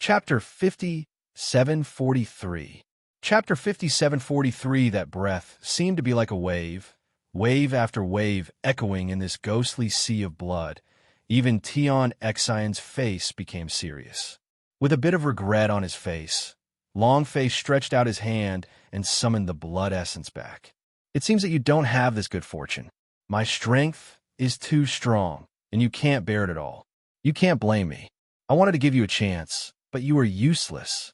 Chapter 5743. Chapter 5743. That breath seemed to be like a wave, wave after wave echoing in this ghostly sea of blood. Even Tion Exion's face became serious. With a bit of regret on his face, Longface stretched out his hand and summoned the blood essence back. It seems that you don't have this good fortune. My strength is too strong, and you can't bear it at all. You can't blame me. I wanted to give you a chance, but you were useless.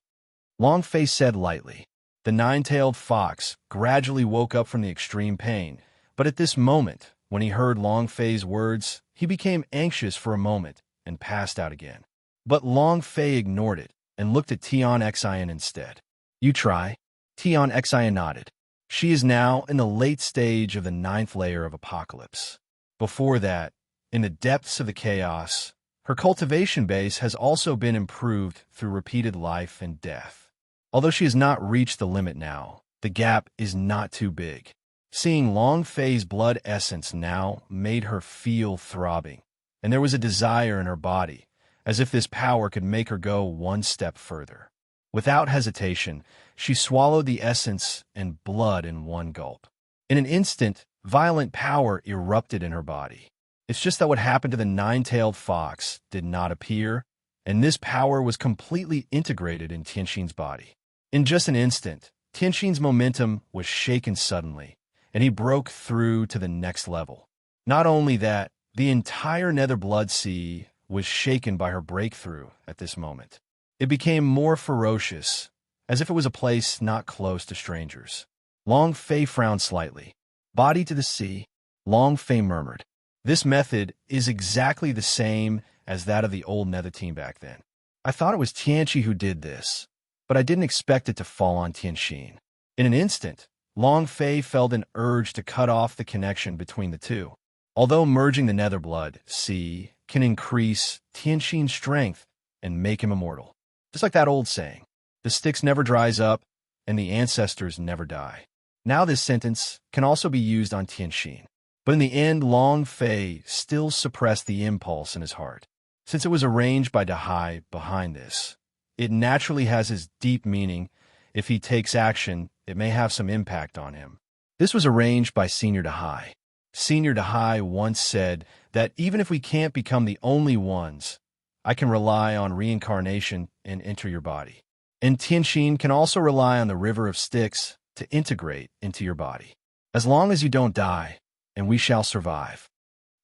Longface said lightly. The nine-tailed fox gradually woke up from the extreme pain, but at this moment, when he heard Longface's words, he became anxious for a moment and passed out again. But Longface ignored it and looked at Tion Exion instead. You try? Tion Exion nodded. She is now in the late stage of the 9th layer of Apocalypse. Before that, in the depths of the chaos, her cultivation base has also been improved through repeated life and death. Although she has not reached the limit now, the gap is not too big. Seeing Longface's blood essence now made her feel throbbing, and there was a desire in her body, as if this power could make her go one step further. Without hesitation, she swallowed the essence and blood in one gulp. In an instant, violent power erupted in her body. It's just that what happened to the nine-tailed fox did not appear, and this power was completely integrated in Tianxin's body. In just an instant, Tianxin's momentum was shaken suddenly, and he broke through to the next level. Not only that, the entire Nether Blood Sea was shaken by her breakthrough at this moment. It became more ferocious, as if it was a place not close to strangers. Longface frowned slightly. Body to the sea, Longface murmured. This method is exactly the same as that of the old Nether team back then. I thought it was Tianxi who did this, but I didn't expect it to fall on Tianxin. In an instant, Longface felt an urge to cut off the connection between the two. Although merging the Nether Blood Sea can increase Tianxin's strength and make him immortal. Just like that old saying, the Styx never dries up and the ancestors never die. Now this sentence can also be used on Tianxin. But in the end, Longface still suppressed the impulse in his heart. Since it was arranged by Dahai behind this, it naturally has his deep meaning. If he takes action, it may have some impact on him. This was arranged by Senior Dahai. Senior Dahai once said that even if we can't become the only ones, I can rely on reincarnation and enter your body. And Tianxin can also rely on the river of Styx to integrate into your body. As long as you don't die, and we shall survive.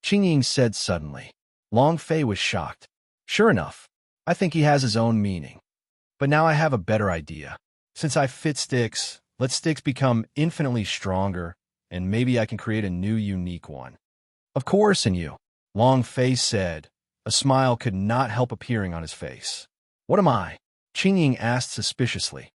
Qingying said suddenly. Longface was shocked. Sure enough, I think he has his own meaning. But now I have a better idea. Since I fit Styx, let Styx become infinitely stronger, and maybe I can create a new unique one. Of course, and you, Longface said. A smile could not help appearing on his face. What am I? Qingying asked suspiciously.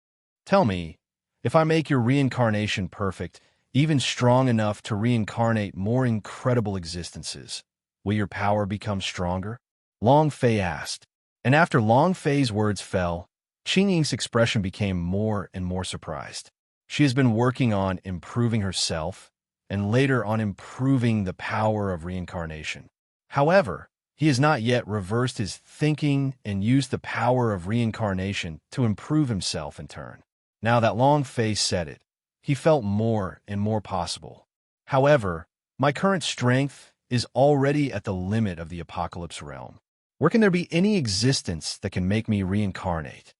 Tell me, if I make your reincarnation perfect, even strong enough to reincarnate more incredible existences, will your power become stronger? Longface asked. And after Longface's words fell, Qingying's expression became more and more surprised. She has been working on improving herself, and later on improving the power of reincarnation. However, he has not yet reversed his thinking and used the power of reincarnation to improve himself in turn. Now that Longface said it, he felt more and more possible. However, my current strength is already at the limit of the Apocalypse realm. Where can there be any existence that can make me reincarnate?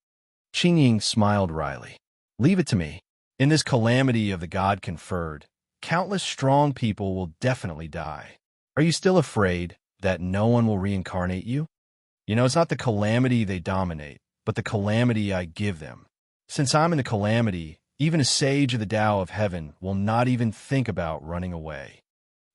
Qingying smiled wryly. Leave it to me. In this calamity of the god conferred, countless strong people will definitely die. Are you still afraid that no one will reincarnate you? You know, it's not the calamity they dominate, but the calamity I give them. Since I'm in the calamity, even a sage of the Tao of Heaven will not even think about running away.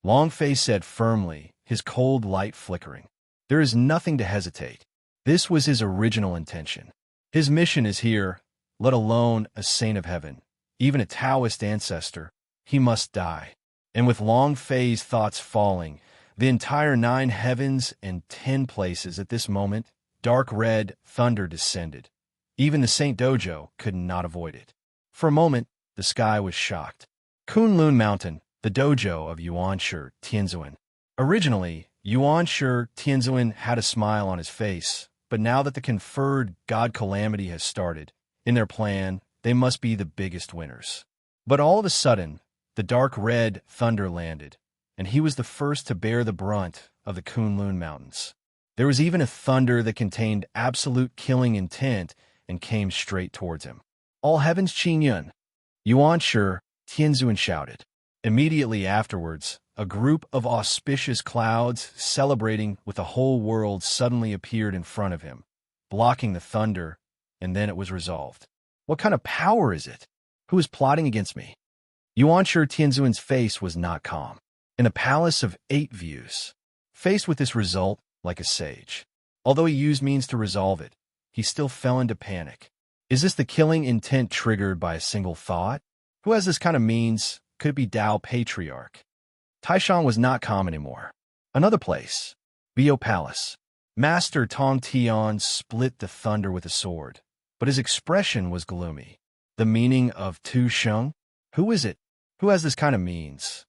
Longface said firmly, his cold light flickering. There is nothing to hesitate. This was his original intention. His mission is here, let alone a saint of heaven, even a Taoist ancestor. He must die. And with Longface's thoughts falling, the entire 9 heavens and 10 places at this moment, dark red thunder descended. Even the Saint Dojo could not avoid it. For a moment, the sky was shocked. Kunlun Mountain, the dojo of Yuanshi Tianzuan. Originally, Yuanshi Tianzuan had a smile on his face but now that the conferred god calamity has started, in their plan, they must be the biggest winners. But all of a sudden, the dark red thunder landed, and he was the first to bear the brunt of the Kunlun Mountains. There was even a thunder that contained absolute killing intent and came straight towards him. All heavens Qingyun! Yuan Shi, Tianzun shouted. Immediately afterwards, a group of auspicious clouds celebrating with the whole world suddenly appeared in front of him, blocking the thunder, and then it was resolved. What kind of power is it? Who is plotting against me? Yuan Shi Tianzun's face was not calm. In a palace of 8 views, faced with this result like a sage, although he used means to resolve it, he still fell into panic. Is this the killing intent triggered by a single thought? Who has this kind of means? Could it be Dao Patriarch? Taishan was not calm anymore. Another place. Bio Palace. Master Tong Tian split the thunder with a sword, but his expression was gloomy. The meaning of Tu Sheng? Who is it? Who has this kind of means?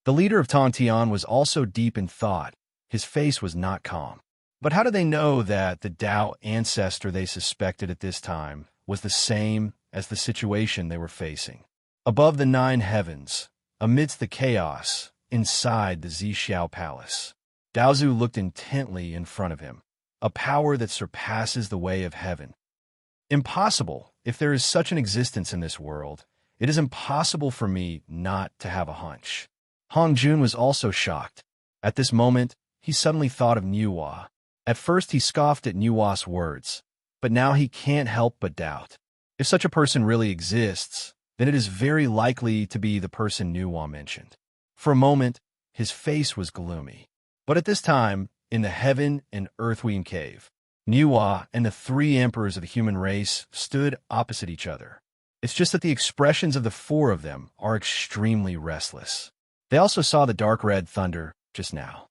The leader of Tong Tian was also deep in thought. His face was not calm. But how do they know that the Dao ancestor they suspected at this time was the same as the situation they were facing? Above the 9 heavens, amidst the chaos, inside the Zixiao Palace, Daozu looked intently in front of him, a power that surpasses the way of heaven. Impossible. If there is such an existence in this world, it is impossible for me not to have a hunch. Hong Jun was also shocked. At this moment, he suddenly thought of Nuwa. At first he scoffed at Nuwa's words, but now he can't help but doubt. If such a person really exists, then it is very likely to be the person Nuwa mentioned. For a moment, his face was gloomy. But at this time, in the Heaven and Earthwing Cave, Nuwa and the 3 emperors of the human race stood opposite each other. It's just that the expressions of the 4 of them are extremely restless. They also saw the dark red thunder just now.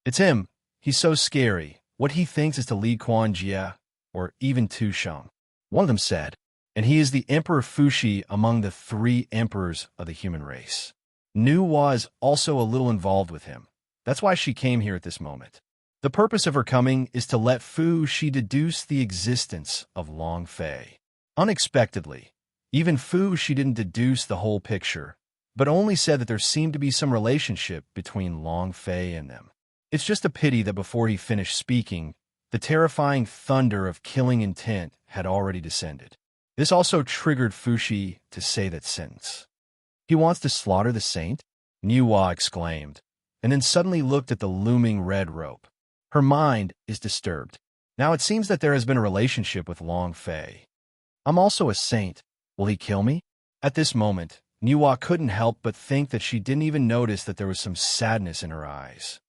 It's him. He's so scary. What he thinks is to lead Quan Jia, or even Tu Sheng. One of them said, and he is the Emperor Fuxi among the 3 emperors of the human race. Nuwa is also a little involved with him. That's why she came here at this moment. The purpose of her coming is to let Fuxi deduce the existence of Long Fei. Unexpectedly, even Fuxi didn't deduce the whole picture, but only said that there seemed to be some relationship between Long Fei and them. It's just a pity that before he finished speaking, the terrifying thunder of killing intent had already descended. This also triggered Fuxi to say that sentence. He wants to slaughter the saint? Nuwa exclaimed, and then suddenly looked at the looming red rope. Her mind is disturbed. Now it seems that there has been a relationship with Long Fei. I'm also a saint. Will he kill me? At this moment, Nuwa couldn't help but think that she didn't even notice that there was some sadness in her eyes.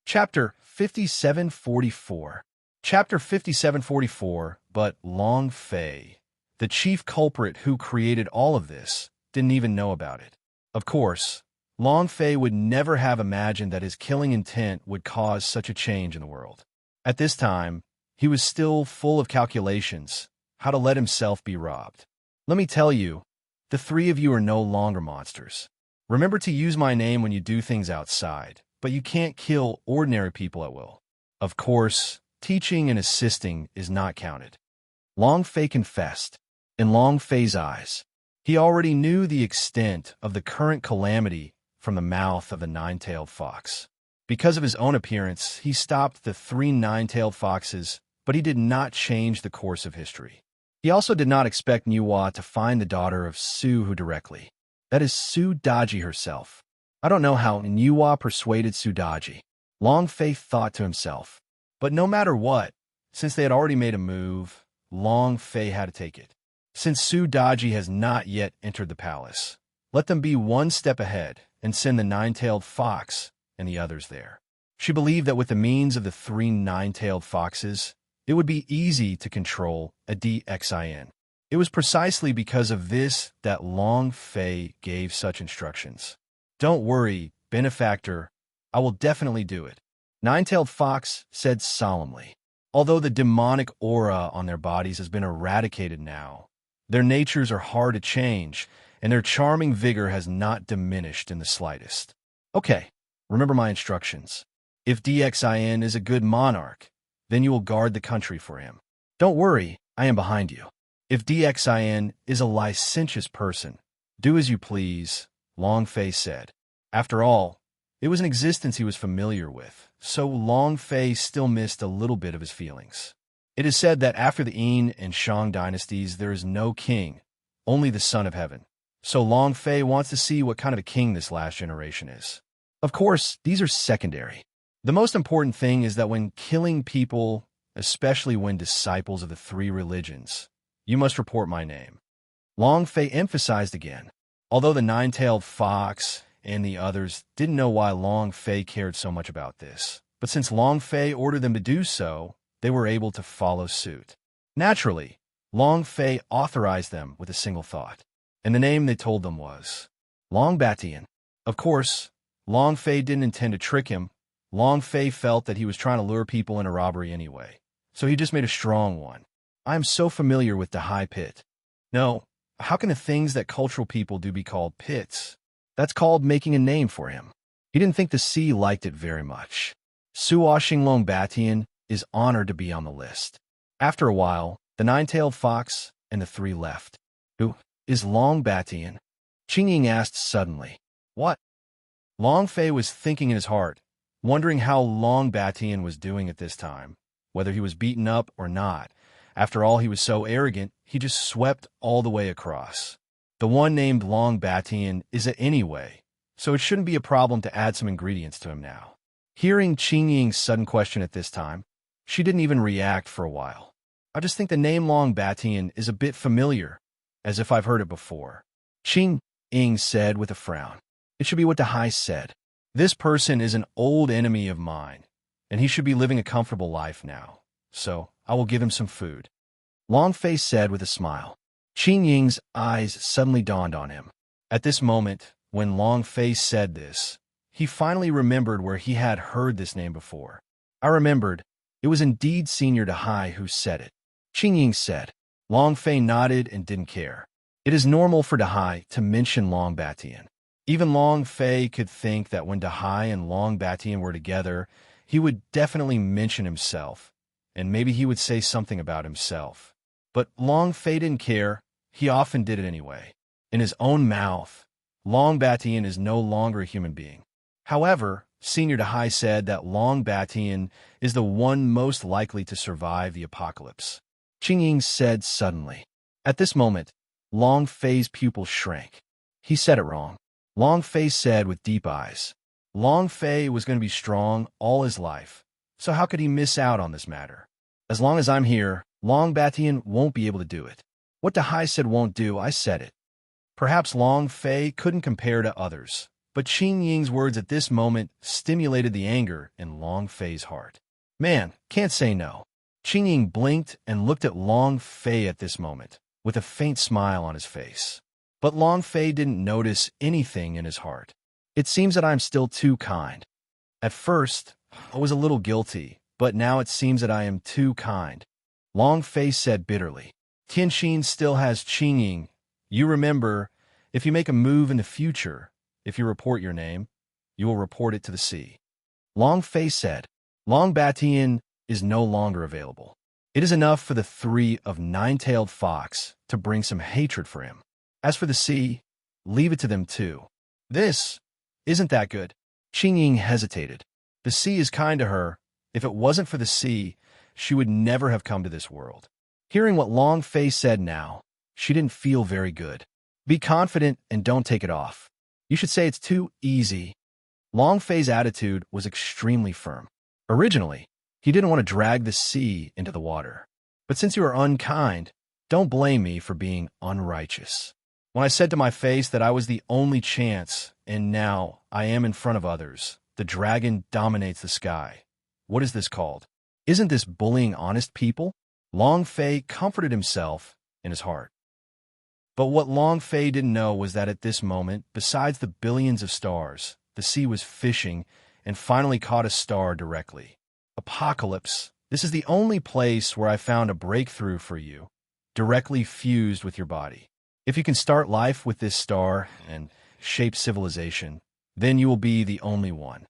Chapter 5744. Chapter 5744, but Long Fei, the chief culprit who created all of this, didn't even know about it. Of course, Long Fei would never have imagined that his killing intent would cause such a change in the world. At this time, he was still full of calculations, how to let himself be robbed. Let me tell you, the 3 of you are no longer monsters. Remember to use my name when you do things outside, but you can't kill ordinary people at will. Of course, teaching and assisting is not counted. Long Fei confessed. In Long Fei's eyes, he already knew the extent of the current calamity from the mouth of the 9-tailed fox. Because of his own appearance, he stopped the 3 9-tailed foxes, but he did not change the course of history. He also did not expect Nuwa to find the daughter of Su directly. That is Su Daji herself. I don't know how Nuwa persuaded Su Daji. Long Fei thought to himself. But no matter what, since they had already made a move, Long Fei had to take it. Since Su Daji has not yet entered the palace, let them be 1 step ahead and send the 9-tailed fox and the others there. She believed that with the means of the 3 9-tailed foxes, it would be easy to control a DXIN. It was precisely because of this that Long Fei gave such instructions. Don't worry, benefactor, I will definitely do it. 9-tailed fox said solemnly. Although the demonic aura on their bodies has been eradicated now, their natures are hard to change, and their charming vigor has not diminished in the slightest. Okay, remember my instructions. If DXIN is a good monarch, then you will guard the country for him. Don't worry, I am behind you. If Dxin is a licentious person, do as you please, Long Fei said. After all, it was an existence he was familiar with, so Long Fei still missed a little bit of his feelings. It is said that after the Yin and Shang dynasties, there is no king, only the Son of Heaven. So Long Fei wants to see what kind of a king this last generation is. Of course, these are secondary. The most important thing is that when killing people, especially when disciples of the three religions, you must report my name. Long Fei emphasized again. Although the nine-tailed fox and the others didn't know why Long Fei cared so much about this, but since Long Fei ordered them to do so, they were able to follow suit. Naturally, Long Fei authorized them with a single thought, and the name they told them was Long Batian. Of course, Long Fei didn't intend to trick him. Long Fei felt that he was trying to lure people into robbery anyway, so he just made a strong one. I am so familiar with the high pit. No, how can the things that cultural people do be called pits? That's called making a name for him. He didn't think the sea liked it very much. Suoshing Long Batian is honored to be on the list. After a while, the nine-tailed fox and the three left. Who is Long Batian? Qingying asked suddenly. What? Long Fei was thinking in his heart, wondering how Long Batian was doing at this time, whether he was beaten up or not. After all, he was so arrogant, he just swept all the way across. The one named Long Batian is it anyway, so it shouldn't be a problem to add some ingredients to him now. Hearing Qingying's sudden question at this time, she didn't even react for a while. I just think the name Long Batian is a bit familiar, as if I've heard it before. Qingying said with a frown. It should be what Dahai said. This person is an old enemy of mine, and he should be living a comfortable life now, so I will give him some food. Long Fei said with a smile. Qingying's eyes suddenly dawned on him. At this moment, when Long Fei said this, he finally remembered where he had heard this name before. I remembered. It was indeed Senior Dahai who said it. Qingying said. Long Fei nodded and didn't care. It is normal for Dahai to mention Long Batian. Even Long Fei could think that when Dahai and Long Batian were together, he would definitely mention himself, and maybe he would say something about himself. But Long Fei didn't care. He often did it anyway. In his own mouth, Long Batian is no longer a human being. However, Senior Dahai said that Long Batian is the one most likely to survive the apocalypse. Qingying said suddenly. At this moment, Long Fei's pupil shrank. He said it wrong. Long Fei said with deep eyes. Long Fei was going to be strong all his life, so how could he miss out on this matter? As long as I'm here, Long Batian won't be able to do it. What Dahai said won't do, I said it. Perhaps Long Fei couldn't compare to others, but Qingying's words at this moment stimulated the anger in Long Fei's heart. Man, can't say no. Qingying blinked and looked at Long Fei at this moment, with a faint smile on his face. But Long Fei didn't notice anything in his heart. It seems that I'm still too kind. At first, I was a little guilty, but now it seems that I am too kind. Long Fei said bitterly. Tianxin still has Qingying. You remember, if you make a move in the future, if you report your name, you will report it to the sea. Long Fei said. Long Batian is no longer available. It is enough for the three of nine-tailed fox to bring some hatred for him. As for the sea, leave it to them too. This isn't that good. Qingying hesitated. The sea is kind to her. If it wasn't for the sea, she would never have come to this world. Hearing what Long Fei said now, she didn't feel very good. Be confident and don't take it off. You should say it's too easy. Long Fei's attitude was extremely firm. Originally, he didn't want to drag the sea into the water. But since you are unkind, don't blame me for being unrighteous. When I said to my face that I was the only chance, and now I am in front of others, the dragon dominates the sky. What is this called? Isn't this bullying honest people? Long Fei comforted himself in his heart. But what Long Fei didn't know was that at this moment, besides the billions of stars, the sea was fishing and finally caught a star directly. Apocalypse. This is the only place where I found a breakthrough for you, directly fused with your body. If you can start life with this star and shape civilization, then you will be the only one.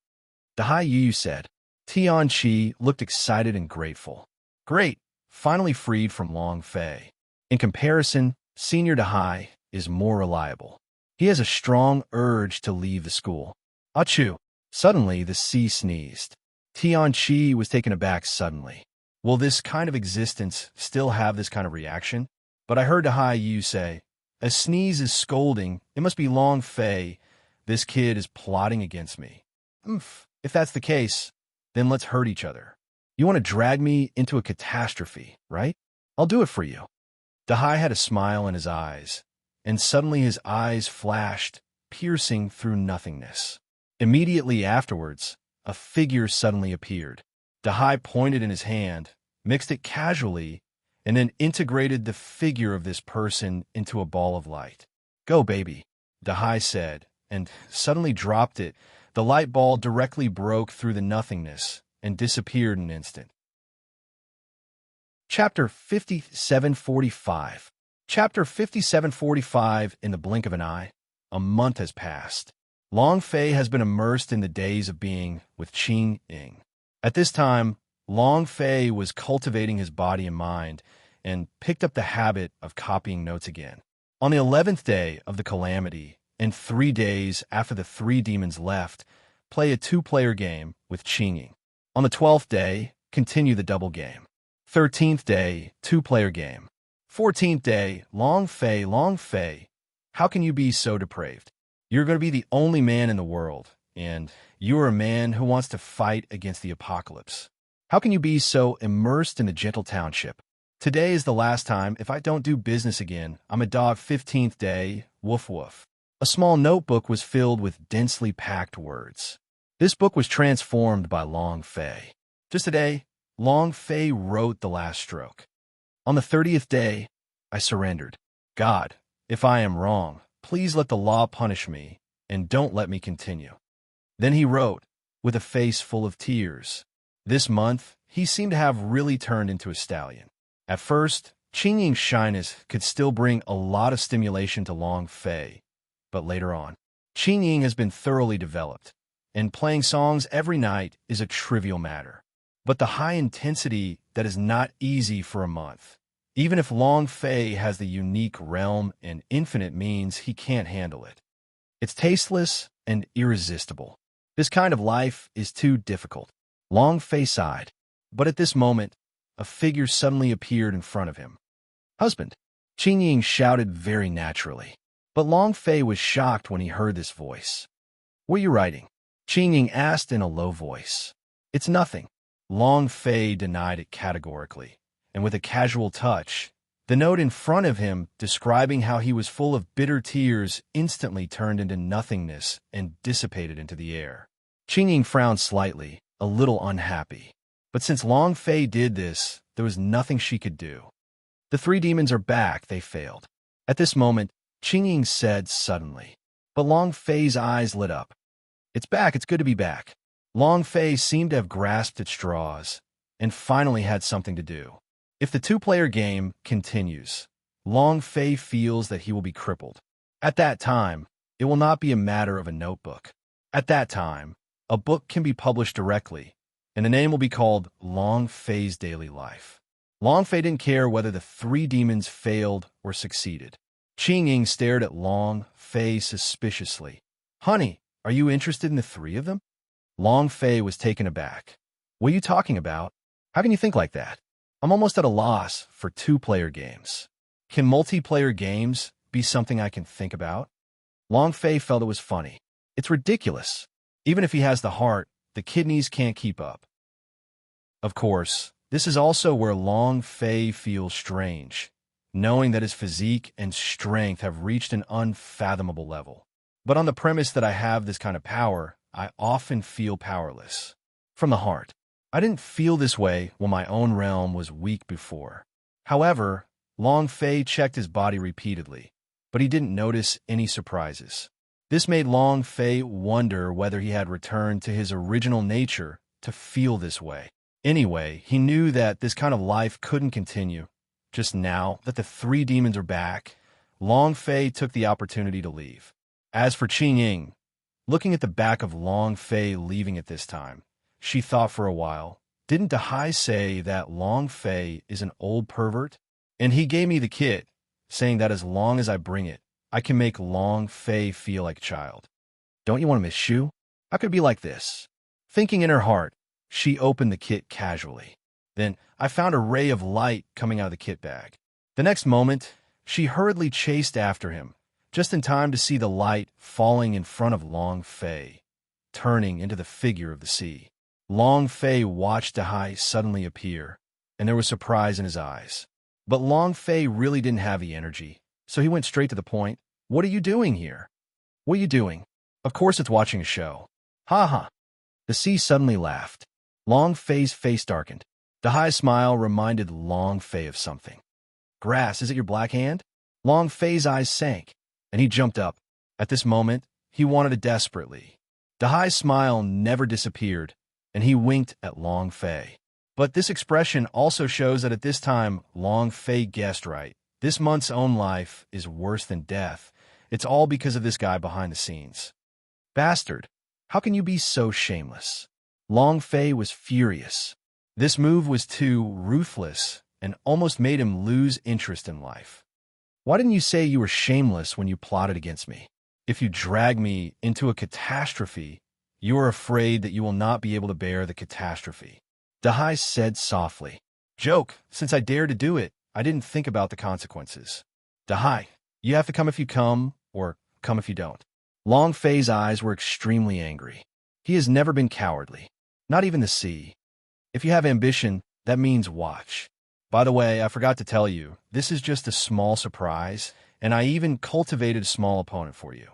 Dahai Yu said. Tian Chi looked excited and grateful. Great, finally freed from Long Fei. In comparison, Senior Dahai is more reliable. He has a strong urge to leave the school. Achoo! Suddenly, the sea sneezed. Tian Chi was taken aback suddenly. Will this kind of existence still have this kind of reaction? But I heard Dahai Yu say, a sneeze is scolding. It must be Long Fei. This kid is plotting against me. If that's the case, then let's hurt each other. You want to drag me into a catastrophe, right? I'll do it for you. Dahai had a smile in his eyes, and suddenly his eyes flashed, piercing through nothingness. Immediately afterwards, a figure suddenly appeared. Dahai pointed in his hand, mixed it casually, and then integrated the figure of this person into a ball of light. Go, baby, Dahai said, and suddenly dropped it. The light ball directly broke through the nothingness and disappeared in an instant. Chapter 5745. Chapter 5745. In the blink of an eye, a month has passed. Long Fei has been immersed in the days of being with Qing Ying. At this time, Long Fei was cultivating his body and mind and picked up the habit of copying notes again. On the 11th day of the calamity, and 3 days after the 3 demons left, play a 2-player game with Qing Ying. On the 12th day, continue the double game. 13th day, 2-player game. 14th day, Long Fei, how can you be so depraved? You're going to be the only man in the world, and you are a man who wants to fight against the apocalypse. How can you be so immersed in the gentle township? Today is the last time. If I don't do business again, I'm a dog. 15th day, woof woof. A small notebook was filled with densely packed words. This book was transformed by Long Fei. Just today, Long Fei wrote the last stroke. On the 30th day, I surrendered. God, if I am wrong, please let the law punish me, and don't let me continue. Then he wrote, with a face full of tears. This month, he seemed to have really turned into a stallion. At first, Qing Ying's shyness could still bring a lot of stimulation to Long Fei, but later on, Qing Ying has been thoroughly developed, and playing songs every night is a trivial matter. But the high intensity that is not easy for a month. Even if Long Fei has the unique realm and infinite means, he can't handle it. It's tasteless and irresistible. This kind of life is too difficult. Long Fei sighed, but at this moment, a figure suddenly appeared in front of him. Husband, Qing Ying shouted very naturally. But Long Fei was shocked when he heard this voice. What are you writing? Qing Ying asked in a low voice. It's nothing. Long Fei denied it categorically, and with a casual touch, the note in front of him describing how he was full of bitter tears instantly turned into nothingness and dissipated into the air. Qing Ying frowned slightly, a little unhappy. But since Long Fei did this, there was nothing she could do. The 3 demons are back, they failed. At this moment, Qing Ying said suddenly. But Long Fei's eyes lit up. It's back, it's good to be back. Long Fei seemed to have grasped at straws, and finally had something to do. If the 2-player game continues, Long Fei feels that he will be crippled. At that time, it will not be a matter of a notebook. At that time, a book can be published directly, and the name will be called Long Fei's Daily Life. Long Fei didn't care whether the 3 demons failed or succeeded. Qing Ying stared at Long Fei suspiciously. Honey, are you interested in the 3 of them? Long Fei was taken aback. What are you talking about? How can you think like that? I'm almost at a loss for 2-player games. Can multiplayer games be something I can think about? Long Fei felt it was funny. It's ridiculous. Even if he has the heart, the kidneys can't keep up. Of course, this is also where Long Fei feels strange, knowing that his physique and strength have reached an unfathomable level. But on the premise that I have this kind of power, I often feel powerless. From the heart. I didn't feel this way when my own realm was weak before. However, Long Fei checked his body repeatedly, but he didn't notice any surprises. This made Long Fei wonder whether he had returned to his original nature to feel this way. Anyway, he knew that this kind of life couldn't continue. Just now that the 3 demons are back, Long Fei took the opportunity to leave. As for Qing Ying, looking at the back of Long Fei leaving at this time, She thought for a while. Didn't Dahai say that Long Fei is an old pervert? And he gave me the kit, saying that as long as I bring it, I can make Long Fei feel like a child. Don't you want to miss Shu? How could it be like this? Thinking in her heart, she opened the kit casually. Then I found a ray of light coming out of the kit bag. The next moment, she hurriedly chased after him, just in time to see the light falling in front of Long Fei, turning into the figure of the sea. Long Fei watched Dahai suddenly appear, and there was surprise in his eyes. But Long Fei really didn't have the energy, so he went straight to the point. What are you doing here? What are you doing? Of course it's watching a show. Ha ha. The sea suddenly laughed. Long Fei's face darkened. Dahai's smile reminded Long Fei of something. Grass, is it your black hand? Long Fei's eyes sank, and he jumped up. At this moment, he wanted it desperately. Dahai's smile never disappeared, and he winked at Long Fei. But this expression also shows that at this time, Long Fei guessed right. This month's own life is worse than death. It's all because of this guy behind the scenes. Bastard, how can you be so shameless? Long Fei was furious. This move was too ruthless and almost made him lose interest in life. Why didn't you say you were shameless when you plotted against me? If you drag me into a catastrophe, you are afraid that you will not be able to bear the catastrophe. Dahai said softly. Joke, since I dared to do it, I didn't think about the consequences. Dahai, you have to come if you come, or come if you don't. Long Fei's eyes were extremely angry. He has never been cowardly, not even the sea. If you have ambition, that means watch. By the way, I forgot to tell you, this is just a small surprise, and I even cultivated a small opponent for you.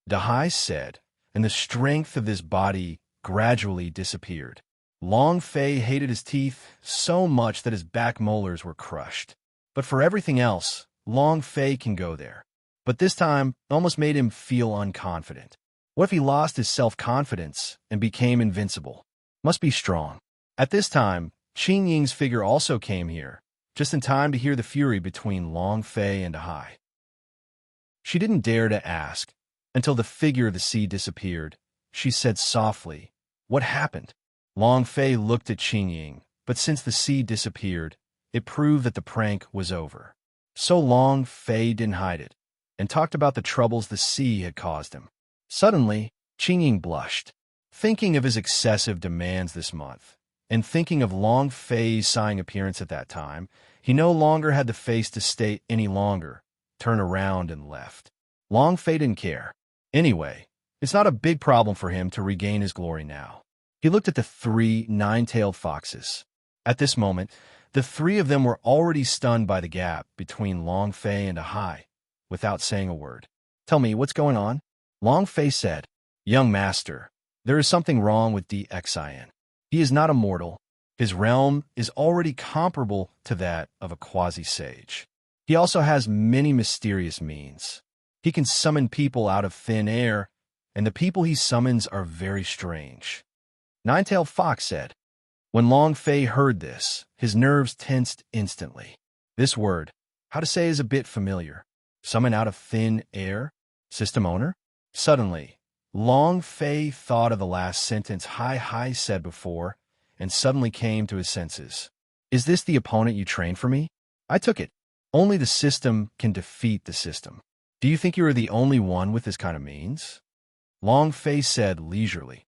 Dahai said, and the strength of this body gradually disappeared. Long Fei hated his teeth so much that his back molars were crushed. But for everything else, Long Fei can go there. But this time, almost made him feel unconfident. What if he lost his self-confidence and became invincible? Must be strong. At this time, Qing Ying's figure also came here, just in time to hear the fury between Long Fei and Dahai. She didn't dare to ask, until the figure of the sea disappeared. She said softly, "What happened?" Long Fei looked at Qing Ying, but since the sea disappeared, it proved that the prank was over. So Long Fei didn't hide it, and talked about the troubles the sea had caused him. Suddenly, Qing Ying blushed, thinking of his excessive demands this month, and thinking of Long Fei's sighing appearance at that time. He no longer had the face to stay any longer, turned around and left. Long Fei didn't care. Anyway, it's not a big problem for him to regain his glory now. He looked at the 3 nine-tailed foxes. At this moment, the 3 of them were already stunned by the gap between Long Fei and Dahai, without saying a word. Tell me, what's going on? Long Fei said, Young master, there is something wrong with DXIN. He is not a mortal. His realm is already comparable to that of a quasi-sage. He also has many mysterious means. He can summon people out of thin air, and the people he summons are very strange. Nine-tailed Fox said. When Long Fei heard this, his nerves tensed instantly. This word, how to say, is a bit familiar. Summon out of thin air? System owner? Suddenly, Long Fei thought of the last sentence Hai said before, and suddenly came to his senses. Is this the opponent you trained for me? I took it. Only the system can defeat the system. Do you think you are the only one with this kind of means? Long Fei said leisurely.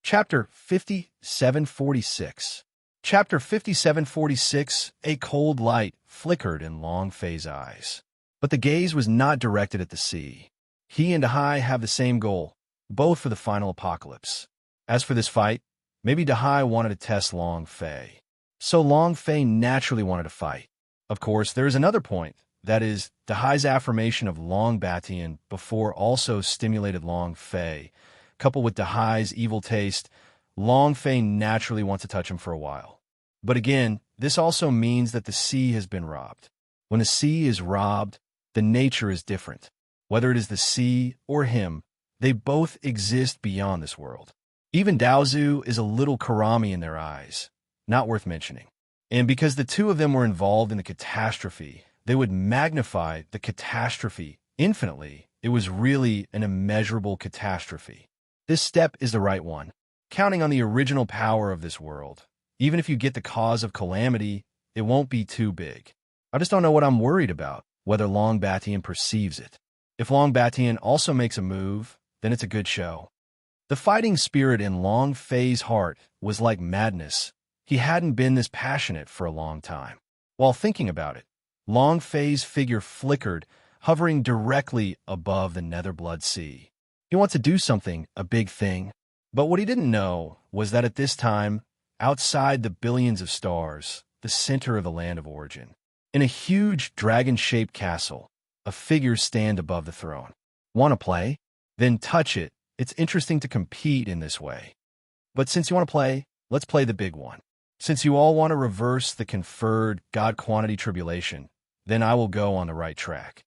Chapter 5746. Chapter 5746, a cold light flickered in Long Fei's eyes. But the gaze was not directed at the sea. He and Dahai have the same goal, both for the final apocalypse. As for this fight, maybe Dahai wanted to test Long Fei. So Long Fei naturally wanted to fight. Of course, there is another point. That is, Dahai's affirmation of Long Batian before also stimulated Long Fei. Coupled with Dahai's evil taste, Long Fei naturally wants to touch him for a while. But again, this also means that the sea has been robbed. When the sea is robbed, the nature is different. Whether it is the sea or him, they both exist beyond this world. Even Daozu is a little Karami in their eyes, not worth mentioning. And because the 2 of them were involved in the catastrophe, they would magnify the catastrophe infinitely. It was really an immeasurable catastrophe. This step is the right one. counting on the original power of this world. Even if you get the cause of calamity, it won't be too big. I just don't know what I'm worried about, whether Long Batian perceives it. If Long Batian also makes a move, then it's a good show. The fighting spirit in Long Fei's heart was like madness. He hadn't been this passionate for a long time. While thinking about it, Long Fei's figure flickered, hovering directly above the Netherblood Sea. He wants to do something, a big thing. But what he didn't know was that at this time, outside the billions of stars, the center of the land of origin, in a huge dragon-shaped castle, a figure stand above the throne. Want to play? Then touch it. It's interesting to compete in this way. But since you want to play, let's play the big one. Since you all want to reverse the conferred God quantity tribulation, then I will go on the right track.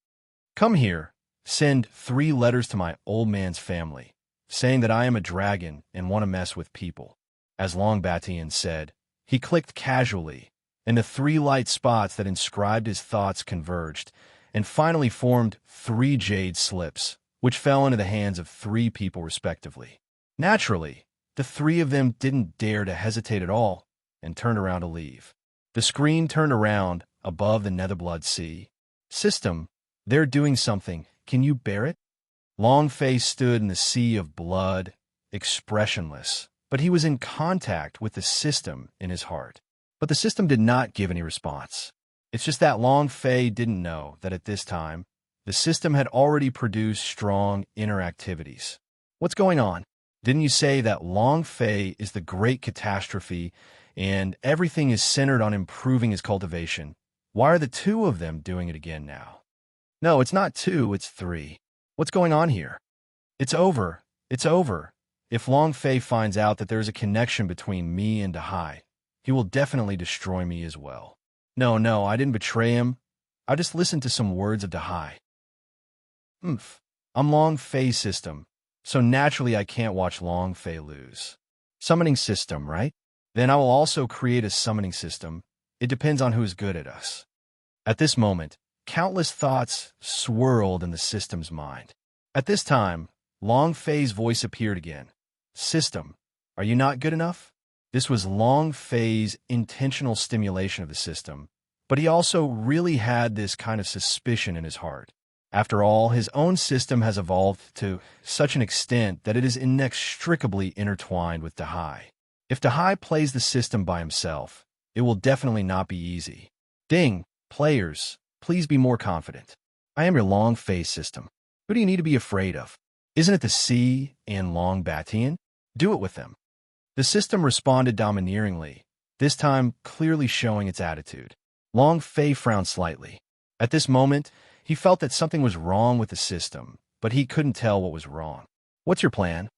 Come here, send 3 letters to my old man's family, saying that I am a dragon and want to mess with people. As Long Batian said, he clicked casually, and the 3 light spots that inscribed his thoughts converged, and finally formed 3 jade slips, which fell into the hands of 3 people respectively. Naturally, the 3 of them didn't dare to hesitate at all, and turned around to leave. The screen turned around above the Netherblood Sea. System, they're doing something. Can you bear it? Long Fei stood in the sea of blood, expressionless, but he was in contact with the system in his heart. But the system did not give any response. It's just that Long Fei didn't know that at this time, the system had already produced strong inner activities. What's going on? Didn't you say that Long Fei is the great catastrophe and everything is centered on improving his cultivation? Why are the 2 of them doing it again now? No, it's not 2, it's 3. What's going on here? It's over. It's over. If Long Fei finds out that there is a connection between me and Dahai, he will definitely destroy me as well. No, I didn't betray him. I just listened to some words of Dahai. I'm Long Fei's system, so naturally I can't watch Long Fei lose. Summoning system, right? Then I will also create a summoning system. It depends on who's good at us. At this moment, countless thoughts swirled in the system's mind. At this time, Long Fei's voice appeared again. System, are you not good enough? This was Long Fei's intentional stimulation of the system, but he also really had this kind of suspicion in his heart. After all, his own system has evolved to such an extent that it is inextricably intertwined with Dahai. If Dahai plays the system by himself, it will definitely not be easy. Ding, players, please be more confident. I am your Long Fei system. Who do you need to be afraid of? Isn't it the sea and Long Batian? Do it with them. The system responded domineeringly, this time clearly showing its attitude. Long Fei frowned slightly. At this moment, he felt that something was wrong with the system, but he couldn't tell what was wrong. What's your plan?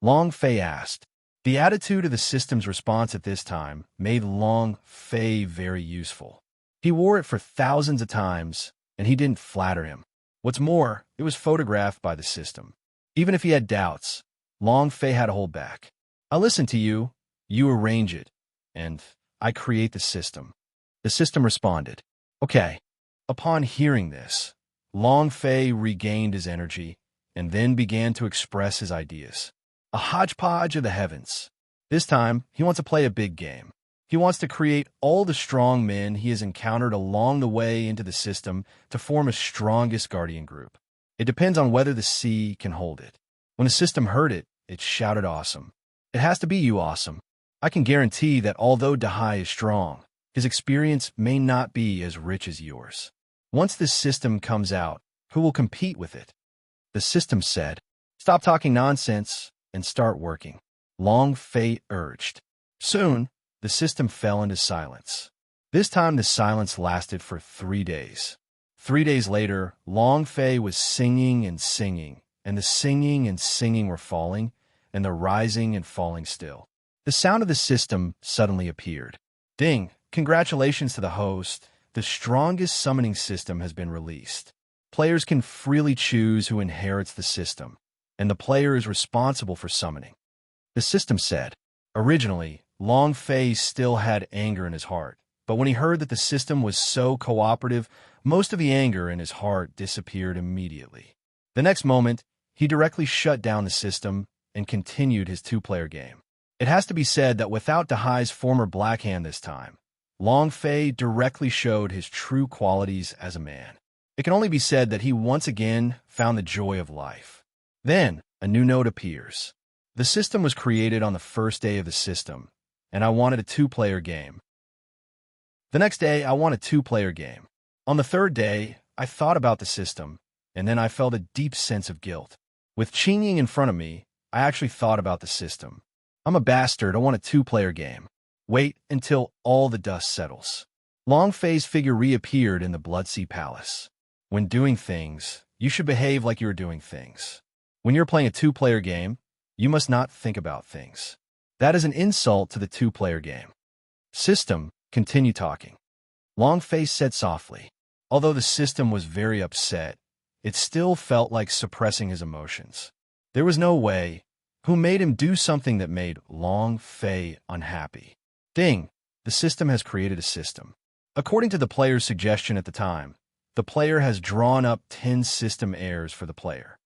Long Fei asked. The attitude of the system's response at this time made Long Fei very useful. He wore it for thousands of times, and he didn't flatter him. What's more, it was photographed by the system. Even if he had doubts, Long Fei had to hold back. I listen to you, you arrange it, and I create the system. The system responded. Okay. Upon hearing this, Long Fei regained his energy and then began to express his ideas. A hodgepodge of the heavens. This time, he wants to play a big game. He wants to create all the strong men he has encountered along the way into the system to form a strongest guardian group. It depends on whether the sea can hold it. When the system heard it, it shouted awesome. It has to be you, awesome. I can guarantee that although Dahai is strong, his experience may not be as rich as yours. Once this system comes out, who will compete with it? The system said, stop talking nonsense and start working. Long Fei urged. Soon, the system fell into silence. This time the silence lasted for 3 days. 3 days later, Long Fei was singing and singing, and the singing and singing were falling, and the rising and falling still. The sound of the system suddenly appeared. Ding! Congratulations to the host. The strongest summoning system has been released. Players can freely choose who inherits the system, and the player is responsible for summoning. The system said. Originally, Long Fei still had anger in his heart, but when he heard that the system was so cooperative, most of the anger in his heart disappeared immediately. The next moment, he directly shut down the system and continued his 2-player game. It has to be said that without Dahai's former Black Hand this time, Long Fei directly showed his true qualities as a man. It can only be said that he once again found the joy of life. Then, a new note appears. The system was created on the first day of the system, and I wanted a two-player game. The next day, I want a two-player game. On the third day, I thought about the system, and then I felt a deep sense of guilt. With Qingying in front of me, I actually thought about the system. I'm a bastard, I want a two-player game. Wait until all the dust settles. Long Fei's figure reappeared in the Bloodsea Palace. When doing things, you should behave like you're doing things. When you're playing a two-player game, you must not think about things. That is an insult to the two-player game. System, continue talking. Long Fei said softly. Although the system was very upset, it still felt like suppressing his emotions. There was no way. Who made him do something that made Long Fei unhappy? Ding! The system has created a system. According to the player's suggestion at the time, the player has drawn up 10 system errors for the player.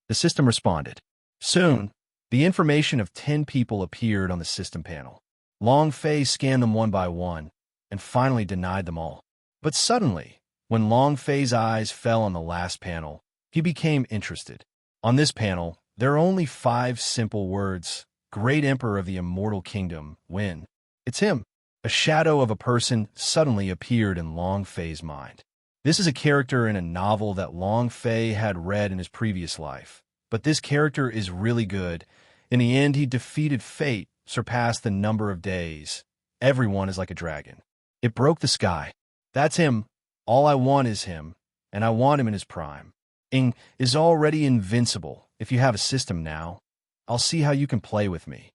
The system responded. Soon, the information of 10 people appeared on the system panel. Long Fei scanned them one by one and finally denied them all. But suddenly, when Long Fei's eyes fell on the last panel, he became interested. On this panel, there are only 5 simple words. Great Emperor of the Immortal Kingdom, win. It's him. A shadow of a person suddenly appeared in Long Fei's mind. This is a character in a novel that Long Fei had read in his previous life. But this character is really good. In the end, he defeated fate, surpassed the number of days. Everyone is like a dragon. It broke the sky. That's him. All I want is him, and I want him in his prime. Ing is already invincible. If you have a system now, I'll see how you can play with me.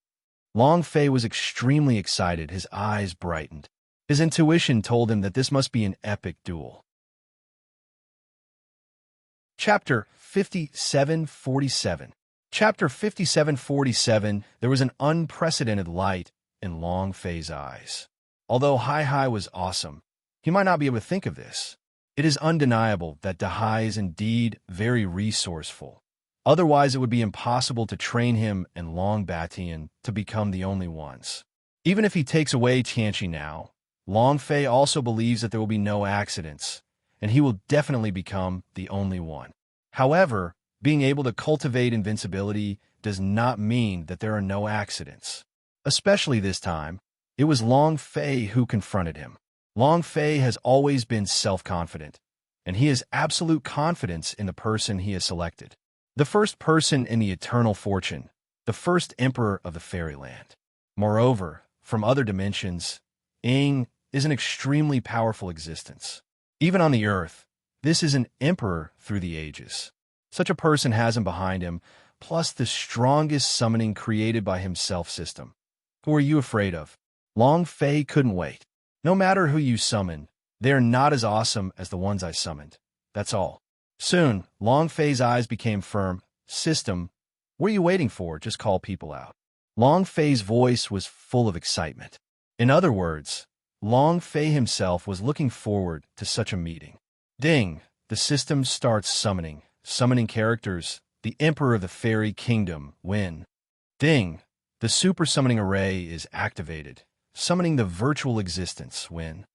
Long Fei was extremely excited. His eyes brightened. His intuition told him that this must be an epic duel. Chapter 5747. Chapter 5747, there was an unprecedented light in Long Fei's eyes. Although Hai was awesome, he might not be able to think of this. It is undeniable that Dahai is indeed very resourceful. Otherwise, it would be impossible to train him and Long Batian to become the only ones. Even if he takes away Tianqi now, Long Fei also believes that there will be no accidents, and he will definitely become the only one. However, being able to cultivate invincibility does not mean that there are no accidents. Especially this time, it was Long Fei who confronted him. Long Fei has always been self-confident, and he has absolute confidence in the person he has selected. The first person in the eternal fortune, the first emperor of the fairyland. Moreover, from other dimensions, Ing is an extremely powerful existence. Even on the earth, this is an emperor through the ages. Such a person has him behind him, plus the strongest summoning created by himself system. Who are you afraid of? Long Fei couldn't wait. No matter who you summon, they are not as awesome as the ones I summoned. That's all. Soon, Long Fei's eyes became firm. System, what are you waiting for? Just call people out. Long Fei's voice was full of excitement. In other words, Long Fei himself was looking forward to such a meeting. Ding! The system starts summoning. Summoning characters. The Emperor of the Fairy Kingdom, win. Ding! The super summoning array is activated. Summoning the virtual existence, win.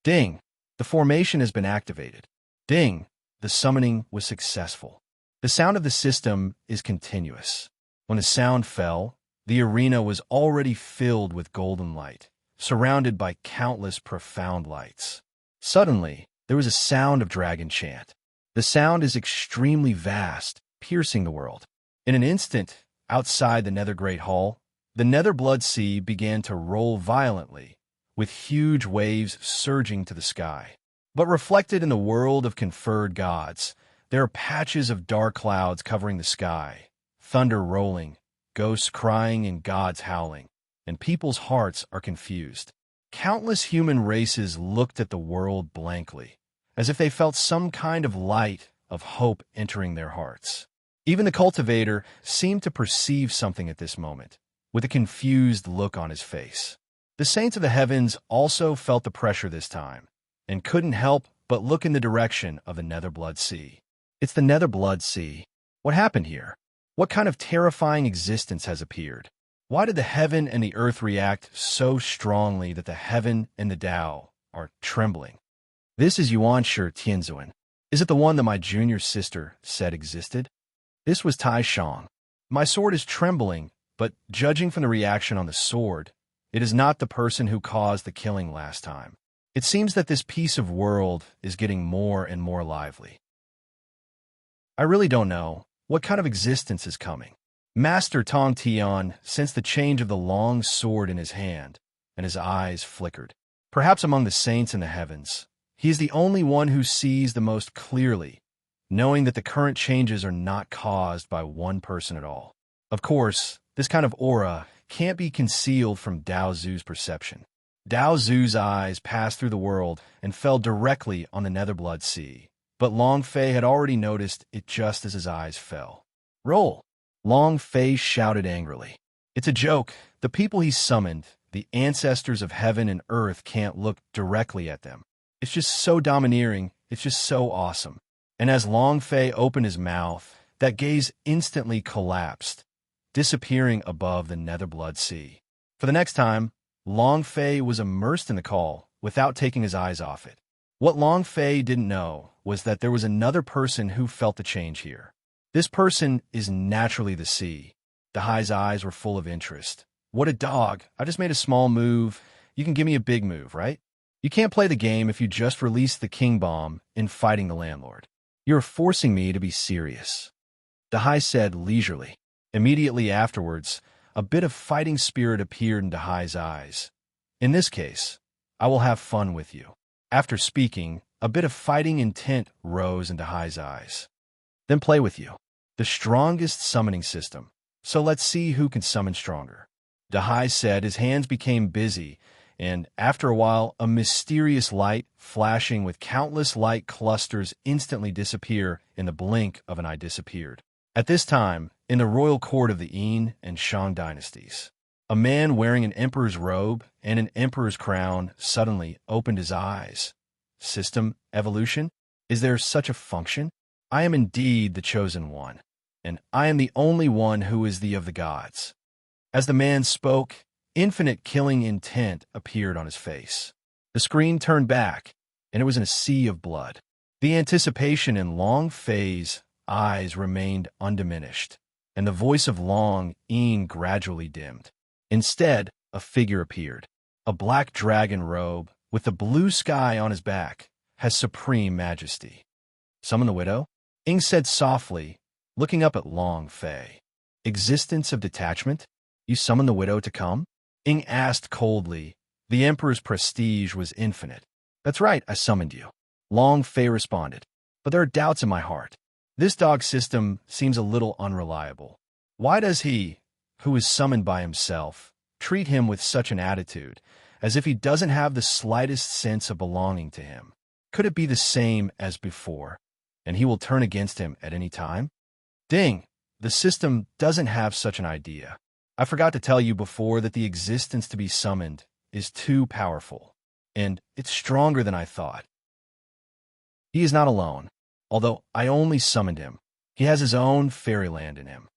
Ding! The formation has been activated. Ding! The summoning was successful. The sound of the system is continuous. When the sound fell, the arena was already filled with golden light, surrounded by countless profound lights. Suddenly, there was a sound of dragon chant. The sound is extremely vast, piercing the world. In an instant, outside the Nether Great Hall, the Nether Blood Sea began to roll violently, with huge waves surging to the sky. But reflected in the world of conferred gods, there are patches of dark clouds covering the sky, thunder rolling, ghosts crying and gods howling, and people's hearts are confused. Countless human races looked at the world blankly, as if they felt some kind of light of hope entering their hearts. Even the cultivator seemed to perceive something at this moment, with a confused look on his face. The saints of the heavens also felt the pressure this time, and couldn't help but look in the direction of the Nether Blood Sea. It's the Nether Blood Sea. What happened here? What kind of terrifying existence has appeared? Why did the heaven and the earth react so strongly that the heaven and the Tao are trembling? This is Yuan-Shi Tianzuan. Is it the one that my junior sister said existed? This was Tai Shang. My sword is trembling, but judging from the reaction on the sword, it is not the person who caused the killing last time. It seems that this piece of world is getting more and more lively. I really don't know what kind of existence is coming. Master Tong Tian sensed the change of the long sword in his hand, and his eyes flickered. Perhaps among the saints in the heavens, he is the only one who sees the most clearly, knowing that the current changes are not caused by one person at all. Of course, this kind of aura can't be concealed from Dao Zu's perception. Dao Zu's eyes passed through the world and fell directly on the Netherblood Sea, but Long Fei had already noticed it just as his eyes fell. "Roll!" Long Fei shouted angrily. "It's a joke. The people he summoned, the ancestors of heaven and earth, can't look directly at them. It's just so domineering. It's just so awesome." And as Long Fei opened his mouth, that gaze instantly collapsed, disappearing above the Netherblood Sea. For the next time, Long Fei was immersed in the call without taking his eyes off it. What Long Fei didn't know was that there was another person who felt the change here. This person is naturally the sea. Dahai's eyes were full of interest. "What a dog. I just made a small move. You can give me a big move, right? You can't play the game if you just released the king bomb in fighting the landlord. You're forcing me to be serious," Dahai said leisurely. Immediately afterwards, a bit of fighting spirit appeared in Dahai's eyes. "In this case, I will have fun with you." After speaking, a bit of fighting intent rose in Dahai's eyes. "Then play with you. The strongest summoning system. So let's see who can summon stronger." Dahai said. His hands became busy, and after a while, a mysterious light, flashing with countless light clusters, instantly disappear in the blink of an eye disappeared. At this time, in the royal court of the Yin and Shang dynasties, a man wearing an emperor's robe and an emperor's crown suddenly opened his eyes. "System evolution? Is there such a function? I am indeed the chosen one, and I am the only one who is the of the gods." As the man spoke, infinite killing intent appeared on his face. The screen turned back, and it was in a sea of blood. The anticipation in Long Fei's eyes remained undiminished, and the voice of Long Yin gradually dimmed. Instead, a figure appeared. A black dragon robe, with the blue sky on his back, has supreme majesty. "Summon the widow?" Ing said softly, looking up at Long Fei. "Existence of detachment? You summon the widow to come?" Ing asked coldly. The emperor's prestige was infinite. "That's right, I summoned you," Long Fei responded. "But there are doubts in my heart. This dog system seems a little unreliable. Why does he, who is summoned by himself, treat him with such an attitude, as if he doesn't have the slightest sense of belonging to him? Could it be the same as before, and he will turn against him at any time?" "Ding! The system doesn't have such an idea. I forgot to tell you before that the existence to be summoned is too powerful, and it's stronger than I thought. He is not alone, although I only summoned him. He has his own fairyland in him.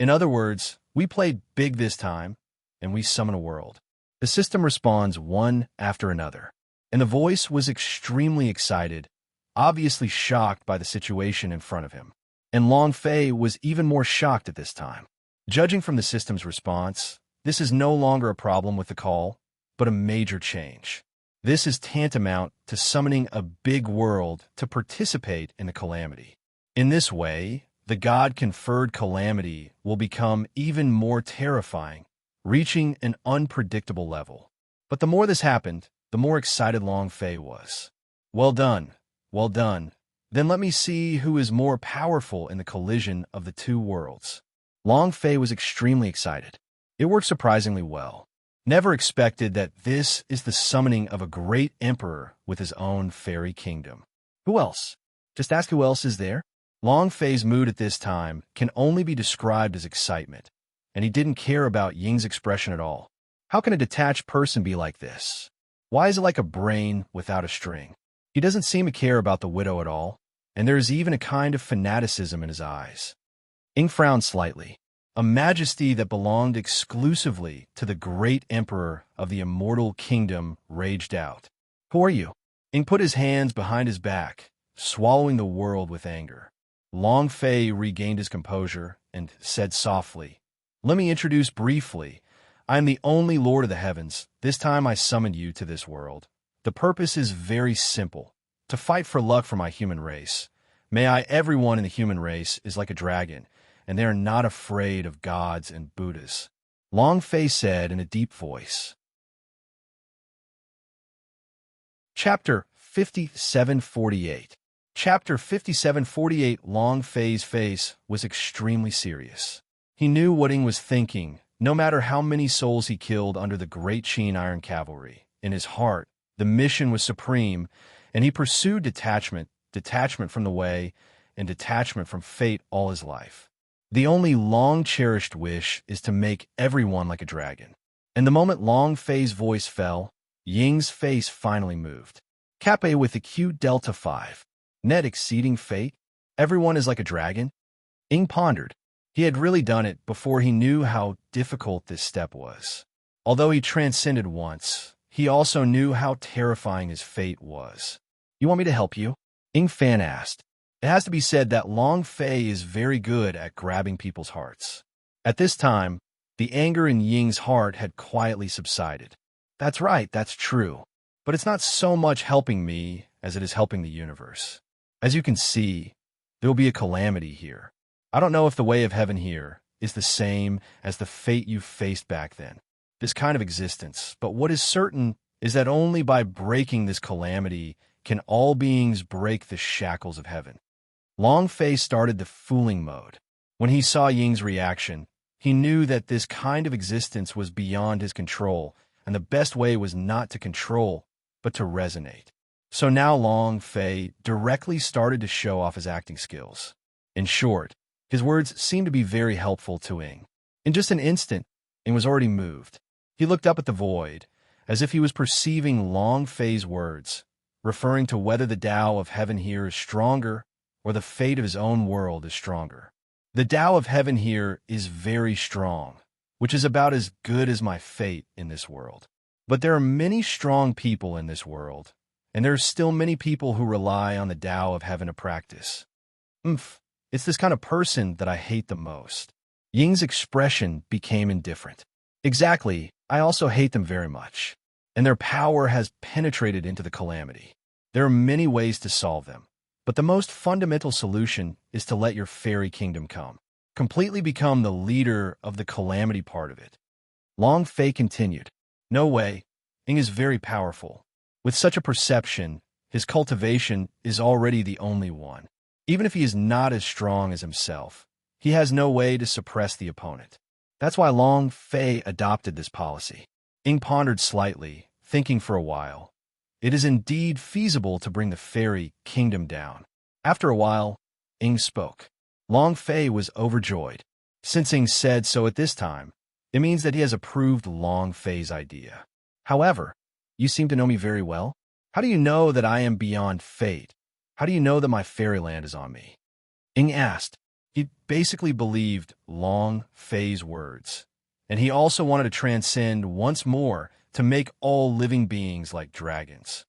In other words, we played big this time, and we summon a world." The system responds one after another, and the voice was extremely excited, obviously shocked by the situation in front of him. And Long Fei was even more shocked at this time. Judging from the system's response, this is no longer a problem with the call, but a major change. This is tantamount to summoning a big world to participate in the calamity. In this way, the God-conferred calamity will become even more terrifying, reaching an unpredictable level. But the more this happened, the more excited Long Fei was. "Well done, well done. Then let me see who is more powerful in the collision of the two worlds." Long Fei was extremely excited. It worked surprisingly well. Never expected that this is the summoning of a great emperor with his own fairy kingdom. "Who else? Just ask who else is there." Long Fei's mood at this time can only be described as excitement, and he didn't care about Ying's expression at all. How can a detached person be like this? Why is it like a brain without a string? He doesn't seem to care about the widow at all, and there is even a kind of fanaticism in his eyes. Ying frowned slightly. a majesty that belonged exclusively to the great emperor of the immortal kingdom, raged out. "Who are you?" Ing put his hands behind his back, swallowing the world with anger. Long Fei regained his composure and said softly, "Let me introduce briefly. I am the only Lord of the Heavens. This time I summoned you to this world. The purpose is very simple, to fight for luck for my human race. Everyone in the human race is like a dragon, and they are not afraid of gods and Buddhas," Long Fei said in a deep voice. Chapter 5748. Chapter 5748. Long Fei's face was extremely serious. He knew what Ing was thinking, no matter how many souls he killed under the great Qin Iron Cavalry. In his heart, the mission was supreme, and he pursued detachment from the way, and detachment from fate all his life. The only long-cherished wish is to make everyone like a dragon. And the moment Long Fei's voice fell, Ying's face finally moved. Cape with the Q Delta 5. Net exceeding fate? Everyone is like a dragon? Ing pondered. He had really done it before he knew how difficult this step was. Although he transcended once, he also knew how terrifying his fate was. "You want me to help you?" Ing Fan asked. It has to be said that Long Fei is very good at grabbing people's hearts. At this time, the anger in Ying's heart had quietly subsided. "That's right, that's true. But it's not so much helping me as it is helping the universe. As you can see, there will be a calamity here. I don't know if the way of heaven here is the same as the fate you faced back then, this kind of existence, but what is certain is that only by breaking this calamity can all beings break the shackles of heaven." Long Fei started the fooling mode. When he saw Ying's reaction, he knew that this kind of existence was beyond his control, and the best way was not to control, but to resonate. So now Long Fei directly started to show off his acting skills. In short, his words seemed to be very helpful to Ing. In just an instant, Ing was already moved. He looked up at the void, as if he was perceiving Long Fei's words, referring to whether the Tao of heaven here is stronger or the fate of his own world is stronger. The Tao of heaven here is very strong, which is about as good as my fate in this world. But there are many strong people in this world, and there are still many people who rely on the Tao of heaven to practice. It's this kind of person that I hate the most. Ying's expression became indifferent. Exactly, I also hate them very much, and their power has penetrated into the calamity. There are many ways to solve them, but the most fundamental solution is to let your fairy kingdom come. Completely become the leader of the calamity part of it. Long Fei continued. No way. Ing is very powerful. With such a perception, his cultivation is already the only one. Even if he is not as strong as himself, he has no way to suppress the opponent. That's why Long Fei adopted this policy. Ing pondered slightly, thinking for a while. It is indeed feasible to bring the fairy kingdom down. After a while, Ing spoke. Long Fei was overjoyed. Since Ing said so at this time, it means that he has approved Long Fei's idea. However, you seem to know me very well. How do you know that I am beyond fate? How do you know that my fairyland is on me? Ing asked. He basically believed Long Fei's words, and he also wanted to transcend once more to make all living beings like dragons.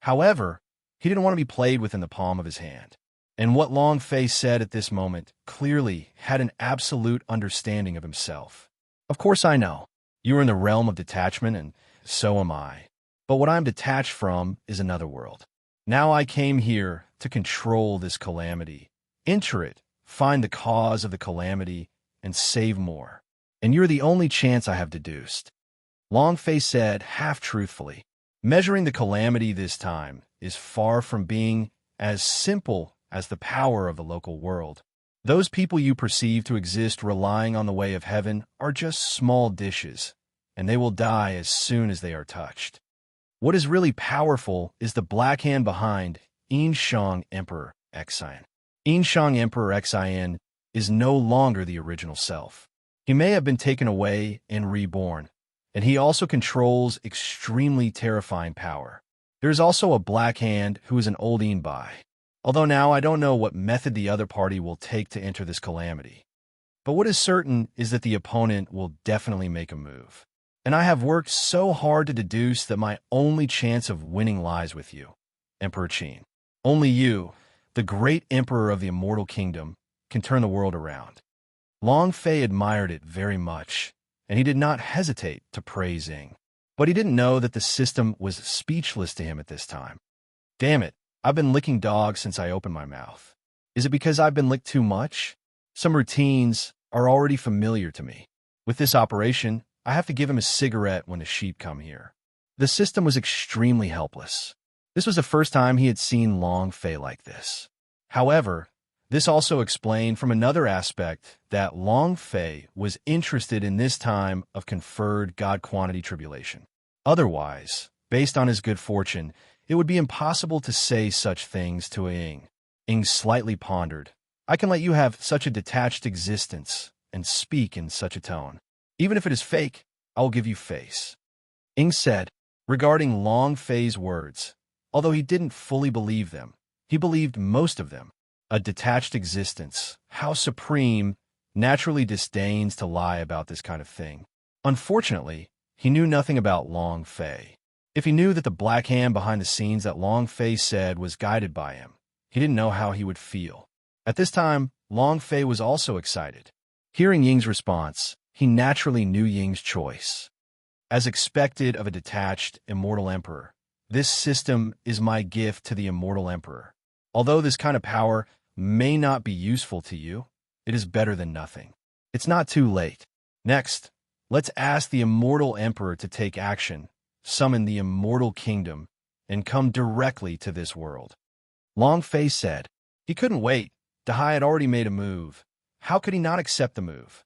However, he didn't want to be played with in the palm of his hand, and what Long Fei said at this moment clearly had an absolute understanding of himself. Of course I know. You are in the realm of detachment, and so am I. But what I'm detached from is another world. Now I came here to control this calamity, enter it, find the cause of the calamity, and save more. And you're the only chance I have deduced. Long Fei said, half-truthfully. Measuring the calamity this time is far from being as simple as the power of the local world. Those people you perceive to exist relying on the way of heaven are just small dishes, and they will die as soon as they are touched. What is really powerful is the black hand behind Yinshang Emperor Xian. Yinshang Emperor Xian is no longer the original self. He may have been taken away and reborn, and he also controls extremely terrifying power. There is also a black hand who is an old Inbai. Although now I don't know what method the other party will take to enter this calamity. But what is certain is that the opponent will definitely make a move. And I have worked so hard to deduce that my only chance of winning lies with you, Emperor Qin. Only you, the great emperor of the immortal kingdom, can turn the world around. Long Fei admired it very much, and he did not hesitate to praise Ying. But he didn't know that the system was speechless to him at this time. Damn it, I've been licking dogs since I opened my mouth. Is it because I've been licked too much? Some routines are already familiar to me. With this operation, I have to give him a cigarette when the sheep come here. The system was extremely helpless. This was the first time he had seen Long Fei like this. However, this also explained from another aspect that Long Fei was interested in this time of conferred God-quantity tribulation. Otherwise, based on his good fortune, it would be impossible to say such things to Ying. Ying slightly pondered. I can let you have such a detached existence and speak in such a tone. Even if it is fake, I will give you face. Ying said, regarding Long Fei's words, although he didn't fully believe them, he believed most of them. A detached existence, how supreme, naturally disdains to lie about this kind of thing. Unfortunately, he knew nothing about Long Fei. If he knew that the black hand behind the scenes that Long Fei said was guided by him, he didn't know how he would feel. At this time, Long Fei was also excited. Hearing Ying's response, he naturally knew Ying's choice. As expected of a detached, immortal emperor, this system is my gift to the immortal emperor. Although this kind of power may not be useful to you, it is better than nothing. It's not too late. Next, let's ask the immortal emperor to take action, summon the immortal kingdom, and come directly to this world. Long Fei said. He couldn't wait. Dahai had already made a move. How could he not accept the move?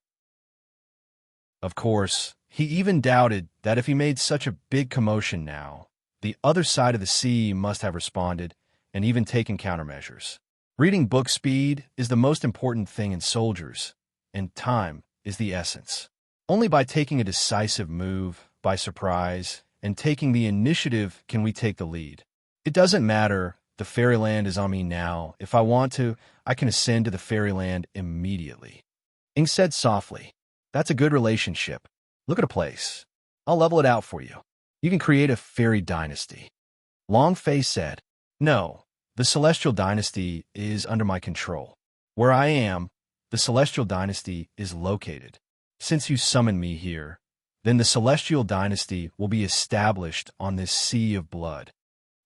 Of course, he even doubted that if he made such a big commotion now, the other side of the sea must have responded and even taken countermeasures. Reading book speed is the most important thing in soldiers, and time is the essence. Only by taking a decisive move, by surprise, and taking the initiative can we take the lead. It doesn't matter, the fairyland is on me now. If I want to, I can ascend to the fairyland immediately. Ying said softly, that's a good relationship. Look at a place. I'll level it out for you. You can create a fairy dynasty. Long Fei said, no, the celestial dynasty is under my control. Where I am, the celestial dynasty is located. Since you summoned me here, then the celestial dynasty will be established on this sea of blood.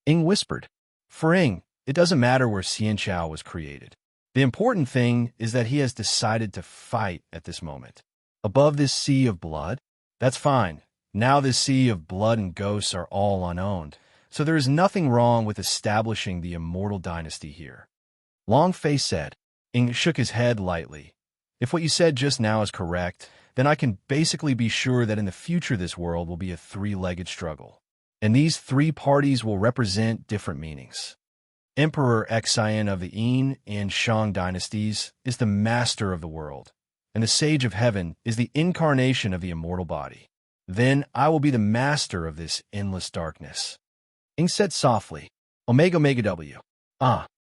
Ying whispered, for Ying, it doesn't matter where Xianqiao was created. The important thing is that he has decided to fight at this moment. Above this sea of blood? That's fine. Now this sea of blood and ghosts are all unowned, so there is nothing wrong with establishing the immortal dynasty here. Long Fei said. Ying shook his head lightly. If what you said just now is correct, then I can basically be sure that in the future this world will be a three-legged struggle. And these three parties will represent different meanings. Emperor Xian of the Yin and Shang dynasties is the master of the world, and the Sage of Heaven is the incarnation of the immortal body. Then I will be the master of this endless darkness. Ying said softly, Omega Omega W.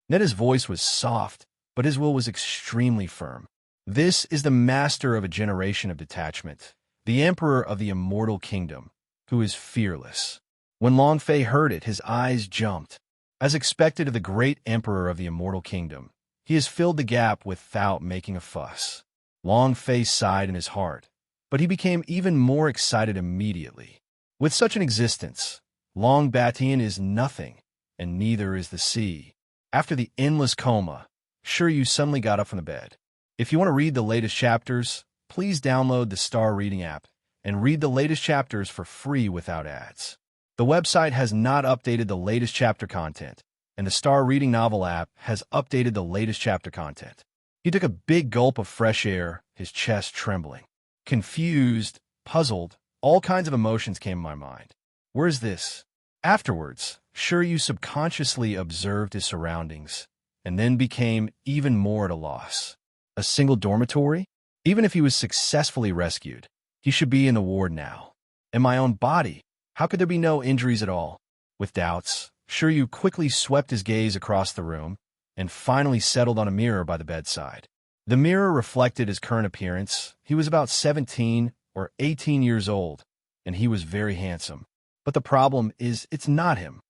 Netta's voice was soft, but his will was extremely firm. This is the master of a generation of detachment, the emperor of the immortal kingdom, who is fearless. When Long Fei heard it, his eyes jumped. As expected of the great emperor of the immortal kingdom, he has filled the gap without making a fuss. Long Fei sighed in his heart, but he became even more excited immediately. With such an existence, Long Batian is nothing, and neither is the sea. After the endless coma, sure you suddenly got up from the bed. If you want to read the latest chapters, please download the Star Reading app and read the latest chapters for free without ads. The website has not updated the latest chapter content, and the Star Reading Novel app has updated the latest chapter content. He took a big gulp of fresh air, his chest trembling. Confused, puzzled, all kinds of emotions came to my mind. Where is this? Afterwards, sure you subconsciously observed his surroundings, and then became even more at a loss. A single dormitory? Even if he was successfully rescued, he should be in the ward now. In my own body, how could there be no injuries at all? With doubts, sure you quickly swept his gaze across the room and finally settled on a mirror by the bedside. The mirror reflected his current appearance. He was about 17 or 18 years old, and he was very handsome. But the problem is, it's not him.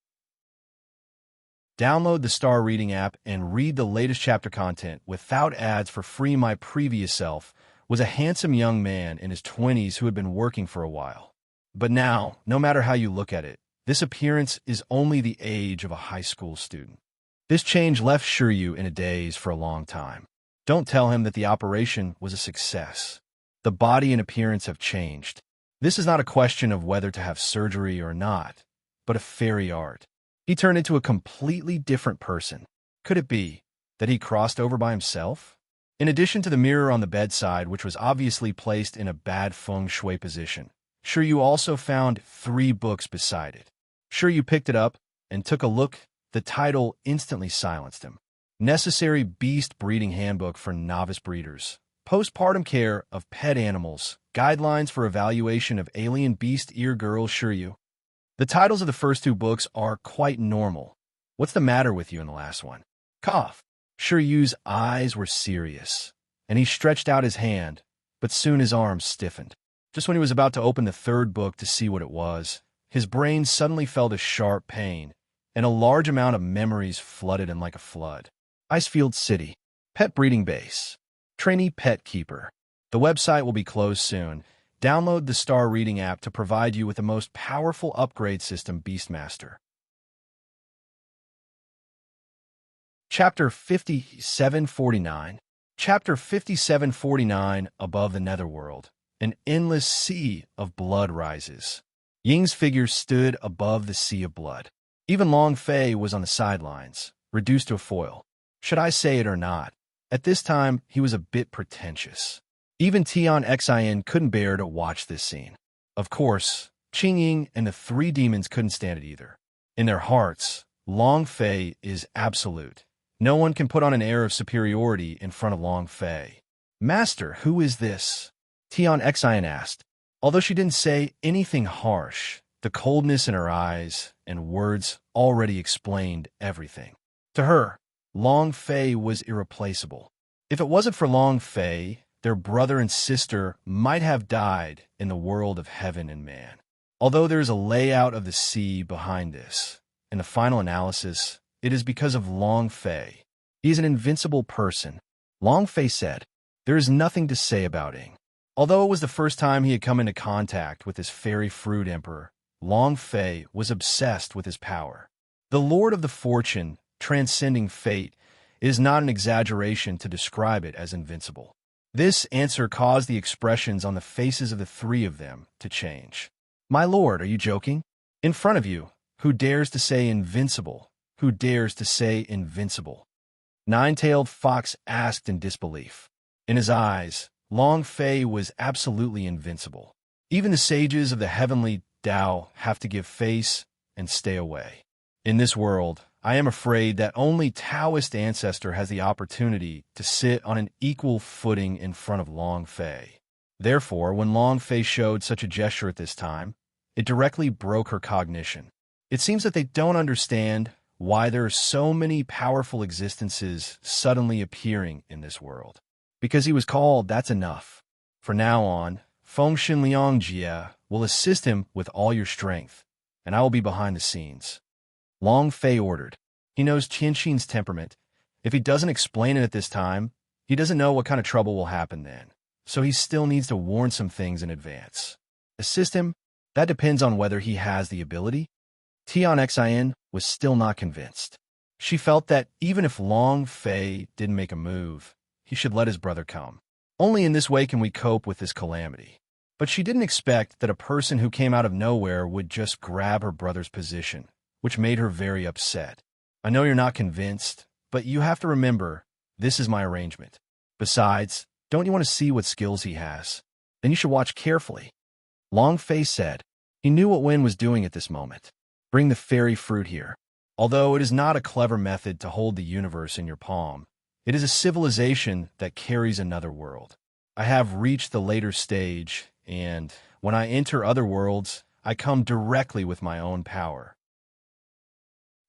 Download the Star Reading app and read the latest chapter content without ads for free. My previous self was a handsome young man in his 20s who had been working for a while. But now, no matter how you look at it, this appearance is only the age of a high school student. This change left Shiryu in a daze for a long time. Don't tell him that the operation was a success. The body and appearance have changed. This is not a question of whether to have surgery or not, but a fairy art. He turned into a completely different person. Could it be that he crossed over by himself? In addition to the mirror on the bedside, which was obviously placed in a bad feng shui position, Shiryu also found 3 books beside it. Shiryu picked it up and took a look. The title instantly silenced him. Necessary Beast Breeding Handbook for Novice Breeders. Postpartum Care of Pet Animals. Guidelines for Evaluation of Alien Beast Ear Girl Shiryu. The titles of the first 2 books are quite normal. What's the matter with you in the last one? Cough. Shiryu's eyes were serious, and he stretched out his hand, but soon his arms stiffened. Just when he was about to open the 3rd book to see what it was, his brain suddenly felt a sharp pain, and a large amount of memories flooded in like a flood. Icefield City. Pet Breeding Base. Trainee Pet Keeper. The website will be closed soon. Download the Star Reading app to provide you with the most powerful upgrade system, Beastmaster. Chapter 5749. Chapter 5749. Above the Netherworld, an endless sea of blood rises. Ying's figure stood above the sea of blood. Even Long Fei was on the sidelines, reduced to a foil. Should I say it or not? At this time, he was a bit pretentious. Even Tian Xin couldn't bear to watch this scene. Of course, Qing Ying and the 3 demons couldn't stand it either. In their hearts, Long Fei is absolute. No one can put on an air of superiority in front of Long Fei. Master, who is this? Tian Xin asked. Although she didn't say anything harsh, the coldness in her eyes and words already explained everything. To her, Long Fei was irreplaceable. If it wasn't for Long Fei, their brother and sister might have died in the world of heaven and man. Although there is a layout of the sea behind this, in the final analysis, it is because of Long Fei. He is an invincible person. Long Fei said, there is nothing to say about Ing. Although it was the first time he had come into contact with this fairy fruit emperor, Long Fei was obsessed with his power. The Lord of the Fortune, transcending fate, is not an exaggeration to describe it as invincible. This answer caused the expressions on the faces of the 3 of them to change. My lord, are you joking? In front of you, who dares to say invincible? Who dares to say invincible? Nine-tailed Fox asked in disbelief. In his eyes, Long Fei was absolutely invincible. Even the sages of the heavenly Tao have to give face and stay away. In this world, I am afraid that only Taoist ancestor has the opportunity to sit on an equal footing in front of Long Fei. Therefore, when Long Fei showed such a gesture at this time, it directly broke her cognition. It seems that they don't understand why there are so many powerful existences suddenly appearing in this world. Because he was called, that's enough. From now on, Fengshen Liang Jie will assist him with all your strength, and I will be behind the scenes. Long Fei ordered. He knows Qianxin's temperament. If he doesn't explain it at this time, he doesn't know what kind of trouble will happen then. So he still needs to warn some things in advance. Assist him? That depends on whether he has the ability. Tian Xin was still not convinced. She felt that even if Long Fei didn't make a move, he should let his brother come. Only in this way can we cope with this calamity. But she didn't expect that a person who came out of nowhere would just grab her brother's position, which made her very upset. I know you're not convinced, but you have to remember, this is my arrangement. Besides, don't you want to see what skills he has? Then you should watch carefully. Long Fei said. He knew what Wen was doing at this moment. Bring the fairy fruit here. Although it is not a clever method to hold the universe in your palm, it is a civilization that carries another world. I have reached the later stage, and when I enter other worlds, I come directly with my own power.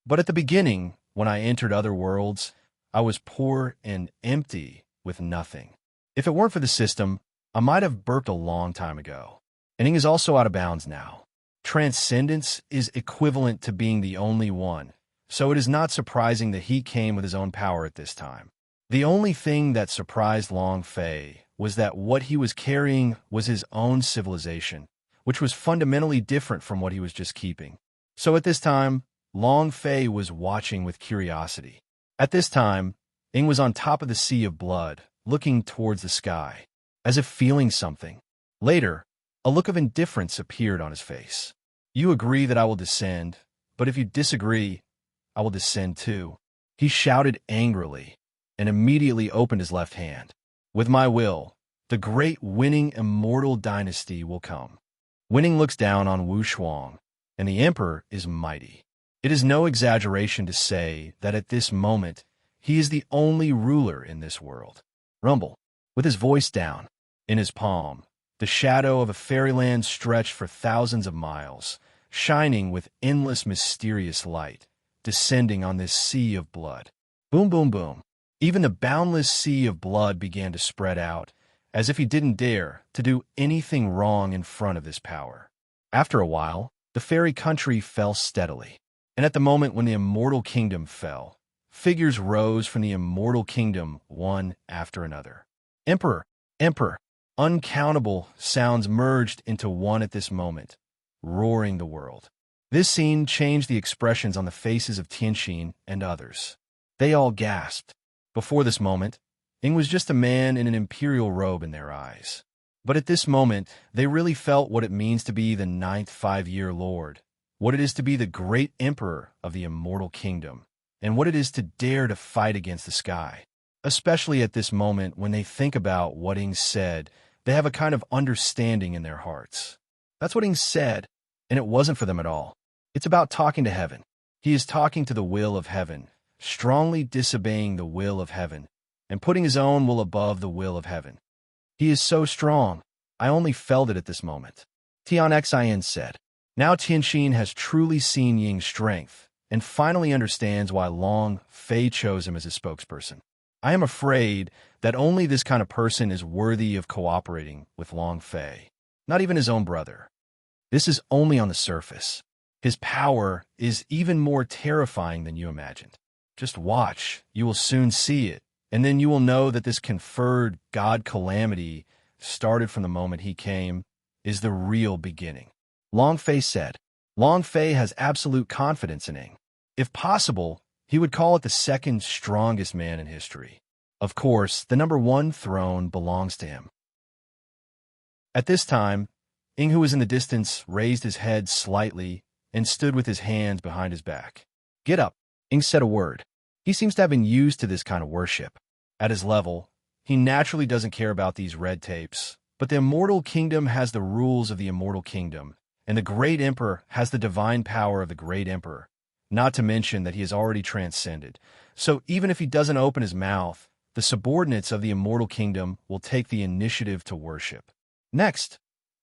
But at the beginning, when I entered other worlds, I was poor and empty, with nothing. If it weren't for the system, I might have burped a long time ago. And Ing is also out of bounds now. Transcendence is equivalent to being the only one, so it is not surprising that he came with his own power at this time. The only thing that surprised Long Fei was that what he was carrying was his own civilization, which was fundamentally different from what he was just keeping. So at this time, Long Fei was watching with curiosity. At this time, Ing was on top of the sea of blood, looking towards the sky, as if feeling something. Later, a look of indifference appeared on his face. You agree that I will descend, but if you disagree, I will descend too. He shouted angrily, and immediately opened his left hand. With my will, the great winning immortal dynasty will come. Winning looks down on Wu Shuang, and the emperor is mighty. It is no exaggeration to say that at this moment, he is the only ruler in this world. Rumble, with his voice down, in his palm, the shadow of a fairyland stretched for thousands of miles, shining with endless mysterious light, descending on this sea of blood. Boom, boom, boom. Even the boundless sea of blood began to spread out, as if he didn't dare to do anything wrong in front of this power. After a while, the fairy country fell steadily, and at the moment when the immortal kingdom fell, figures rose from the immortal kingdom one after another. Emperor, emperor, uncountable sounds merged into one at this moment, roaring the world. This scene changed the expressions on the faces of Tianxin and others. They all gasped. Before this moment, Ing was just a man in an imperial robe in their eyes. But at this moment, they really felt what it means to be the ninth five-year lord, what it is to be the great emperor of the immortal kingdom, and what it is to dare to fight against the sky. Especially at this moment when they think about what Ing said, they have a kind of understanding in their hearts. That's what Ing said, and it wasn't for them at all. It's about talking to heaven. He is talking to the will of heaven, strongly disobeying the will of heaven, and putting his own will above the will of heaven. He is so strong. I only felt it at this moment. Tian Xin said. Now Tianxin has truly seen Ying's strength, and finally understands why Long Fei chose him as his spokesperson. I am afraid that only this kind of person is worthy of cooperating with Long Fei, not even his own brother. This is only on the surface. His power is even more terrifying than you imagined. Just watch, you will soon see it, and then you will know that this conferred God calamity started from the moment he came, is the real beginning. Long Fei said. Long Fei has absolute confidence in Ing. If possible, he would call it the second strongest man in history. Of course, the number one throne belongs to him. At this time, Ing, who was in the distance, raised his head slightly and stood with his hands behind his back. Get up, Ing said a word. He seems to have been used to this kind of worship. At his level, he naturally doesn't care about these red tapes, but the immortal kingdom has the rules of the immortal kingdom, and the great emperor has the divine power of the great emperor, not to mention that he has already transcended. So even if he doesn't open his mouth, the subordinates of the immortal kingdom will take the initiative to worship. Next,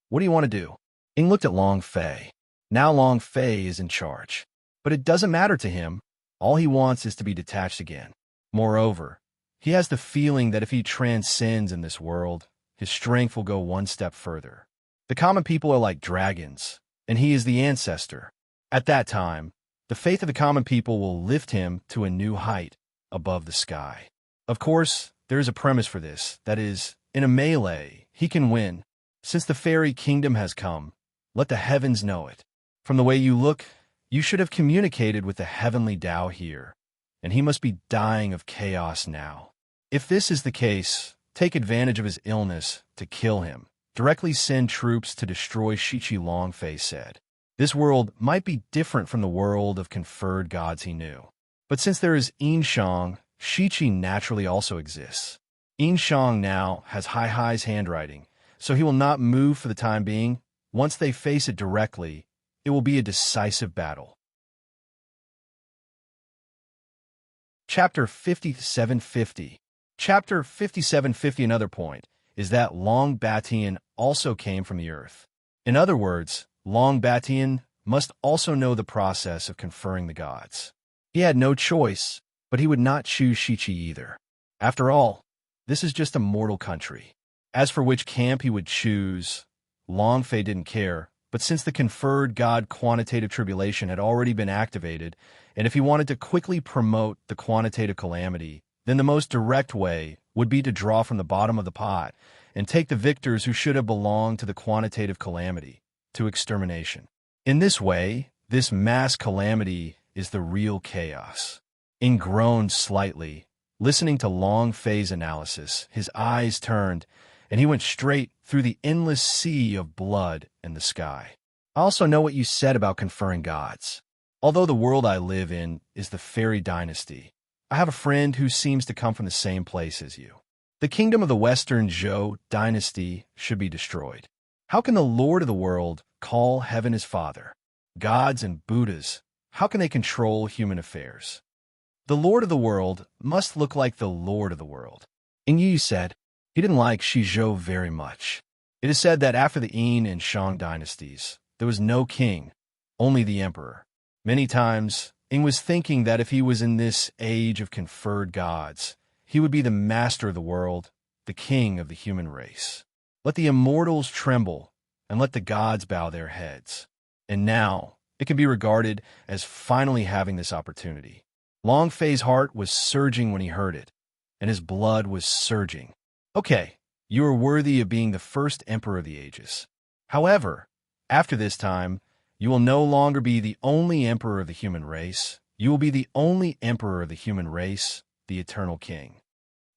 what do you want to do? Ing looked at Long Fei. Now Long Fei is in charge. But it doesn't matter to him. All he wants is to be detached again. Moreover, he has the feeling that if he transcends in this world, his strength will go one step further. The common people are like dragons, and he is the ancestor. At that time, the faith of the common people will lift him to a new height above the sky. Of course, there is a premise for this, that is, in a melee, he can win. Since the fairy kingdom has come, let the heavens know it. From the way you look, you should have communicated with the heavenly Tao here, and he must be dying of chaos now. If this is the case, take advantage of his illness to kill him. Directly send troops to destroy Shichi, Long Fei said. This world might be different from the world of conferred gods he knew. But since there is Yinshang, Shichi naturally also exists. Yinshang now has Hai's handwriting, so he will not move for the time being. Once they face it directly, it will be a decisive battle. Chapter 5750. Chapter 5750, another point, is that Long Batian also came from the earth. In other words, Long Batian must also know the process of conferring the gods. He had no choice, but he would not choose Shichi either. After all, This is just a mortal country. As for which camp he would choose, Longfei didn't care, but since the conferred god quantitative tribulation had already been activated, and if he wanted to quickly promote the quantitative calamity, then the most direct way would be to draw from the bottom of the pot and take the victors who should have belonged to the quantitative calamity to extermination. In this way, this mass calamity is the real chaos. Ing groaned slightly, listening to Longfei's analysis. His eyes turned, and he went straight through the endless sea of blood and the sky. I also know what you said about conferring gods. Although the world I live in is the fairy dynasty, I have a friend who seems to come from the same place as you. The kingdom of the Western Zhou dynasty should be destroyed. How can the Lord of the world call heaven his father? Gods and Buddhas, how can they control human affairs? The Lord of the world must look like the Lord of the world. Ing Yi said he didn't like Shizhou very much. It is said that after the Yin and Shang dynasties, there was no king, only the emperor. Many times, Ing was thinking that if he was in this age of conferred gods, he would be the master of the world, the king of the human race. Let the immortals tremble, and let the gods bow their heads. And now, it can be regarded as finally having this opportunity. Longfei's heart was surging when he heard it, and his blood was surging. Okay, you are worthy of being the first emperor of the ages. However, after this time, you will no longer be the only emperor of the human race. You will be the only emperor of the human race, the eternal king.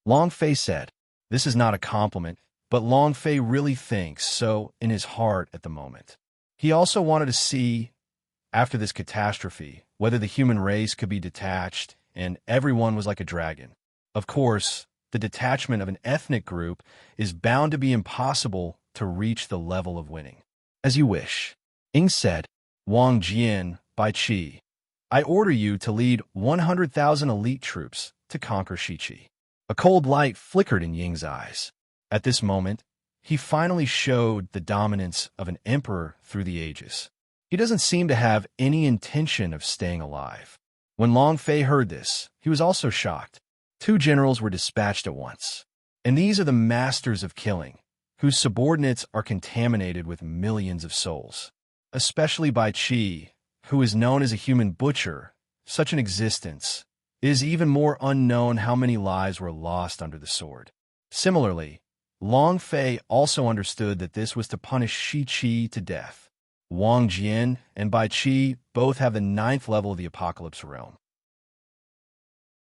Longfei said, this is not a compliment, but Longfei really thinks so in his heart at the moment. He also wanted to see, after this catastrophe, whether the human race could be detached and everyone was like a dragon. Of course, the detachment of an ethnic group is bound to be impossible to reach the level of winning. As you wish. Ing said, Wang Jian, Bai Qi, I order you to lead 100,000 elite troops to conquer Shiqi. A cold light flickered in Ying's eyes. At this moment, he finally showed the dominance of an emperor through the ages. He doesn't seem to have any intention of staying alive. When Longfei heard this, he was also shocked. 2 generals were dispatched at once. And these are the masters of killing, whose subordinates are contaminated with millions of souls. Especially Bai Qi, who is known as a human butcher. Such an existence. It is even more unknown how many lives were lost under the sword. Similarly, Longfei also understood that this was to punish Shiqi to death. Wang Jian and Bai Qi both have the 9th level of the Apocalypse realm.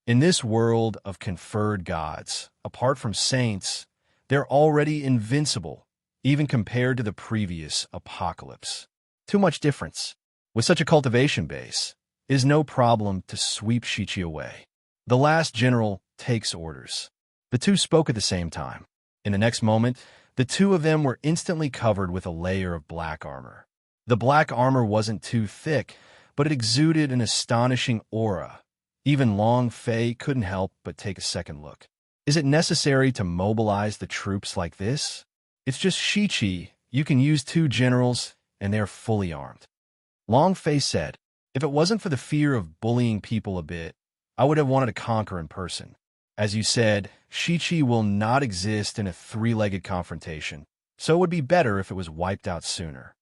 In this world of conferred gods, apart from saints, they're already invincible, even compared to the previous Apocalypse. Too much difference. With such a cultivation base, it is no problem to sweep Shiqi away. The last general takes orders. The 2 spoke at the same time. In the next moment, the 2 of them were instantly covered with a layer of black armor. The black armor wasn't too thick, but it exuded an astonishing aura. Even Longfei couldn't help but take a second look. Is it necessary to mobilize the troops like this? It's just Shiqi. You can use 2 generals, and they're fully armed. Longfei said, if it wasn't for the fear of bullying people a bit, I would have wanted to conquer in person. As you said, Shiqi will not exist in a 3-legged confrontation, so it would be better if it was wiped out sooner.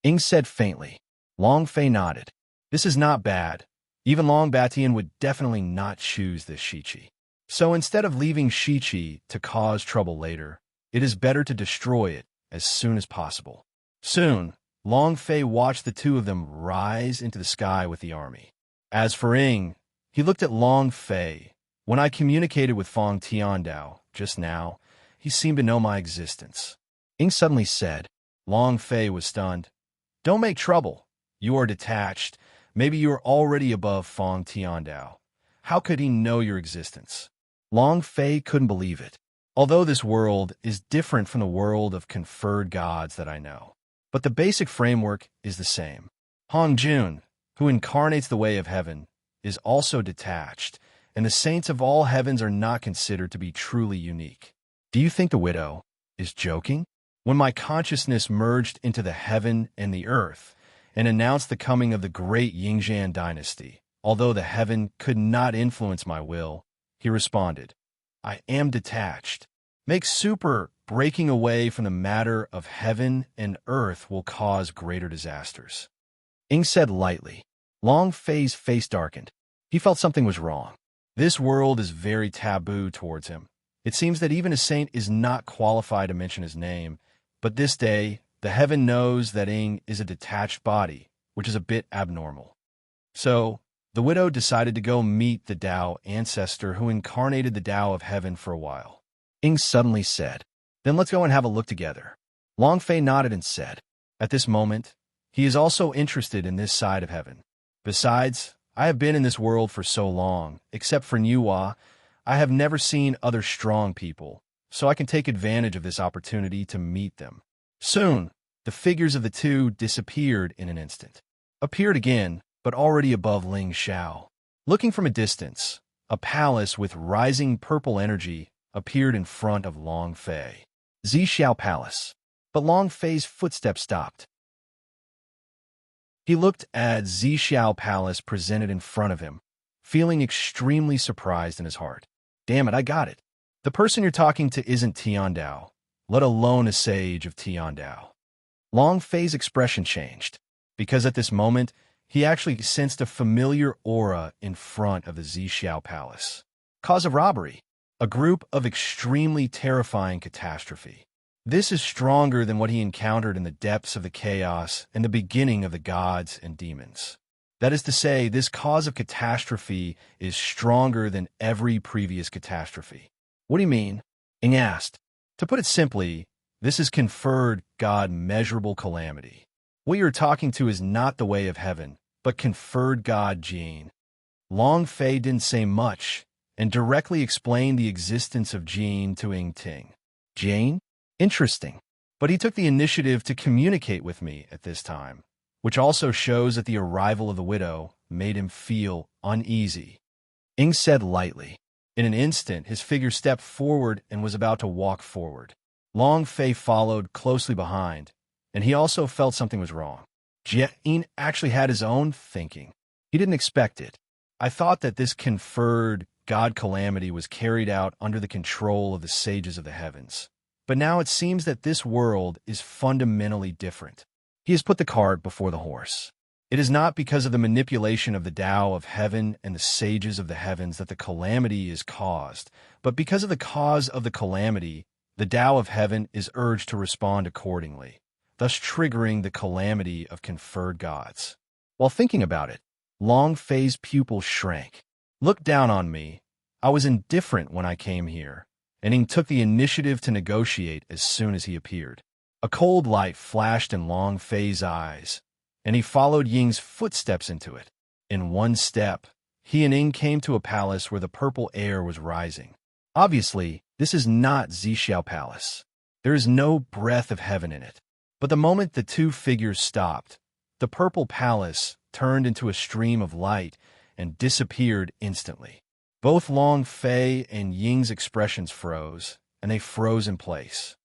Ing said faintly. Longfei nodded. This is not bad. Even Long Batian would definitely not choose this Shiqi. So instead of leaving Shiqi to cause trouble later, it is better to destroy it as soon as possible. Soon, Longfei watched the 2 of them rise into the sky with the army. As for Ing, he looked at Longfei. When I communicated with Feng Tiandao just now, he seemed to know my existence. Ing suddenly said. Longfei was stunned. Don't make trouble. You are detached. Maybe you are already above Feng Tiandao. How could he know your existence? Longfei couldn't believe it. Although this world is different from the world of conferred gods that I know. But the basic framework is the same. Hong Jun, who incarnates the way of heaven, is also detached, and the saints of all heavens are not considered to be truly unique. Do you think the widow is joking? When my consciousness merged into the heaven and the earth, and announced the coming of the great Yingzhan dynasty, although the heaven could not influence my will, he responded, I am detached. Make super breaking away from the matter of heaven and earth will cause greater disasters. Ing said lightly. Long Fei's face darkened. He felt something was wrong. This world is very taboo towards him. It seems that even a saint is not qualified to mention his name, but this day, the heaven knows that Ing is a detached body, which is a bit abnormal. So, the widow decided to go meet the Tao ancestor who incarnated the Tao of heaven for a while. Ing suddenly said, "Then let's go and have a look together." Long Fei nodded and said, "At this moment, he is also interested in this side of heaven. Besides, I have been in this world for so long, except for Nuwa, I have never seen other strong people, so I can take advantage of this opportunity to meet them." Soon, the figures of the two disappeared in an instant. Appeared again, but already above Ling Xiao. Looking from a distance, a palace with rising purple energy appeared in front of Long Fei. Xiao Palace. But Long Fei's footsteps stopped. He looked at Xiao Palace presented in front of him, feeling extremely surprised in his heart. Damn it, I got it. The person you're talking to isn't Tiandao, let alone a sage of Tiandao. Long Fei's expression changed, because at this moment, he actually sensed a familiar aura in front of the Xiao Palace. Cause of robbery. A group of extremely terrifying catastrophe. This is stronger than what he encountered in the depths of the chaos and the beginning of the gods and demons. That is to say, this cause of catastrophe is stronger than every previous catastrophe. What do you mean? Ing asked. To put it simply, this has conferred God measurable calamity. What you're talking to is not the way of heaven, but conferred God Jin. Long Fei didn't say much, and directly explained the existence of Jin to Ing Ting. Jane? Interesting. But he took the initiative to communicate with me at this time, which also shows that the arrival of the widow made him feel uneasy. Ing said lightly. In an instant, his figure stepped forward and was about to walk forward. Long Fei followed closely behind, and he also felt something was wrong. Jin actually had his own thinking. He didn't expect it. I thought that this conferred God calamity was carried out under the control of the sages of the heavens. But now it seems that this world is fundamentally different. He has put the cart before the horse. It is not because of the manipulation of the Tao of heaven and the sages of the heavens that the calamity is caused, but because of the cause of the calamity, the Tao of heaven is urged to respond accordingly, thus triggering the calamity of conferred gods. While thinking about it, Long Fei's pupil shrank. Look down on me. I was indifferent when I came here, and Ing took the initiative to negotiate as soon as he appeared. A cold light flashed in Long Fei's eyes, and he followed Ying's footsteps into it. In one step, he and Ing came to a palace where the purple air was rising. Obviously, this is not Xiao Palace. There is no breath of heaven in it. But the moment the two figures stopped, the purple palace turned into a stream of light and disappeared instantly. Both Long Fei and Ying's expressions froze, and they froze in place.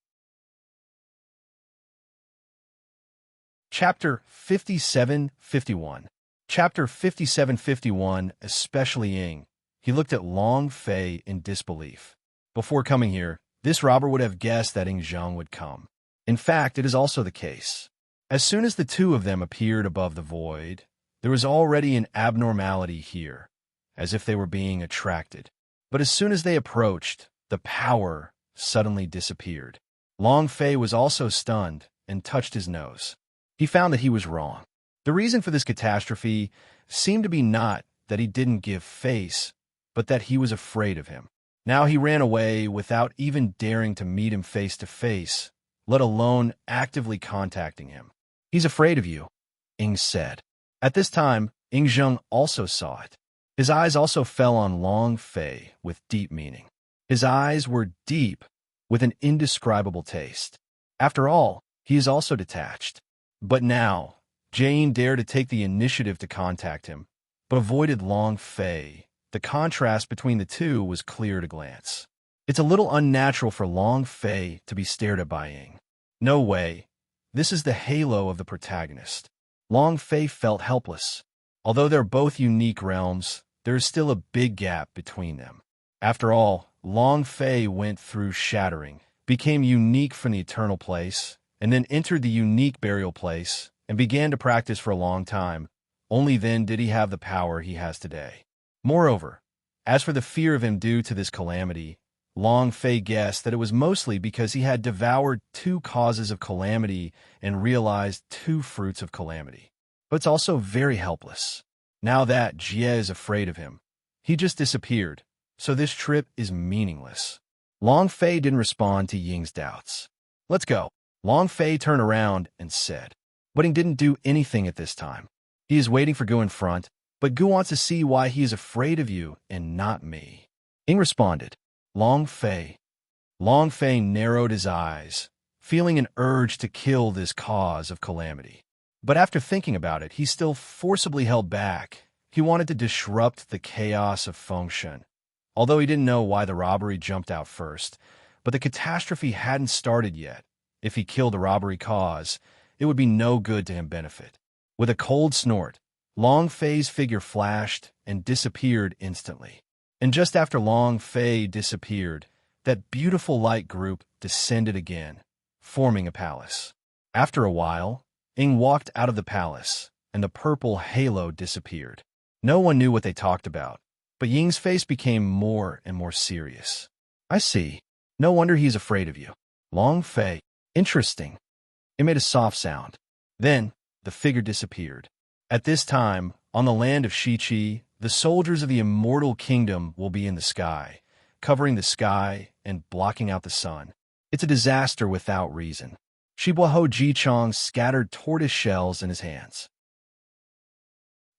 Chapter 57-51. Chapter 57-51, especially Ying. He looked at Long Fei in disbelief. Before coming here, this robber would have guessed that Ing Zheng would come. In fact, it is also the case. As soon as the two of them appeared above the void, there was already an abnormality here, as if they were being attracted. But as soon as they approached, the power suddenly disappeared. Long Fei was also stunned and touched his nose. He found that he was wrong. The reason for this catastrophe seemed to be not that he didn't give face, but that he was afraid of him. Now he ran away without even daring to meet him face to face, let alone actively contacting him. He's afraid of you, Ing said. At this time, Ing Zheng also saw it. His eyes also fell on Long Fei with deep meaning. His eyes were deep, with an indescribable taste. After all, he is also detached. But now, Jane dared to take the initiative to contact him, but avoided Long Fei. The contrast between the two was clear at a glance. It's a little unnatural for Long Fei to be stared at by Ing. No way. This is the halo of the protagonist. Long Fei felt helpless. Although they're both unique realms, there is still a big gap between them. After all, Long Fei went through shattering, became unique from the eternal place, and then entered the unique burial place and began to practice for a long time. Only then did he have the power he has today. Moreover, as for the fear of him due to this calamity, Long Fei guessed that it was mostly because he had devoured two causes of calamity and realized two fruits of calamity. But it's also very helpless. Now that Jie is afraid of him, he just disappeared, so this trip is meaningless. Long Fei didn't respond to Ying's doubts. Let's go. Long Fei turned around and said. But he didn't do anything at this time. He is waiting for Gu in front, but Gu wants to see why he is afraid of you and not me. Ying responded. Long Fei. Long Fei narrowed his eyes, feeling an urge to kill this cause of calamity. But after thinking about it, he still forcibly held back. He wanted to disrupt the chaos of Fengshen. Although he didn't know why the robbery jumped out first, but the catastrophe hadn't started yet. If he killed the robbery cause, it would be no good to him benefit. With a cold snort, Long Fei's figure flashed and disappeared instantly. And just after Long Fei disappeared, that beautiful light group descended again, forming a palace. After a while, Ying walked out of the palace, and the purple halo disappeared. No one knew what they talked about, but Ying's face became more and more serious. I see. No wonder he's afraid of you. Long Fei. Interesting. It made a soft sound. Then, the figure disappeared. At this time, on the land of Shiqi, the soldiers of the immortal kingdom will be in the sky, covering the sky and blocking out the sun. It's a disaster without reason. Shibuaho Jichong scattered tortoise shells in his hands.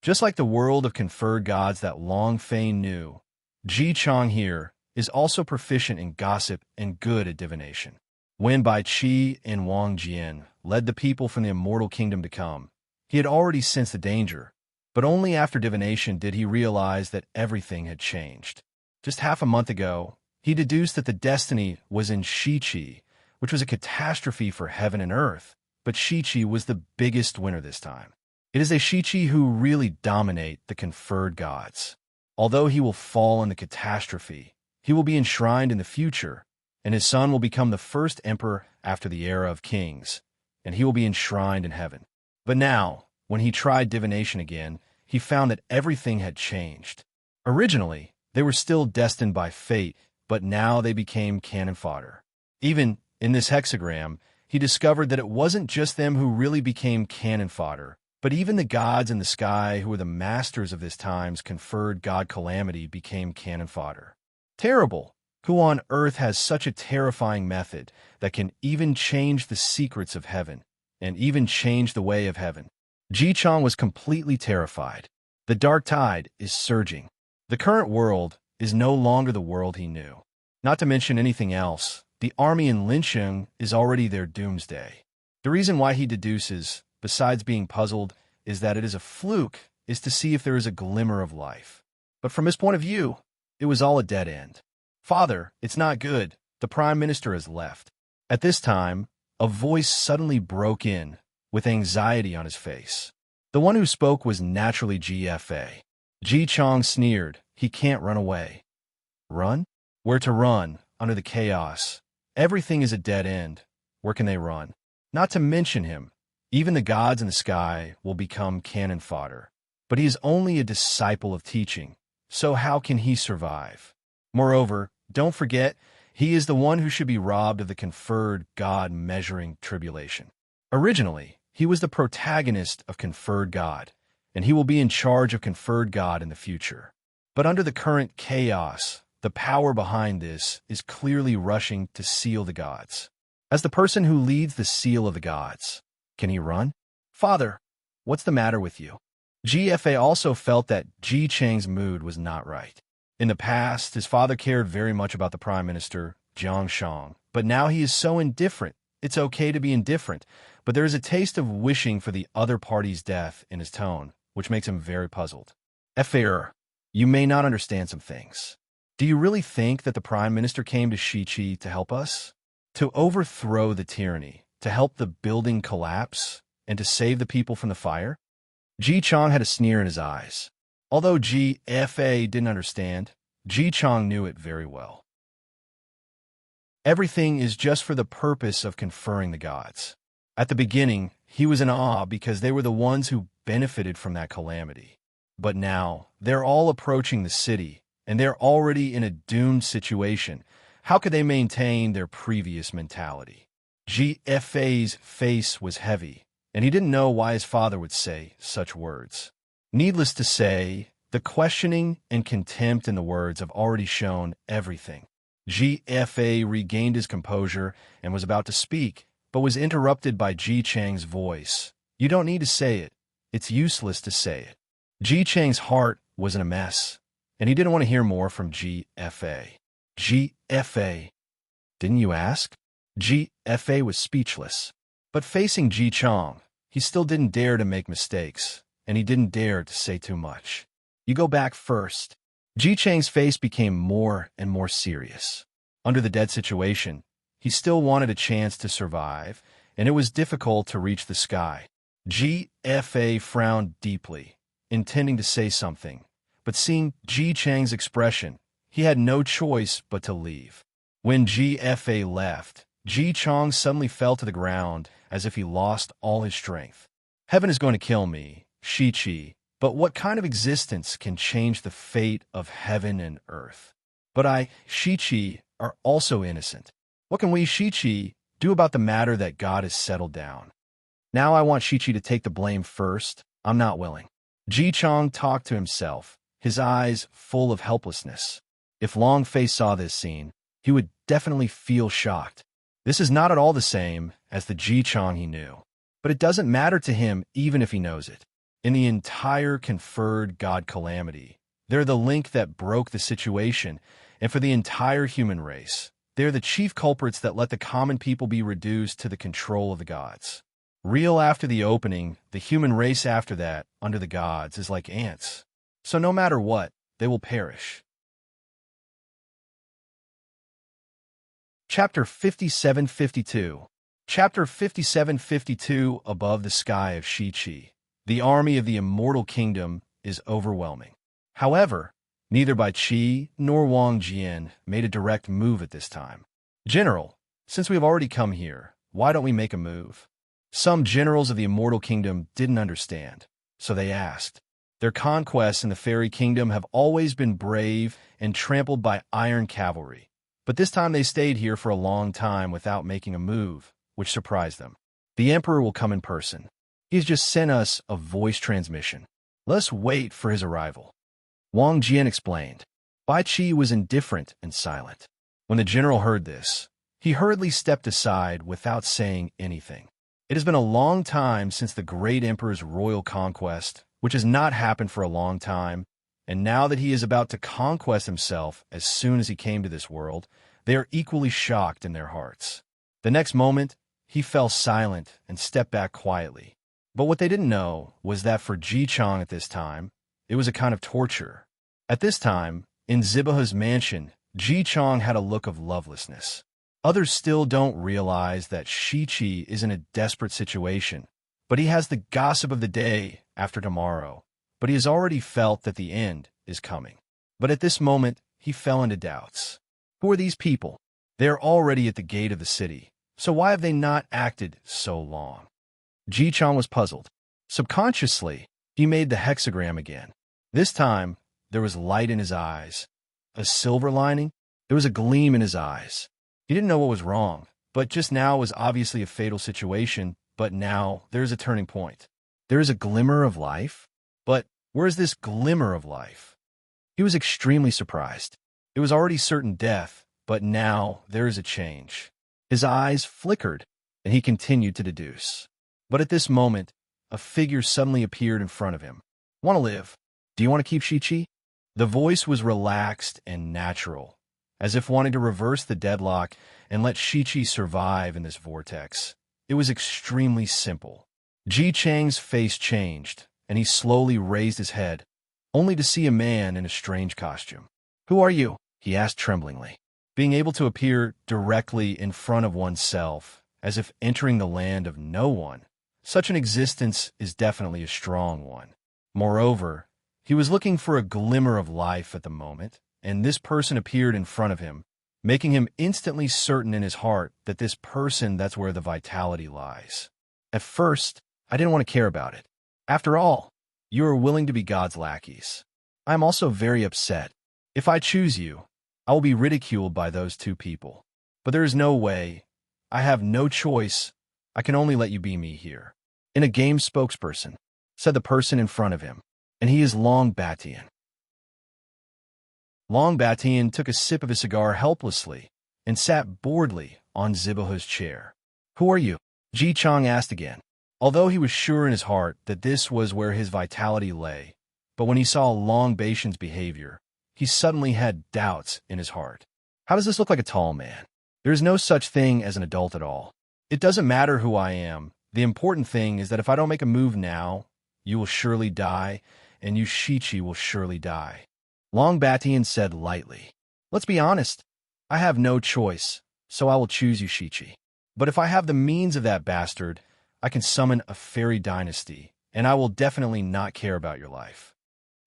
Just like the world of conferred gods that Long Fei knew, Jichong here is also proficient in gossip and good at divination. When Bai Qi and Wang Jian led the people from the immortal kingdom to come, he had already sensed the danger, but only after divination did he realize that everything had changed. Just half a month ago, he deduced that the destiny was in Shiqi, which was a catastrophe for heaven and earth, but Shiqi was the biggest winner this time. It is a Shiqi who really dominate the conferred gods. Although he will fall in the catastrophe, he will be enshrined in the future, and his son will become the first emperor after the era of kings, and he will be enshrined in heaven. But now, when he tried divination again, he found that everything had changed. Originally, they were still destined by fate, but now they became cannon fodder. Even in this hexagram, he discovered that it wasn't just them who really became cannon fodder, but even the gods in the sky who were the masters of this time's conferred god calamity became cannon fodder. Terrible! Who on earth has such a terrifying method that can even change the secrets of heaven, and even change the way of heaven? Jichong was completely terrified. The dark tide is surging. The current world is no longer the world he knew. Not to mention anything else, the army in Linsheng is already their doomsday. The reason why he deduces, besides being puzzled, is that it is a fluke, is to see if there is a glimmer of life. But from his point of view, it was all a dead end. Father, it's not good. The Prime Minister has left. At this time, a voice suddenly broke in, with anxiety on his face. The one who spoke was naturally GFA. Jichong sneered. He can't run away. Run? Where to run, under the chaos? Everything is a dead end. Where can they run? Not to mention him. Even the gods in the sky will become cannon fodder. But he is only a disciple of teaching, so how can he survive? Moreover, don't forget, he is the one who should be robbed of the conferred God measuring tribulation. Originally, he was the protagonist of conferred God, and he will be in charge of conferred God in the future. But under the current chaos, the power behind this is clearly rushing to seal the gods. As the person who leads the seal of the gods, can he run? Father, what's the matter with you? GFA also felt that Ji Cheng's mood was not right. In the past, his father cared very much about the Prime Minister, Jiang Shang, but now he is so indifferent. It's okay to be indifferent, but there is a taste of wishing for the other party's death in his tone, which makes him very puzzled. Fair, you may not understand some things. Do you really think that the Prime Minister came to Shiqi to help us? To overthrow the tyranny, to help the building collapse, and to save the people from the fire? Ji Chong had a sneer in his eyes. Although GFA didn't understand, Ji Chong knew it very well. Everything is just for the purpose of conferring the gods. At the beginning, he was in awe because they were the ones who benefited from that calamity. But now, they're all approaching the city, and they're already in a doomed situation. How could they maintain their previous mentality? GFA's face was heavy, and he didn't know why his father would say such words. Needless to say, the questioning and contempt in the words have already shown everything. GFA regained his composure and was about to speak, but was interrupted by Ji Chang's voice. You don't need to say it. It's useless to say it. Ji Chang's heart was in a mess, and he didn't want to hear more from GFA. GFA. Didn't you ask? GFA was speechless. But facing Ji Chang, he still didn't dare to make mistakes, and he didn't dare to say too much. You go back first. Ji Chang's face became more and more serious. Under the dead situation, he still wanted a chance to survive, and it was difficult to reach the sky. GFA frowned deeply, intending to say something, but seeing Ji Chang's expression, he had no choice but to leave. When GFA left, Ji Chang suddenly fell to the ground as if he lost all his strength. Heaven is going to kill me, Shi-Chi, but what kind of existence can change the fate of heaven and earth? But I, Shi-Chi, are also innocent. What can we, Shi-Chi, do about the matter that God has settled down? Now I want Shi-Chi to take the blame first. I'm not willing. Ji Chang talked to himself, his eyes full of helplessness. If Long Face saw this scene, he would definitely feel shocked. This is not at all the same as the Ji Chang he knew. But it doesn't matter to him even if he knows it. In the entire conferred God calamity, they're the link that broke the situation, and for the entire human race, they're the chief culprits that let the common people be reduced to the control of the gods. Real after the opening, the human race after that, under the gods, is like ants. So no matter what, they will perish. Chapter 57-52. Chapter 57-52 Above the Sky of Shi-Chi. The army of the immortal kingdom is overwhelming. However, neither Bai Qi nor Wang Jian made a direct move at this time. General, since we have already come here, why don't we make a move? Some generals of the immortal kingdom didn't understand, so they asked. Their conquests in the fairy kingdom have always been brave and trampled by iron cavalry, but this time they stayed here for a long time without making a move, which surprised them. The emperor will come in person. He's just sent us a voice transmission. Let's wait for his arrival. Wang Jian explained. Bai Qi was indifferent and silent. When the general heard this, he hurriedly stepped aside without saying anything. It has been a long time since the great emperor's royal conquest, which has not happened for a long time, and now that he is about to conquest himself as soon as he came to this world, they are equally shocked in their hearts. The next moment, he fell silent and stepped back quietly. But what they didn't know was that for Ji Chang at this time, it was a kind of torture. At this time, in Zibaha's mansion, Ji Chang had a look of lovelessness. Others still don't realize that Shi-Chi is in a desperate situation, but he has the gossip of the day after tomorrow. But he has already felt that the end is coming. But at this moment, he fell into doubts. Who are these people? They are already at the gate of the city, so why have they not acted so long? Ji Chang was puzzled. Subconsciously, he made the hexagram again. This time, there was light in his eyes. A silver lining? There was a gleam in his eyes. He didn't know what was wrong, but just now was obviously a fatal situation, but now there is a turning point. There is a glimmer of life? But where is this glimmer of life? He was extremely surprised. It was already certain death, but now there is a change. His eyes flickered, and he continued to deduce. But at this moment, a figure suddenly appeared in front of him. Want to live? Do you want to keep Shi-Chi? The voice was relaxed and natural, as if wanting to reverse the deadlock and let Shi-Chi survive in this vortex. It was extremely simple. Ji Chang's face changed, and he slowly raised his head, only to see a man in a strange costume. Who are you? He asked tremblingly. Being able to appear directly in front of oneself, as if entering the land of no one, such an existence is definitely a strong one. Moreover, he was looking for a glimmer of life at the moment, and this person appeared in front of him, making him instantly certain in his heart that this person, that's where the vitality lies. At first, I didn't want to care about it. After all, you are willing to be God's lackeys. I am also very upset. If I choose you, I will be ridiculed by those two people. But there is no way. I have no choice. I can only let you be me here. In a game spokesperson, said the person in front of him, and he is Long Batian. Long Batian took a sip of his cigar helplessly and sat boredly on Zibahu's chair. Who are you? Ji Chang asked again, although he was sure in his heart that this was where his vitality lay. But when he saw Long Batian's behavior, he suddenly had doubts in his heart. How does this look like a tall man? There is no such thing as an adult at all. It doesn't matter who I am. The important thing is that if I don't make a move now, you will surely die, and you Shichi will surely die. Long Batian said lightly, let's be honest. I have no choice, so I will choose you, Shichi. But if I have the means of that bastard, I can summon a fairy dynasty, and I will definitely not care about your life.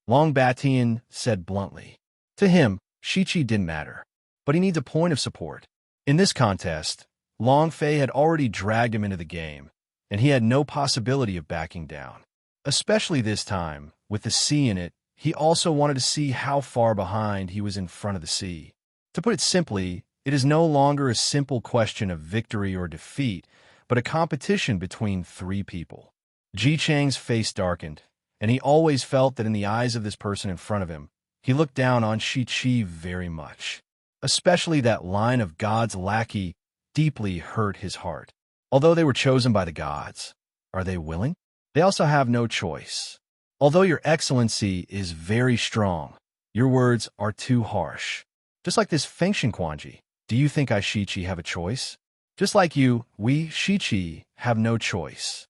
Long Batian said bluntly. To him, Shichi didn't matter, but he needs a point of support. In this contest, Long Fei had already dragged him into the game, and he had no possibility of backing down. Especially this time, with the sea in it, he also wanted to see how far behind he was in front of the sea. To put it simply, it is no longer a simple question of victory or defeat, but a competition between three people. Ji Chang's face darkened, and he always felt that in the eyes of this person in front of him, he looked down on Shichi very much. Especially that line of God's lackey deeply hurt his heart. Although they were chosen by the gods, are they willing? They also have no choice. Although your excellency is very strong, your words are too harsh. Just like this Fengshen Quanji, do you think I Shichi have a choice? Just like you, we Shichi have no choice.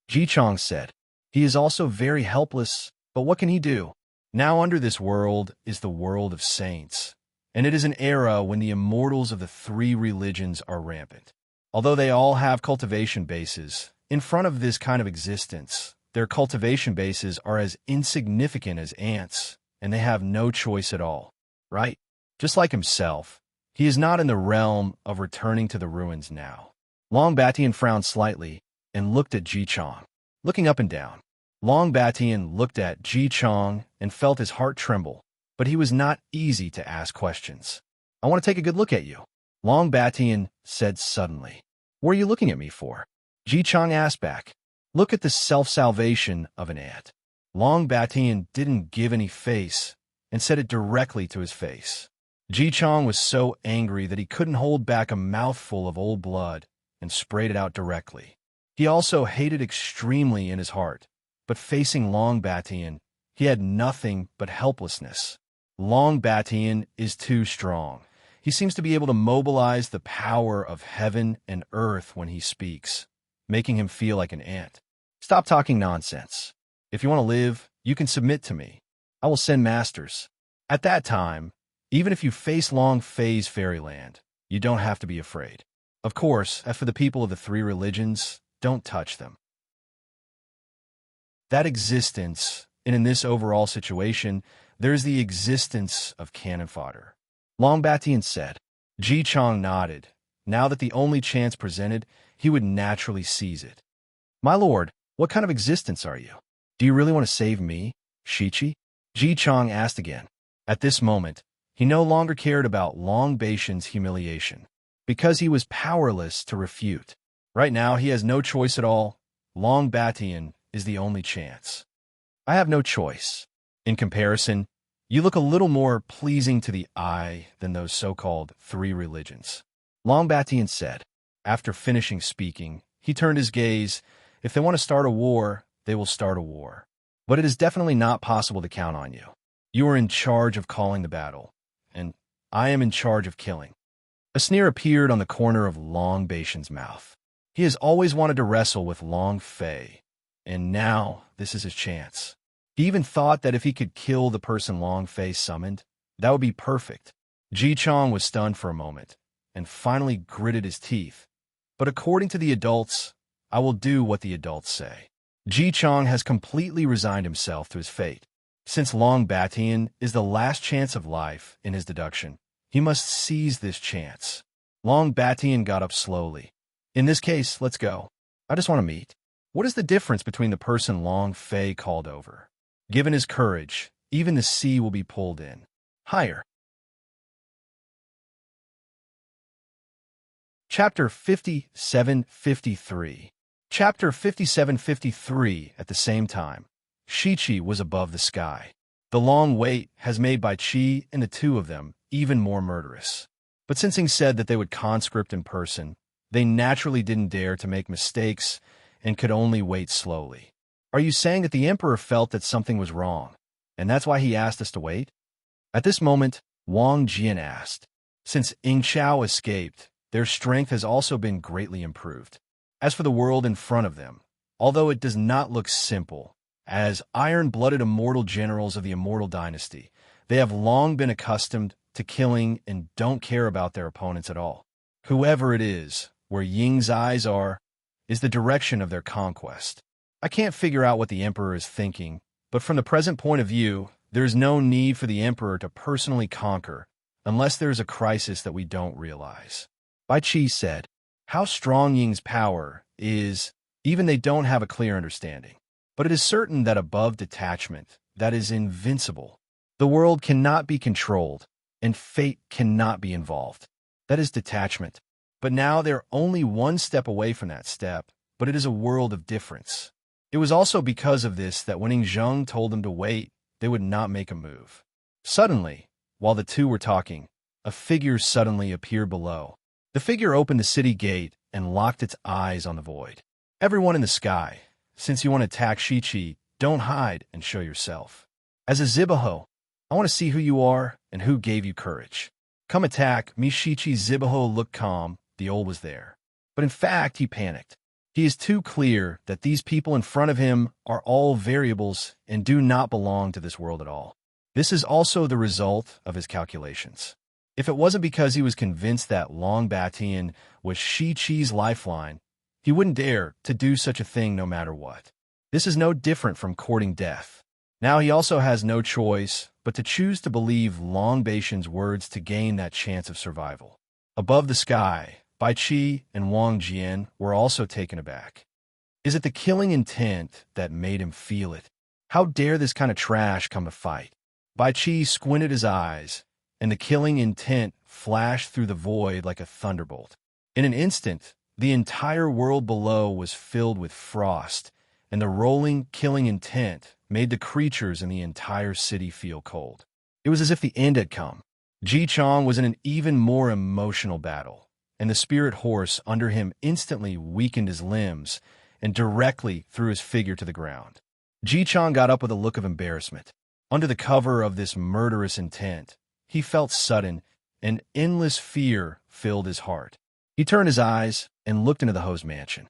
Ji Chang said. He is also very helpless, but what can he do? Now under this world is the world of saints, and it is an era when the immortals of the three religions are rampant. Although they all have cultivation bases, in front of this kind of existence, their cultivation bases are as insignificant as ants, and they have no choice at all, right? Just like himself, he is not in the realm of returning to the ruins now. Long Batian frowned slightly and looked at Ji Chang, looking up and down. Long Batian looked at Ji Chang and felt his heart tremble, but he was not easy to ask questions. I want to take a good look at you, Long Batian said suddenly. What are you looking at me for? Ji Chang asked back. Look at the self-salvation of an ant. Long Batian didn't give any face and said it directly to his face. Ji Chang was so angry that he couldn't hold back a mouthful of old blood and sprayed it out directly. He also hated extremely in his heart, but facing Long Batian, he had nothing but helplessness. Long Batian is too strong. He seems to be able to mobilize the power of heaven and earth when he speaks, making him feel like an ant. Stop talking nonsense. If you want to live, you can submit to me. I will send masters. At that time, even if you face Long Fei's fairyland, you don't have to be afraid. Of course, as for the people of the three religions, don't touch them. That existence, and in this overall situation, there is the existence of cannon fodder. Long Batian said. Ji Chang nodded. Now that the only chance presented, he would naturally seize it. My lord, what kind of existence are you? Do you really want to save me, Shichi? Ji Chang asked again. At this moment, he no longer cared about Long Batian's humiliation, because he was powerless to refute. Right now, he has no choice at all. Long Batian is the only chance. I have no choice. In comparison, you look a little more pleasing to the eye than those so-called three religions. Long Batian said. After finishing speaking, he turned his gaze. If they want to start a war, they will start a war. But it is definitely not possible to count on you. You are in charge of calling the battle, and I am in charge of killing. A sneer appeared on the corner of Long Batian's mouth. He has always wanted to wrestle with Long Fei, and now this is his chance. He even thought that if he could kill the person Long Fei summoned, that would be perfect. Ji Chang was stunned for a moment, and finally gritted his teeth. But according to the adults, I will do what the adults say. Ji Chang has completely resigned himself to his fate. Since Long Batian is the last chance of life in his deduction, He must seize this chance. Long Batian got up slowly. In this case, let's go. I just want to meet. What is the difference between the person Long Fei called over? Given his courage, even the sea will be pulled in. Higher. Chapter 57:53. Chapter 57:53. At the same time, Shichi was above the sky. The long wait has made Bai Qi and the two of them even more murderous. But since Ing said that they would conscript in person, they naturally didn't dare to make mistakes and could only wait slowly. Are you saying that the emperor felt that something was wrong, and that's why he asked us to wait? At this moment, Wang Jian asked. Since Ing Chao escaped, their strength has also been greatly improved. As for the world in front of them, although it does not look simple, as iron-blooded immortal generals of the immortal dynasty, they have long been accustomed to killing and don't care about their opponents at all. Whoever it is, where Ying's eyes are, is the direction of their conquest. I can't figure out what the emperor is thinking, but from the present point of view, there is no need for the emperor to personally conquer, unless there is a crisis that we don't realize. Bai Qi said, how strong Ying's power is, even they don't have a clear understanding. But it is certain that above detachment, that is invincible, the world cannot be controlled, and fate cannot be involved. That is detachment. But now they're only one step away from that step, but it is a world of difference. It was also because of this that when Ing Zheng told them to wait, they would not make a move. Suddenly, while the two were talking, a figure suddenly appeared below. The figure opened the city gate and locked its eyes on the void. Everyone in the sky, since you want to attack Shichi, don't hide and show yourself. As a Zibaho, I want to see who you are and who gave you courage. Come attack me. Shichi Zibaho looked calm, the old was there. But in fact, he panicked. He is too clear that these people in front of him are all variables and do not belong to this world at all. This is also the result of his calculations. If it wasn't because he was convinced that Long Batian was Shichi's lifeline, he wouldn't dare to do such a thing no matter what. This is no different from courting death. Now he also has no choice but to choose to believe Long Batian's words to gain that chance of survival. Above the sky, Bai Qi and Wang Jian were also taken aback. Is it the killing intent that made him feel it? How dare this kind of trash come to fight? Bai Qi squinted his eyes, and the killing intent flashed through the void like a thunderbolt. In an instant, the entire world below was filled with frost, and the rolling, killing intent made the creatures in the entire city feel cold. It was as if the end had come. Ji Chong was in an even more emotional battle, and the spirit horse under him instantly weakened his limbs and directly threw his figure to the ground. Ji Chong got up with a look of embarrassment. Under the cover of this murderous intent, he felt sudden and endless fear filled his heart. He turned his eyes and looked into the Ho's mansion.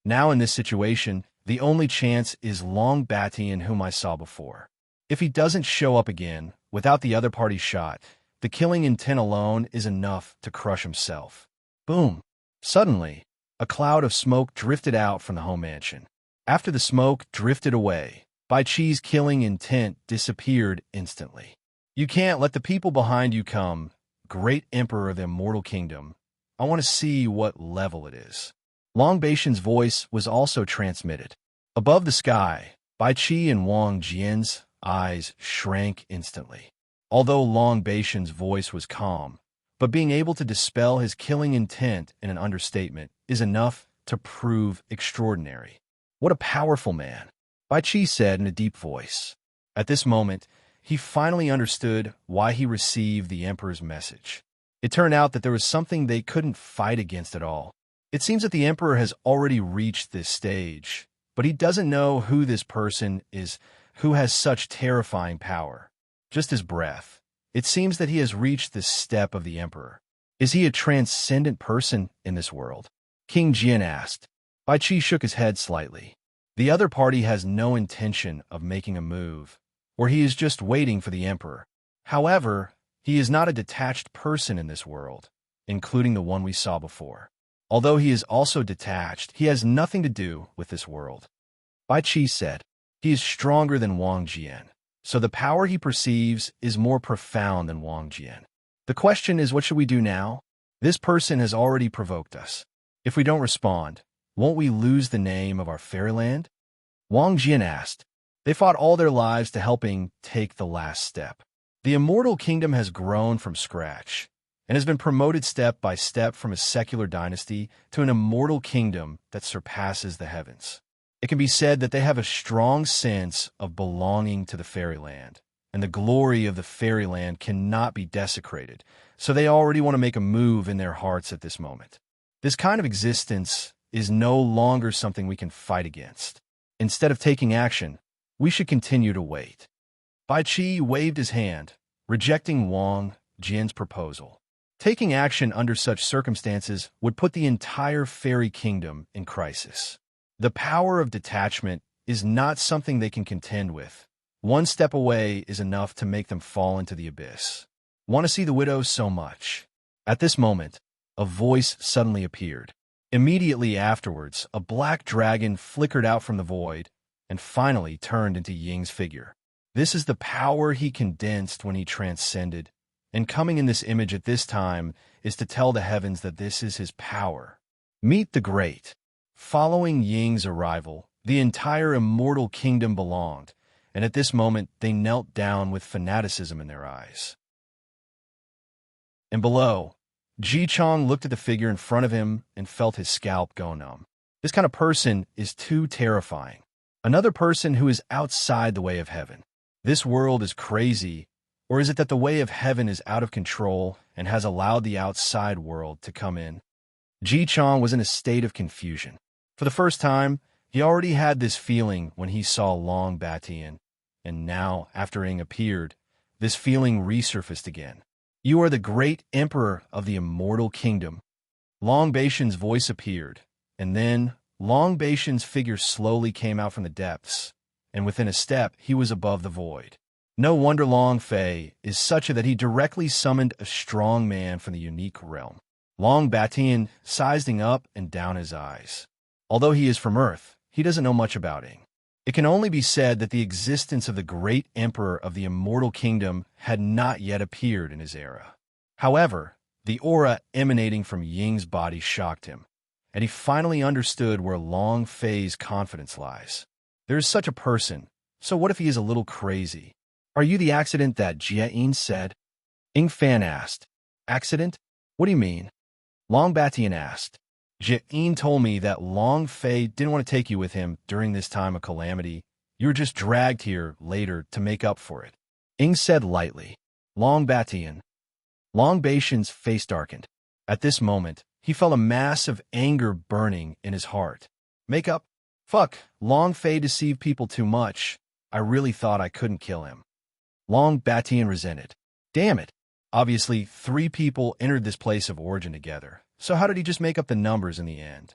Now in this situation, the only chance is Long Batian, whom I saw before. If he doesn't show up again, without the other party shot, the killing intent alone is enough to crush himself. Boom! Suddenly, a cloud of smoke drifted out from the Ho mansion. After the smoke drifted away, Bai Qi's killing intent disappeared instantly. You can't let the people behind you come, great emperor of the immortal kingdom. I want to see what level it is. Long Batian's voice was also transmitted. Above the sky, Bai Qi and Wang Jian's eyes shrank instantly. Although Long Batian's voice was calm, but being able to dispel his killing intent in an understatement is enough to prove extraordinary. What a powerful man, Bai Qi said in a deep voice. At this moment, he finally understood why he received the emperor's message. It turned out that there was something they couldn't fight against at all. It seems that the emperor has already reached this stage, but he doesn't know who this person is who has such terrifying power. Just his breath. It seems that he has reached this step of the emperor. Is he a transcendent person in this world? King Jian asked. Bai Qi shook his head slightly. The other party has no intention of making a move, or he is just waiting for the emperor. However, he is not a detached person in this world, including the one we saw before. Although he is also detached, he has nothing to do with this world. Bai Qi said, he is stronger than Wang Jian. So the power he perceives is more profound than Wang Jian. The question is, what should we do now? This person has already provoked us. If we don't respond, won't we lose the name of our fairyland? Wang Jian asked. They fought all their lives to helping take the last step. The immortal kingdom has grown from scratch and has been promoted step by step from a secular dynasty to an immortal kingdom that surpasses the heavens. It can be said that they have a strong sense of belonging to the fairyland, and the glory of the fairyland cannot be desecrated, so they already want to make a move in their hearts at this moment. This kind of existence is no longer something we can fight against. Instead of taking action, we should continue to wait. Bai Qi waved his hand, rejecting Wang Jian's proposal. Taking action under such circumstances would put the entire fairy kingdom in crisis. The power of detachment is not something they can contend with. One step away is enough to make them fall into the abyss. Want to see the widow so much? At this moment, a voice suddenly appeared. Immediately afterwards, a black dragon flickered out from the void and finally turned into Ying's figure. This is the power he condensed when he transcended, and coming in this image at this time is to tell the heavens that this is his power. Meet the great. Following Ying's arrival, the entire immortal kingdom belonged, and at this moment they knelt down with fanaticism in their eyes. And below, Ji Chong looked at the figure in front of him and felt his scalp go numb. This kind of person is too terrifying. Another person who is outside the way of heaven. This world is crazy, or is it that the way of heaven is out of control and has allowed the outside world to come in? Ji Chong was in a state of confusion. For the first time, he already had this feeling when he saw Long Batian, and now, after Ing appeared, this feeling resurfaced again. You are the great emperor of the immortal kingdom. Long Batian's voice appeared, and then Long Batian's figure slowly came out from the depths, and within a step he was above the void. No wonder Long Fei is such that he directly summoned a strong man from the unique realm. Long Batian sizing up and down his eyes. Although he is from Earth, he doesn't know much about Ing. It can only be said that the existence of the great emperor of the immortal kingdom had not yet appeared in his era. However, the aura emanating from Ying's body shocked him, and he finally understood where Long Fei's confidence lies. There is such a person, so what if he is a little crazy? Are you the accident that Jia said? Ing Fan asked. Accident? What do you mean? Long Batian asked. Jia told me that Long Fei didn't want to take you with him during this time of calamity. You were just dragged here later to make up for it. Ing said lightly. Long Batian. Long Batian's face darkened. At this moment, he felt a mass of anger burning in his heart. Make up? Fuck, Long Fei deceived people too much. I really thought I couldn't kill him. Long Batian resented. Damn it. Obviously, 3 people entered this place of origin together. So how did he just make up the numbers in the end?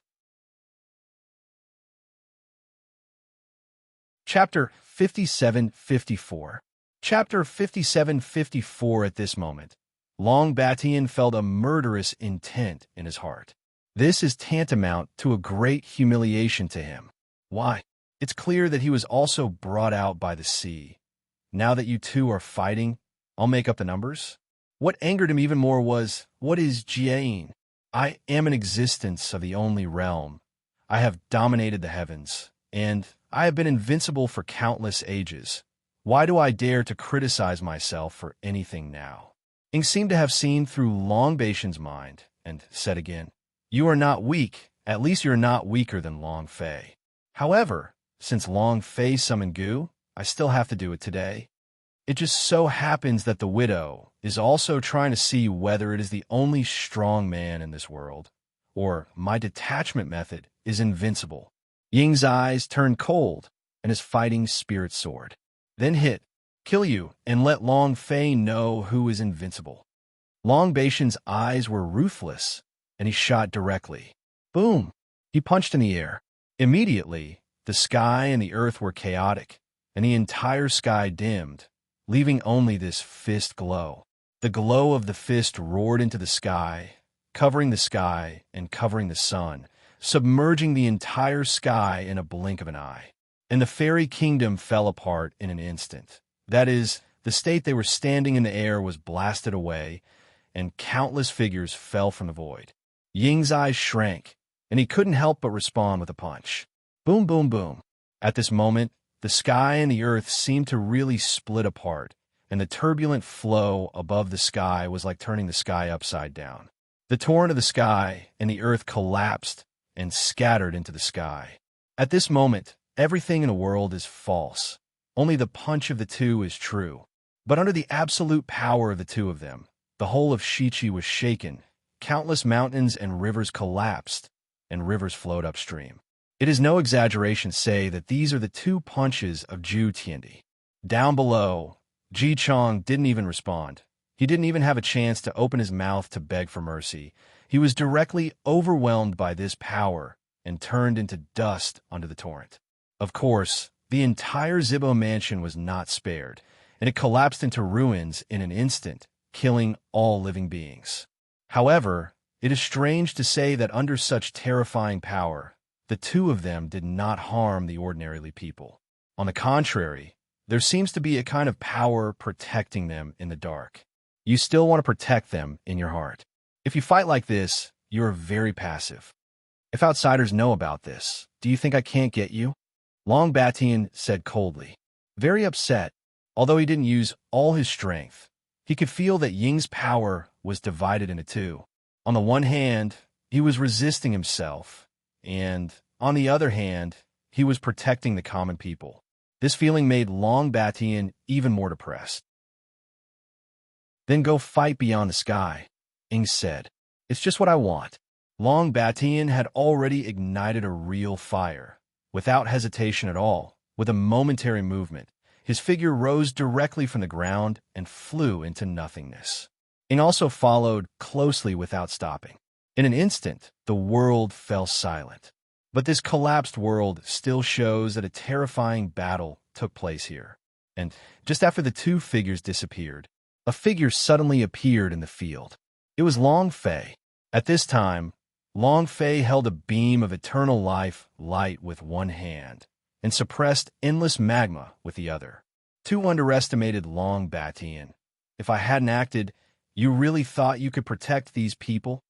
Chapter 5754. Chapter 5754. At this moment, Long Batian felt a murderous intent in his heart. This is tantamount to a great humiliation to him. Why? It's clear that he was also brought out by the sea. Now that you two are fighting, I'll make up the numbers? What angered him even more was, what is Jiayin? I am an existence of the only realm. I have dominated the heavens, and I have been invincible for countless ages. Why do I dare to criticize myself for anything now? Ing seemed to have seen through Long Batian's mind, and said again, You are not weak, at least you're not weaker than Long Fei. However, since Long Fei summoned Gu, I still have to do it today. It just so happens that the widow is also trying to see whether it is the only strong man in this world, or my detachment method is invincible. Ying's eyes turned cold, and his fighting spirit soared. Then hit, kill you, and let Long Fei know who is invincible. Long Batian's eyes were ruthless, and he shot directly. Boom! He punched in the air. Immediately, the sky and the earth were chaotic, and the entire sky dimmed, leaving only this fist glow. The glow of the fist roared into the sky, covering the sky and covering the sun, submerging the entire sky in a blink of an eye. And the fairy kingdom fell apart in an instant. That is, the state they were standing in the air was blasted away, and countless figures fell from the void. Ying's eyes shrank, and he couldn't help but respond with a punch. Boom, boom, boom. At this moment, the sky and the earth seemed to really split apart, and the turbulent flow above the sky was like turning the sky upside down. The torrent of the sky and the earth collapsed and scattered into the sky. At this moment, everything in the world is false. Only the punch of the two is true. But under the absolute power of the two of them, the whole of Shichi was shaken, countless mountains and rivers collapsed, and rivers flowed upstream. It is no exaggeration to say that these are the two punches of Zhu Tiandi. Down below, Ji Chong didn't even respond. He didn't even have a chance to open his mouth to beg for mercy. He was directly overwhelmed by this power and turned into dust under the torrent. Of course, the entire Zibo mansion was not spared, and it collapsed into ruins in an instant, killing all living beings. However, it is strange to say that under such terrifying power, the two of them did not harm the ordinary people. On the contrary, there seems to be a kind of power protecting them in the dark. You still want to protect them in your heart. If you fight like this, you are very passive. If outsiders know about this, do you think I can't get you? Long Batian said coldly. Very upset, although he didn't use all his strength, he could feel that Ying's power was divided into two. On the one hand, he was resisting himself, and on the other hand, he was protecting the common people. This feeling made Long Batian even more depressed. Then go fight beyond the sky, Ying said. It's just what I want. Long Batian had already ignited a real fire. Without hesitation at all, with a momentary movement, his figure rose directly from the ground and flew into nothingness. Ying also followed closely without stopping. In an instant, the world fell silent. But this collapsed world still shows that a terrifying battle took place here. And just after the two figures disappeared, a figure suddenly appeared in the field. It was Long Fei. At this time, Long Fei held a beam of eternal light with one hand, and suppressed endless magma with the other. Too underestimated Long Batian. If I hadn't acted, you really thought you could protect these people?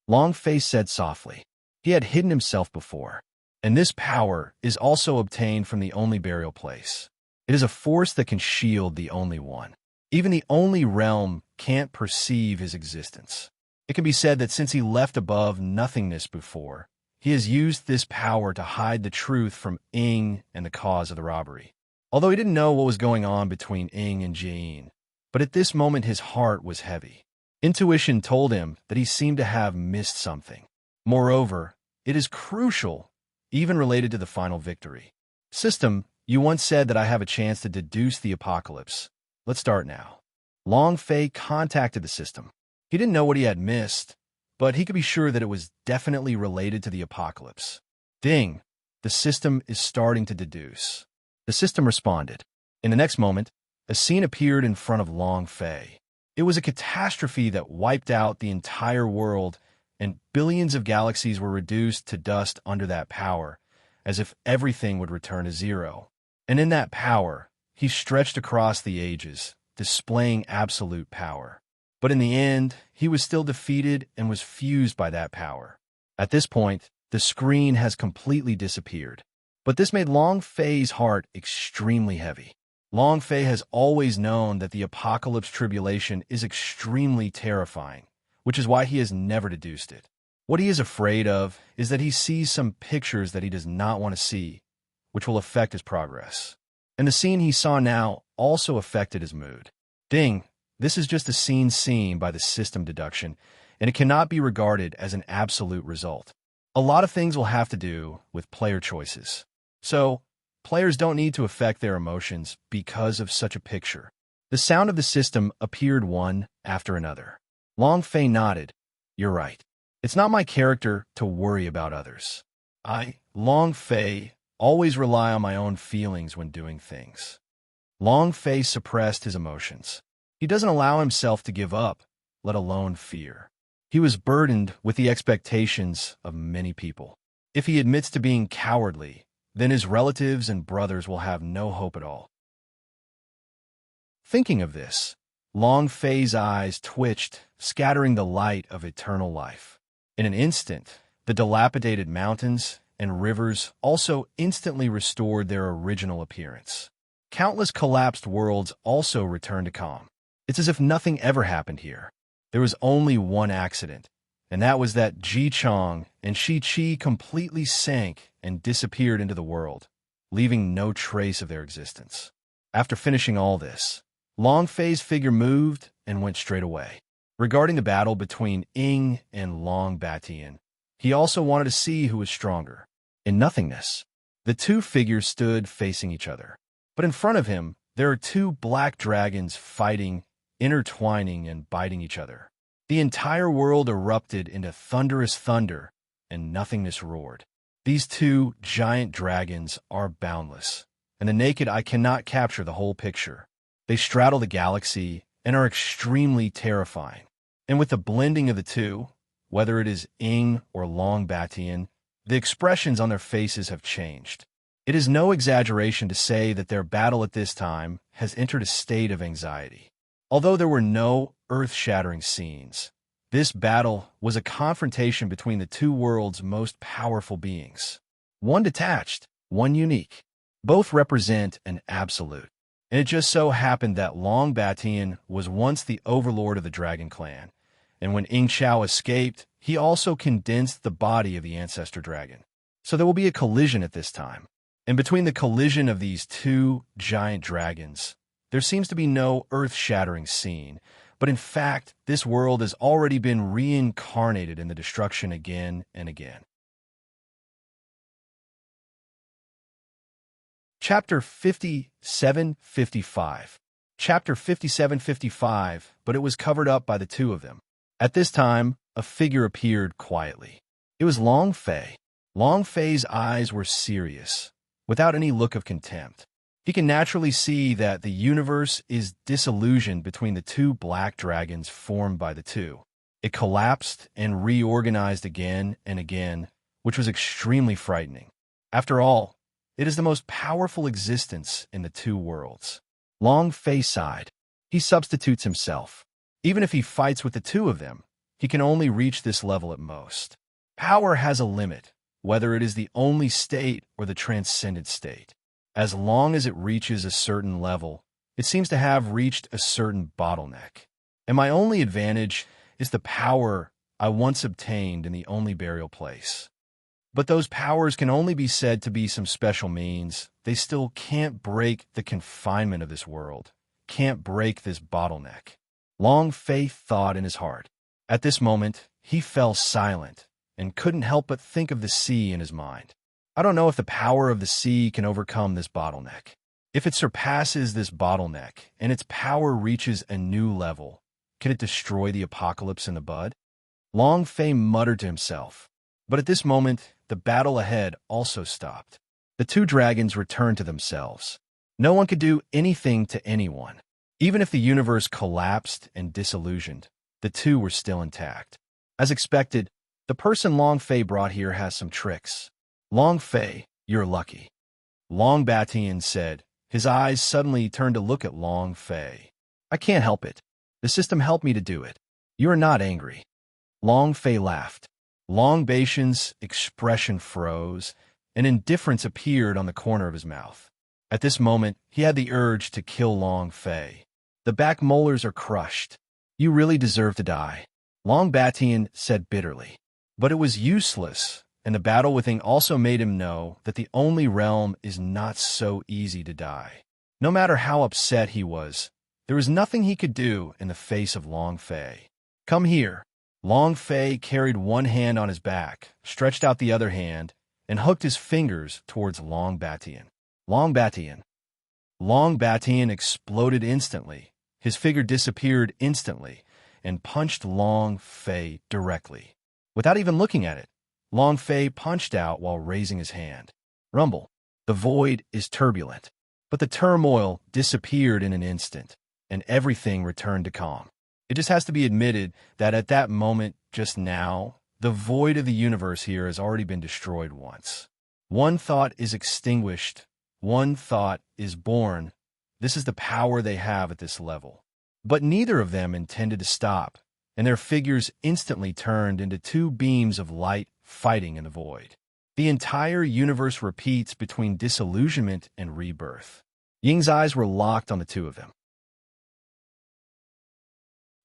Long Fei said softly. He had hidden himself before, and this power is also obtained from the only burial place. It is a force that can shield the only one. Even the only realm can't perceive his existence. It can be said that since he left above nothingness before, he has used this power to hide the truth from Ying and the cause of the robbery. Although he didn't know what was going on between Ying and Jane, but at this moment his heart was heavy. Intuition told him that he seemed to have missed something. Moreover, it is crucial, even related to the final victory. System, you once said that I have a chance to deduce the apocalypse. Let's start now. Long Fei contacted the system. He didn't know what he had missed, but he could be sure that it was definitely related to the apocalypse. Ding! The system is starting to deduce. The system responded. In the next moment, a scene appeared in front of Long Fei. It was a catastrophe that wiped out the entire world, and billions of galaxies were reduced to dust under that power, as if everything would return to zero. And in that power, he stretched across the ages, displaying absolute power. But in the end, he was still defeated and was fused by that power. At this point, the screen has completely disappeared. But this made Long Fei's heart extremely heavy. Long Fei has always known that the apocalypse tribulation is extremely terrifying, which is why he has never deduced it. What he is afraid of is that he sees some pictures that he does not want to see, which will affect his progress. And the scene he saw now also affected his mood. Ding! This is just a scene seen by the system deduction, and it cannot be regarded as an absolute result. A lot of things will have to do with player choices. So, players don't need to affect their emotions because of such a picture. The sound of the system appeared one after another. Long Fei nodded. You're right. It's not my character to worry about others. I, Long Fei, always rely on my own feelings when doing things. Long Fei suppressed his emotions. He doesn't allow himself to give up, let alone fear. He was burdened with the expectations of many people. If he admits to being cowardly, then his relatives and brothers will have no hope at all. Thinking of this, Long Fei's eyes twitched, scattering the light of eternal life. In an instant, the dilapidated mountains and rivers also instantly restored their original appearance. Countless collapsed worlds also returned to calm. It's as if nothing ever happened here. There was only one accident, and that was that Ji Chong and Shi Qi completely sank and disappeared into the world, leaving no trace of their existence. After finishing all this, Long Fei's figure moved and went straight away. Regarding the battle between Ying and Long Batian, he also wanted to see who was stronger. In nothingness, the two figures stood facing each other. But in front of him, there are two black dragons fighting, intertwining, and biting each other. The entire world erupted into thunderous thunder, and nothingness roared. These two giant dragons are boundless, and the naked eye cannot capture the whole picture. They straddle the galaxy and are extremely terrifying. And with the blending of the two, whether it is Ying or Long Batian, the expressions on their faces have changed. It is no exaggeration to say that their battle at this time has entered a state of anxiety. Although there were no earth-shattering scenes, this battle was a confrontation between the two worlds' most powerful beings. One detached, one unique. Both represent an absolute. And it just so happened that Long Batian was once the overlord of the Dragon Clan, and when Ying Chao escaped, he also condensed the body of the ancestor dragon. So there will be a collision at this time. And between the collision of these two giant dragons, there seems to be no earth-shattering scene, but in fact, this world has already been reincarnated in the destruction again and again. Chapter 57-55. Chapter 57-55, but it was covered up by the two of them. At this time, a figure appeared quietly. It was Long Fei. Long Fei's eyes were serious, without any look of contempt. He can naturally see that the universe is disillusioned between the two black dragons formed by the two. It collapsed and reorganized again and again, which was extremely frightening. After all, it is the most powerful existence in the two worlds. Long Fei sighed. He substitutes himself. Even if he fights with the two of them, he can only reach this level at most. Power has a limit, whether it is the only state or the transcendent state. As long as it reaches a certain level, it seems to have reached a certain bottleneck. And my only advantage is the power I once obtained in the only burial place. But those powers can only be said to be some special means. They still can't break the confinement of this world, can't break this bottleneck. Long Fei thought in his heart. At this moment, he fell silent and couldn't help but think of the sea in his mind. I don't know if the power of the sea can overcome this bottleneck. If it surpasses this bottleneck and its power reaches a new level, can it destroy the apocalypse in the bud? Long Fei muttered to himself. But at this moment, the battle ahead also stopped. The two dragons returned to themselves. No one could do anything to anyone. Even if the universe collapsed and disillusioned, the two were still intact. As expected, the person Long Fei brought here has some tricks. Long Fei, you're lucky. Long Batian said. His eyes suddenly turned to look at Long Fei. I can't help it. The system helped me to do it. You are not angry. Long Fei laughed. Long Batian's expression froze, and indifference appeared on the corner of his mouth. At this moment, he had the urge to kill Long Fei. The back molars are crushed. You really deserve to die, Long Batian said bitterly. But it was useless, and the battle with Ying also made him know that the only realm is not so easy to die. No matter how upset he was, there was nothing he could do in the face of Long Fei. Come here. Long Fei carried one hand on his back, stretched out the other hand, and hooked his fingers towards Long Batian. Long Batian. Long Batian exploded instantly. His figure disappeared instantly and punched Long Fei directly. Without even looking at it, Long Fei punched out while raising his hand. Rumble. The void is turbulent, but the turmoil disappeared in an instant, and everything returned to calm. It just has to be admitted that at that moment, just now, the void of the universe here has already been destroyed once. One thought is extinguished, one thought is born, This is the power they have at this level. But neither of them intended to stop, and their figures instantly turned into two beams of light fighting in the void. The entire universe repeats between disillusionment and rebirth. Ying's eyes were locked on the two of them.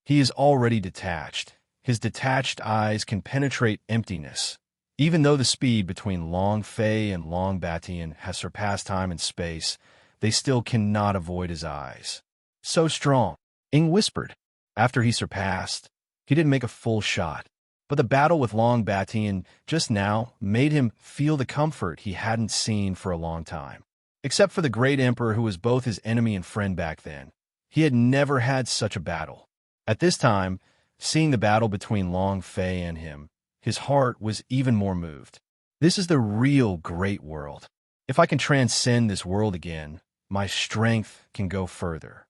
He is already detached. His detached eyes can penetrate emptiness. Even though the speed between Long Fei and Long Batian has surpassed time and space, they still cannot avoid his eyes. So strong, Ying whispered. After he surpassed, he didn't make a full shot. But the battle with Long Batian just now made him feel the comfort he hadn't seen for a long time. Except for the great emperor who was both his enemy and friend back then, he had never had such a battle. At this time, seeing the battle between Long Fei and him, his heart was even more moved. This is the real great world. If I can transcend this world again, my strength can go further.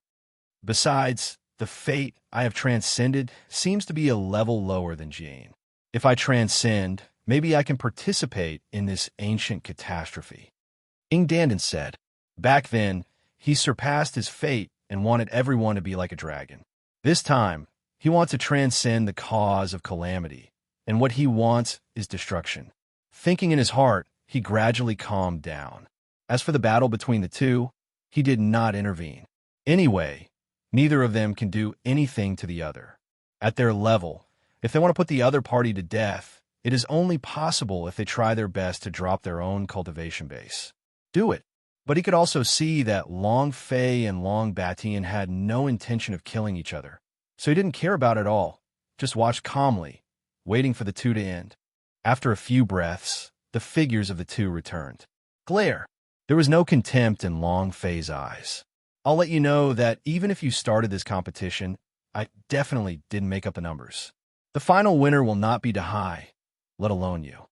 Besides, the fate I have transcended seems to be a level lower than Jane. If I transcend, maybe I can participate in this ancient catastrophe. Ying Dandan said. Back then, he surpassed his fate and wanted everyone to be like a dragon. This time, he wants to transcend the cause of calamity, and what he wants is destruction. Thinking in his heart, he gradually calmed down. As for the battle between the two, he did not intervene. Anyway, neither of them can do anything to the other. At their level, if they want to put the other party to death, it is only possible if they try their best to drop their own cultivation base. Do it. But he could also see that Long Fei and Long Batian had no intention of killing each other, so he didn't care about it all, just watched calmly, waiting for the two to end. After a few breaths, the figures of the two returned. Glare. There was no contempt in Long Fei's eyes. I'll let you know that even if you started this competition, I definitely didn't make up the numbers. The final winner will not be Dahai, let alone you.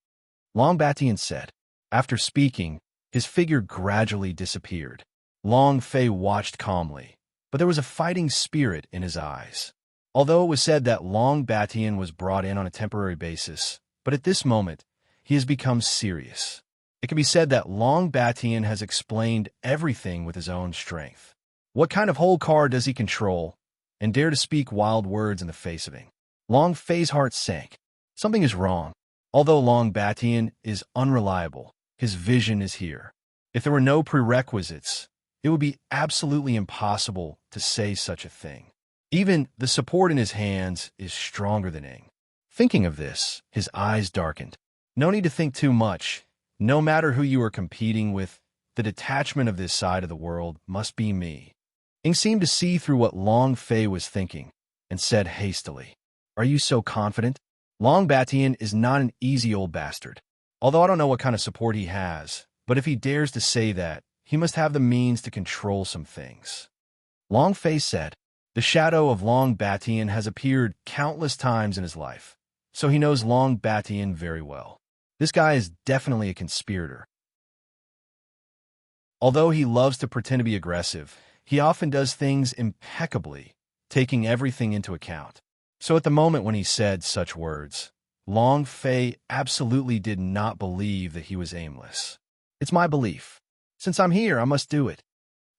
Long Batian said. After speaking, his figure gradually disappeared. Long Fei watched calmly, but there was a fighting spirit in his eyes. Although it was said that Long Batian was brought in on a temporary basis, but at this moment, he has become serious. It can be said that Long Batian has explained everything with his own strength. What kind of whole card does he control, and dare to speak wild words in the face of him? Long Fei's heart sank. Something is wrong. Although Long Batian is unreliable, his vision is here. If there were no prerequisites, it would be absolutely impossible to say such a thing. Even the support in his hands is stronger than Ying. Thinking of this, his eyes darkened. No need to think too much. No matter who you are competing with, the detachment of this side of the world must be me. Ying seemed to see through what Long Fei was thinking, and said hastily, Are you so confident? Long Batian is not an easy old bastard. Although I don't know what kind of support he has, but if he dares to say that, he must have the means to control some things. Long Fei said, The shadow of Long Batian has appeared countless times in his life, so he knows Long Batian very well. This guy is definitely a conspirator. Although he loves to pretend to be aggressive, he often does things impeccably, taking everything into account. So at the moment when he said such words, Long Fei absolutely did not believe that he was aimless. It's my belief. Since I'm here, I must do it,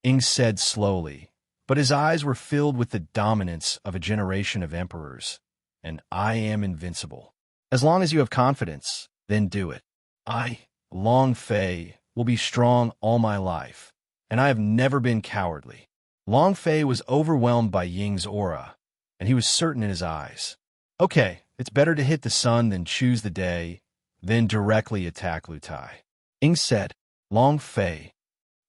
Ying said slowly, but his eyes were filled with the dominance of a generation of emperors, and I am invincible. As long as you have confidence, then do it. I, Long Fei, will be strong all my life, and I have never been cowardly. Long Fei was overwhelmed by Ying's aura, and he was certain in his eyes. Okay, it's better to hit the sun than choose the day, then directly attack Lutai. Ying said, Long Fei,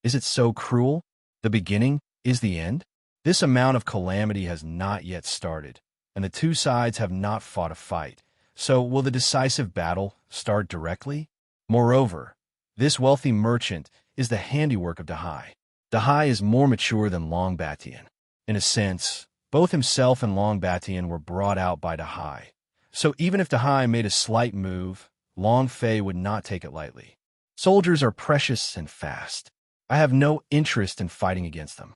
is it so cruel? The beginning is the end? This amount of calamity has not yet started, and the two sides have not fought a fight. So will the decisive battle start directly? Moreover, this wealthy merchant is the handiwork of Dahai. Dahai is more mature than Long Batian. In a sense, both himself and Long Batian were brought out by Dahai. So even if Dahai made a slight move, Long Fei would not take it lightly. Soldiers are precious and fast. I have no interest in fighting against them.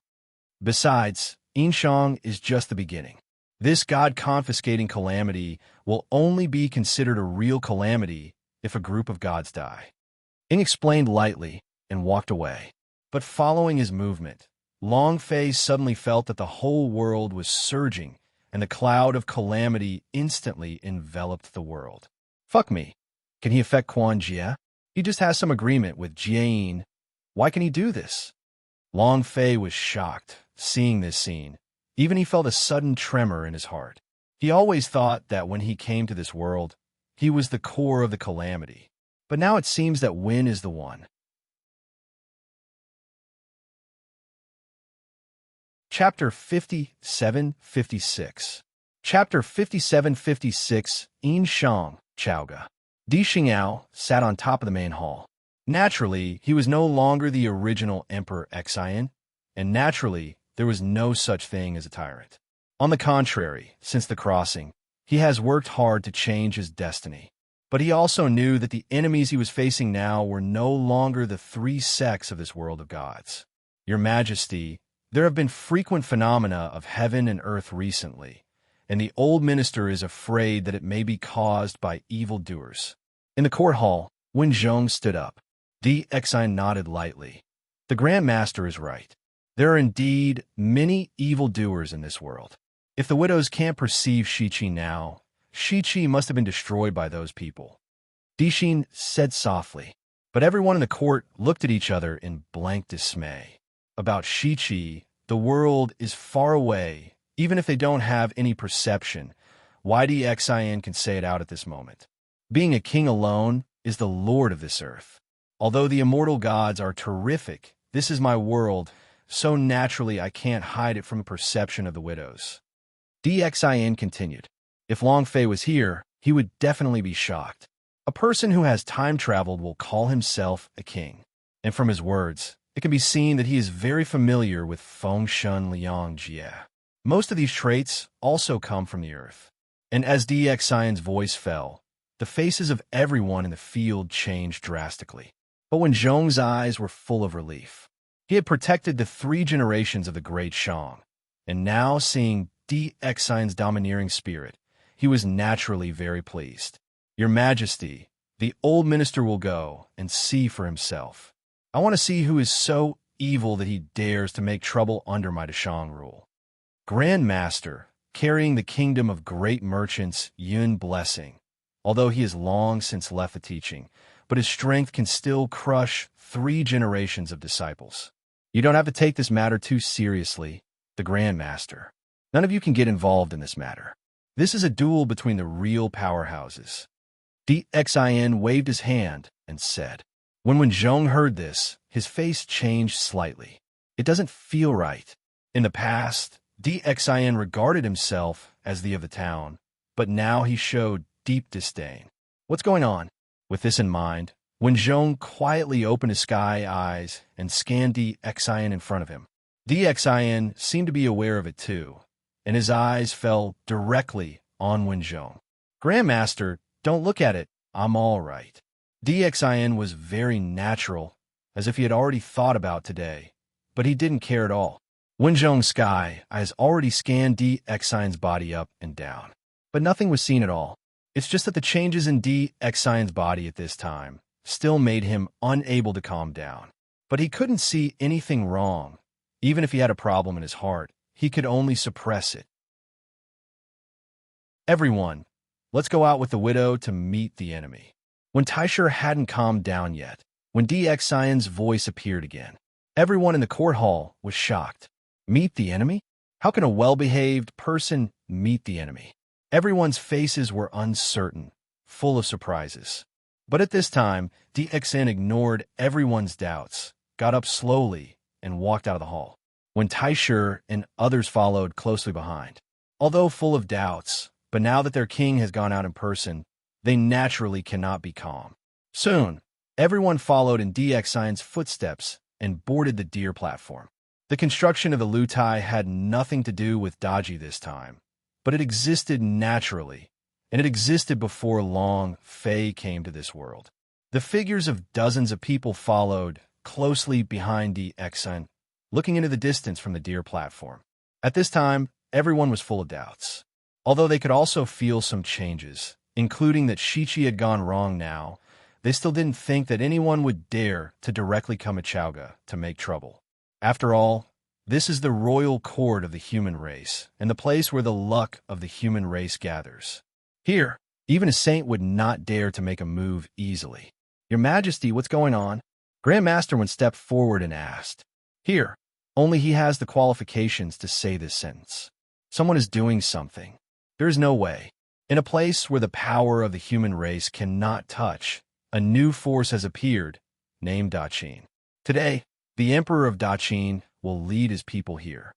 Besides, Yinshang is just the beginning. This god-confiscating calamity will only be considered a real calamity if a group of gods die. Ying explained lightly and walked away. But following his movement, Long Fei suddenly felt that the whole world was surging, and the cloud of calamity instantly enveloped the world. Fuck me. Can he affect Quan Jie? He just has some agreement with Jiayin. Why can he do this? Long Fei was shocked, seeing this scene. Even he felt a sudden tremor in his heart. He always thought that when he came to this world, he was the core of the calamity. But now it seems that Wen is the one. Chapter 57-56. Chapter 57-56, Yin Shang, Chaoga. Di Xingao sat on top of the main hall. Naturally, he was no longer the original Emperor Xian, and naturally, there was no such thing as a tyrant. On the contrary, since the crossing, he has worked hard to change his destiny. But he also knew that the enemies he was facing now were no longer the three sects of this world of gods. Your Majesty, there have been frequent phenomena of heaven and earth recently, and the old minister is afraid that it may be caused by evildoers. In the court hall, Wen Zhong stood up. Di Xian nodded lightly. The Grand Master is right. There are indeed many evildoers in this world. If the widows can't perceive Shiqi now, Shiqi must have been destroyed by those people. Di Xin said softly, but everyone in the court looked at each other in blank dismay. About Shiqi, the world is far away. Even if they don't have any perception, Di Xian can say it out at this moment. Being a king alone is the lord of this earth. Although the immortal gods are terrific, this is my world, so naturally I can't hide it from the perception of the widows. Di Xian continued. If Long Fei was here, he would definitely be shocked. A person who has time traveled will call himself a king. And from his words, it can be seen that he is very familiar with Fengshen Liang Jie. Most of these traits also come from the earth. And as Di Xian's voice fell, the faces of everyone in the field changed drastically. But Wen Zhong's eyes were full of relief. He had protected the 3 generations of the great Shang, and now seeing Di Xian's domineering spirit, he was naturally very pleased. Your Majesty, the old minister will go and see for himself. I want to see who is so evil that he dares to make trouble under my Dashang rule. Grand Master, carrying the kingdom of great merchants Yun Blessing, although he has long since left the teaching, but his strength can still crush 3 generations of disciples. You don't have to take this matter too seriously, the Grand Master. None of you can get involved in this matter. This is a duel between the real powerhouses. Di Xian waved his hand and said. When Wen Zhong heard this, his face changed slightly. It doesn't feel right. In the past, Di Xian regarded himself as the of the town, but now he showed deep disdain. What's going on? With this in mind, Wen Zhong quietly opened his sky eyes and scanned Di Xian in front of him. Di Xian seemed to be aware of it too, and his eyes fell directly on Wen Zhong. Grandmaster, don't look at it. I'm all right. Di Xian was very natural, as if he had already thought about today, but he didn't care at all. Wen Zhong's sky eyes already scanned Di Xian's body up and down, but nothing was seen at all. It's just that the changes in Di Xian's body at this time still made him unable to calm down. But he couldn't see anything wrong. Even if he had a problem in his heart, he could only suppress it. Everyone, let's go out with the widow to meet the enemy. When Taisher hadn't calmed down yet, when Di Xian's voice appeared again, everyone in the court hall was shocked. Meet the enemy? How can a well-behaved person meet the enemy? Everyone's faces were uncertain, full of surprises. But at this time, Di Xian ignored everyone's doubts, got up slowly, and walked out of the hall. When Taisher and others followed closely behind. Although full of doubts, but now that their king has gone out in person, they naturally cannot be calm. Soon, everyone followed in Di Xian's footsteps and boarded the deer platform. The construction of the lutai had nothing to do with Daji this time, but it existed naturally, and it existed before Long Fei came to this world. The figures of dozens of people followed closely behind Di Xian, looking into the distance from the deer platform. At this time, everyone was full of doubts, although they could also feel some changes, including that Shiqi had gone wrong now. They still didn't think that anyone would dare to directly come at Chaoga to make trouble. After all, This is the royal court of the human race, and the place where the luck of the human race gathers. Here, even a saint would not dare to make a move easily. Your Majesty, what's going on? Grand Master Wen stepped forward and asked. Here, only he has the qualifications to say this sentence. Someone is doing something. There is no way. In a place where the power of the human race cannot touch, a new force has appeared, named Daqin. Today, the Emperor of Daqin will lead his people here.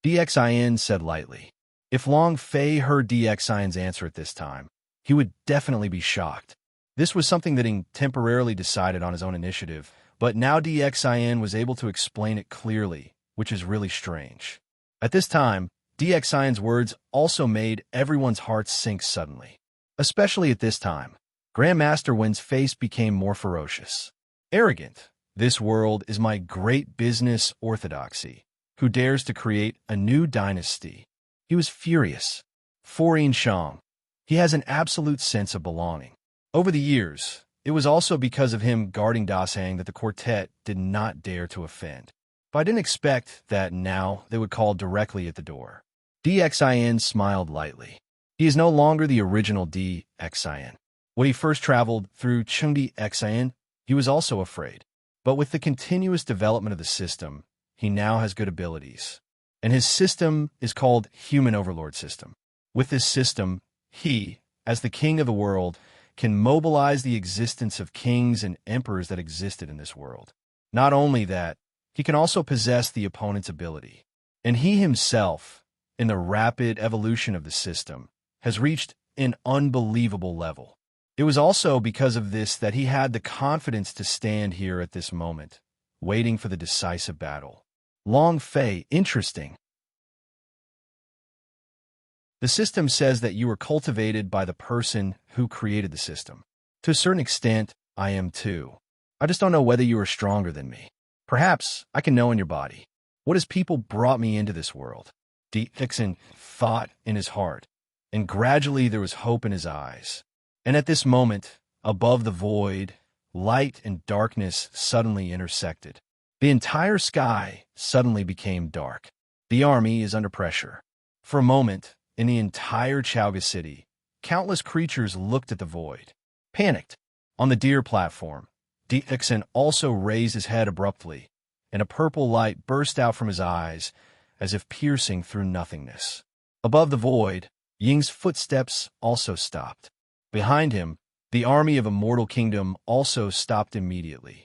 DXIN said lightly. If Long Fei heard DXIN's answer at this time, he would definitely be shocked. This was something that he temporarily decided on his own initiative, but now DXIN was able to explain it clearly, which is really strange. At this time, DXIN's words also made everyone's hearts sink suddenly. Especially at this time, Grandmaster Wen's face became more ferocious. Arrogant. This world is my great business orthodoxy. Who dares to create a new dynasty? He was furious. Foreign Shang. He has an absolute sense of belonging. Over the years, it was also because of him guarding Dasang that the quartet did not dare to offend. But I didn't expect that now they would call directly at the door. DXIN smiled lightly. He is no longer the original DXIN. When he first traveled through Chengdi Xin, he was also afraid. But with the continuous development of the system, he now has good abilities. And his system is called Human Overlord System. With this system, he, as the king of the world, can mobilize the existence of kings and emperors that existed in this world. Not only that, he can also possess the opponent's ability. And he himself, in the rapid evolution of the system, has reached an unbelievable level. It was also because of this that he had the confidence to stand here at this moment, waiting for the decisive battle. Long Fei, interesting. The system says that you were cultivated by the person who created the system. To a certain extent, I am too. I just don't know whether you are stronger than me. Perhaps I can know in your body. What has people brought me into this world? Dixon thought in his heart, and gradually there was hope in his eyes. And at this moment, above the void, light and darkness suddenly intersected. The entire sky suddenly became dark. The army is under pressure. For a moment, in the entire Chaoga city, countless creatures looked at the void. Panicked. On the deer platform, Dixon also raised his head abruptly, and a purple light burst out from his eyes, as if piercing through nothingness. Above the void, Ying's footsteps also stopped. Behind him, the army of Immortal Kingdom also stopped immediately.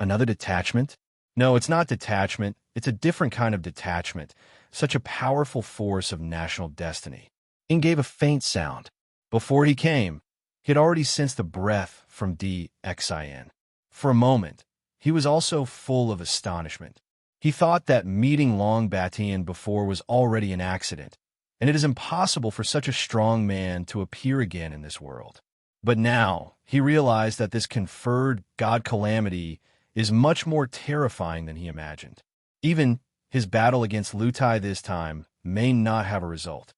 Another detachment? No, it's not detachment. It's a different kind of detachment, such a powerful force of national destiny. Ying gave a faint sound. Before he came, he had already sensed the breath from DXIN. For a moment, he was also full of astonishment. He thought that meeting Long Batian before was already an accident, and it is impossible for such a strong man to appear again in this world. But now, he realized that this conferred god calamity is much more terrifying than he imagined. Even his battle against Lutai this time may not have a result.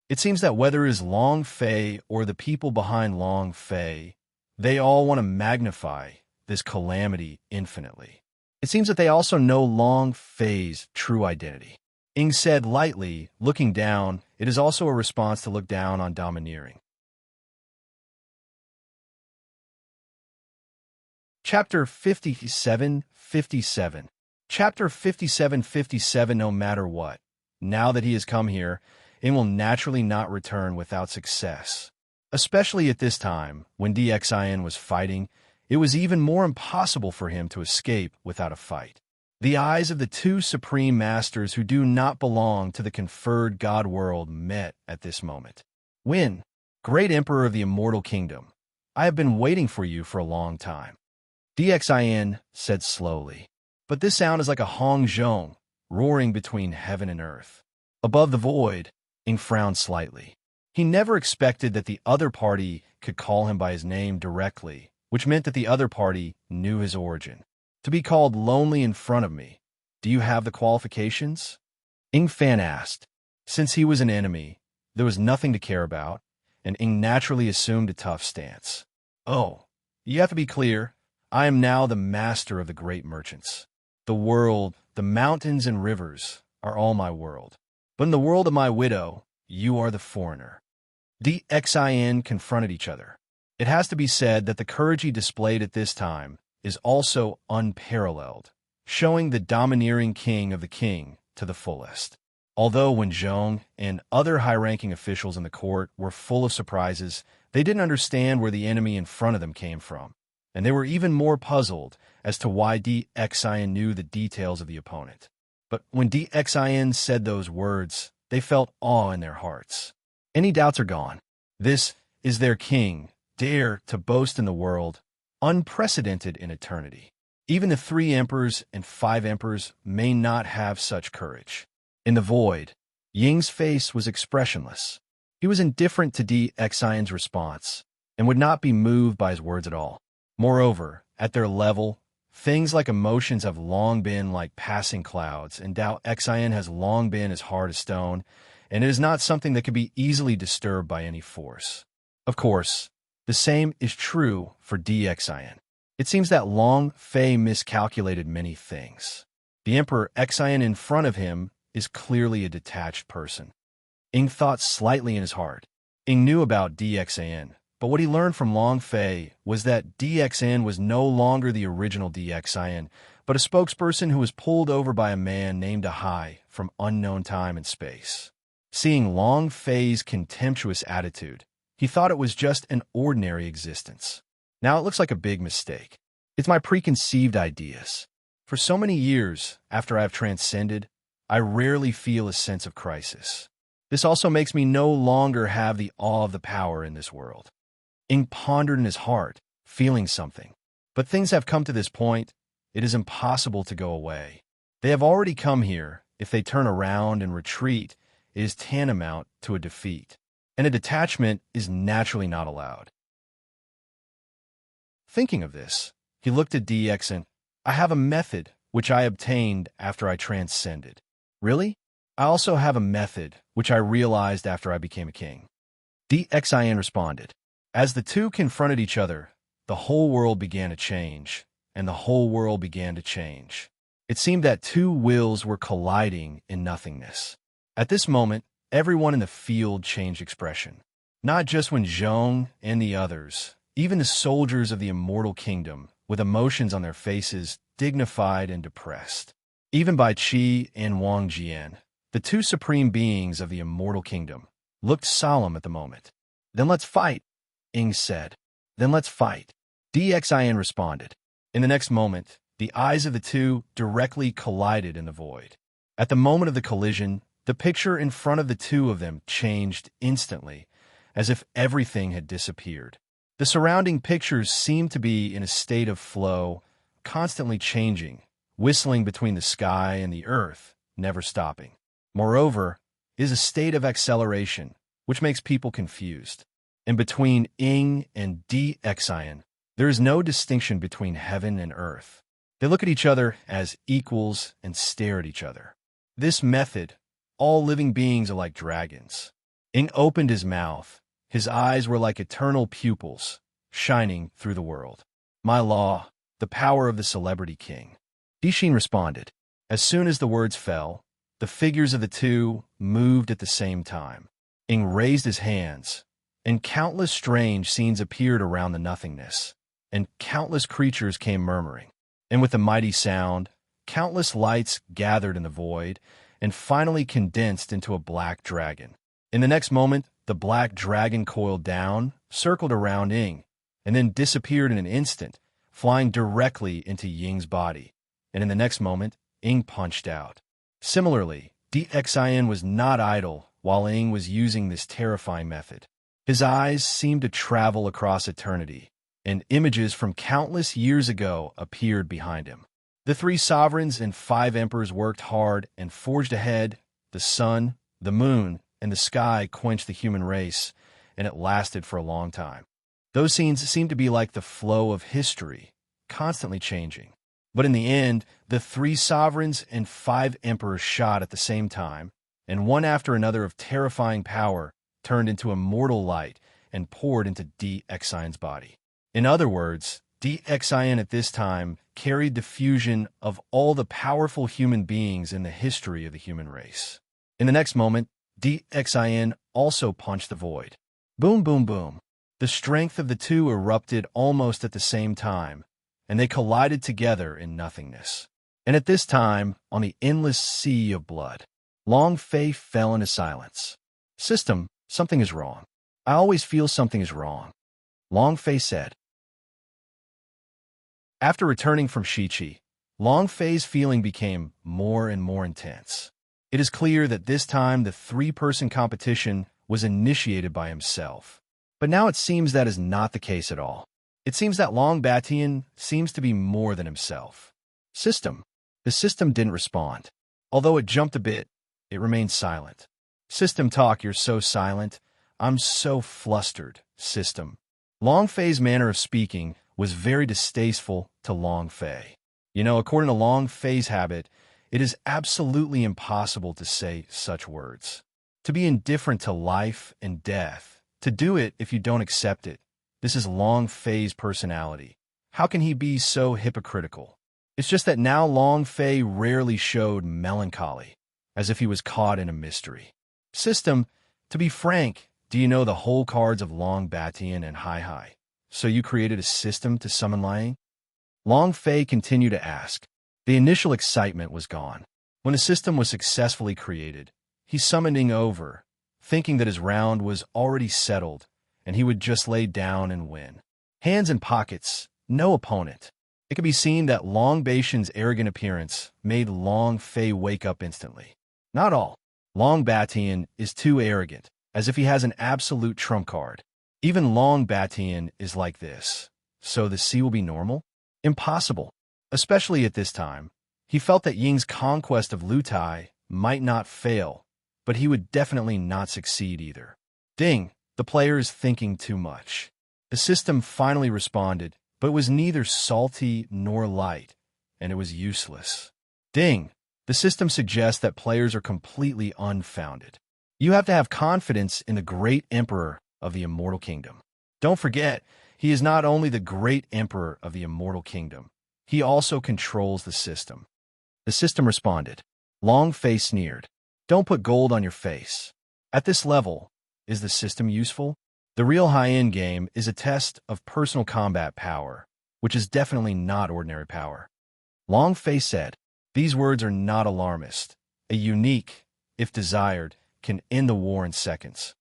It seems that whether it is Long Fei or the people behind Long Fei, they all want to magnify this calamity infinitely. It seems that they also know Long Fei's true identity. Ying said lightly, looking down, it is also a response to look down on domineering. Chapter 57:57. Chapter 57:57. No matter what, now that he has come here, Ying will naturally not return without success. Especially at this time, when DXIN was fighting, it was even more impossible for him to escape without a fight. The eyes of the two supreme masters who do not belong to the conferred god world met at this moment. Wen, great emperor of the Immortal Kingdom, I have been waiting for you for a long time. DXIN said slowly, but this sound is like a Hong Zhong, roaring between heaven and earth. Above the void, Ying frowned slightly. He never expected that the other party could call him by his name directly, which meant that the other party knew his origin. To be called lonely in front of me, do you have the qualifications? Ying Fan asked. Since he was an enemy, there was nothing to care about, and Ying naturally assumed a tough stance. Oh, you have to be clear. I am now the master of the great merchants. The world, the mountains and rivers are all my world. But in the world of my widow, you are the foreigner. DXIN confronted each other. It has to be said that the courage he displayed at this time is also unparalleled, showing the domineering king of the king to the fullest. Although when Zhong and other high-ranking officials in the court were full of surprises, they didn't understand where the enemy in front of them came from, and they were even more puzzled as to why DXIN knew the details of the opponent. But when DXIN said those words, they felt awe in their hearts. Any doubts are gone. This is their king, dare to boast in the world, unprecedented in eternity. Even the 3 emperors and 5 emperors may not have such courage. In the void, Ying's face was expressionless. He was indifferent to DXIN's response and would not be moved by his words at all. Moreover, at their level, things like emotions have long been like passing clouds, and Dao Xin has long been as hard as stone, and it is not something that can be easily disturbed by any force. Of course, the same is true for DXIN. It seems that Long Fei miscalculated many things. The Emperor Xin in front of him is clearly a detached person. Ing thought slightly in his heart. Ing knew about DXIN, but what he learned from Long Fei was that DXIN was no longer the original DXIN, but a spokesperson who was pulled over by a man named Ahai from unknown time and space. Seeing Long Fei's contemptuous attitude, he thought it was just an ordinary existence. Now it looks like a big mistake. It's my preconceived ideas. For so many years after I have transcended, I rarely feel a sense of crisis. This also makes me no longer have the awe of the power in this world. Ing pondered in his heart, feeling something. But things have come to this point, it is impossible to go away. They have already come here. If they turn around and retreat, it is tantamount to a defeat, and a detachment is naturally not allowed. Thinking of this, he looked at DXIN. I have a method which I obtained after I transcended. Really? I also have a method which I realized after I became a king. DXIN responded. As the two confronted each other, the whole world began to change, and the whole world began to change. It seemed that 2 wills were colliding in nothingness. At this moment, everyone in the field changed expression. Not just when Zhong and the others, even the soldiers of the immortal kingdom, with emotions on their faces, dignified and depressed. Even Bai Qi and Wang Jian, the 2 supreme beings of the immortal kingdom, looked solemn at the moment. Then let's fight, Ing said. Then let's fight. DXIN responded. In the next moment, the eyes of the 2 directly collided in the void. At the moment of the collision, the picture in front of the 2 of them changed instantly, as if everything had disappeared. The surrounding pictures seemed to be in a state of flow, constantly changing, whistling between the sky and the earth, never stopping. Moreover, it is a state of acceleration, which makes people confused. And between Ing and DXIN, there is no distinction between heaven and earth. They look at each other as equals and stare at each other. This method, all living beings are like dragons. Ing opened his mouth. His eyes were like eternal pupils, shining through the world. My law, the power of the celebrity king. Dixin responded. As soon as the words fell, the figures of the 2 moved at the same time. Ing raised his hands, and countless strange scenes appeared around the nothingness, and countless creatures came murmuring. And with a mighty sound, countless lights gathered in the void, and finally condensed into a black dragon. In the next moment, the black dragon coiled down, circled around Ing, and then disappeared in an instant, flying directly into Ying's body. And in the next moment, Ing punched out. Similarly, DXIN was not idle while Ing was using this terrifying method. His eyes seemed to travel across eternity, and images from countless years ago appeared behind him. The 3 sovereigns and 5 emperors worked hard and forged ahead. The sun, the moon, and the sky quenched the human race, and it lasted for a long time. Those scenes seemed to be like the flow of history, constantly changing. But in the end, the 3 sovereigns and 5 emperors shot at the same time, and one after another of terrifying power turned into immortal light and poured into DXIN's body. In other words, DXIN at this time carried the fusion of all the powerful human beings in the history of the human race. In the next moment, DXIN also punched the void. Boom, boom, boom. The strength of the two erupted almost at the same time, and they collided together in nothingness. And at this time, on the endless sea of blood, Long Fei fell into silence. System, something is wrong. I always feel something is wrong, Long Fei said. After returning from Shichi, Long Fei's feeling became more and more intense. It is clear that this time the three-person competition was initiated by himself. But now it seems that is not the case at all. It seems that Long Batian seems to be more than himself. System. The system didn't respond. Although it jumped a bit, it remained silent. System talk, you're so silent. I'm so flustered, system. Long Fei's manner of speaking was very distasteful to Long Fei. You know, according to Long Fei's habit, it is absolutely impossible to say such words. To be indifferent to life and death, to do it if you don't accept it. This is Long Fei's personality. How can he be so hypocritical? It's just that now Long Fei rarely showed melancholy, as if he was caught in a mystery. System, to be frank, do you know the whole cards of Long Batian and Hai Hai? So you created a system to summon Liang? Long Fei continued to ask. The initial excitement was gone. When the system was successfully created, he summoned Ying over, thinking that his round was already settled, and he would just lay down and win. Hands in pockets, no opponent. It could be seen that Long Batian's arrogant appearance made Long Fei wake up instantly. Not all. Long Batian is too arrogant, as if he has an absolute trump card. Even Long Batian is like this. So the sea will be normal? Impossible. Especially at this time. He felt that Ying's conquest of Lutai might not fail, but he would definitely not succeed either. Ding, the player is thinking too much. The system finally responded, but it was neither salty nor light, and it was useless. Ding, the system suggests that players are completely unfounded. You have to have confidence in the great emperor of the Immortal Kingdom. Don't forget, he is not only the great emperor of the Immortal Kingdom, he also controls the system. The system responded. Long Fei sneered. Don't put gold on your face. At this level, is the system useful? The real high-end game is a test of personal combat power, which is definitely not ordinary power. Long Fei said, these words are not alarmist. A unique, if desired, can end the war in seconds.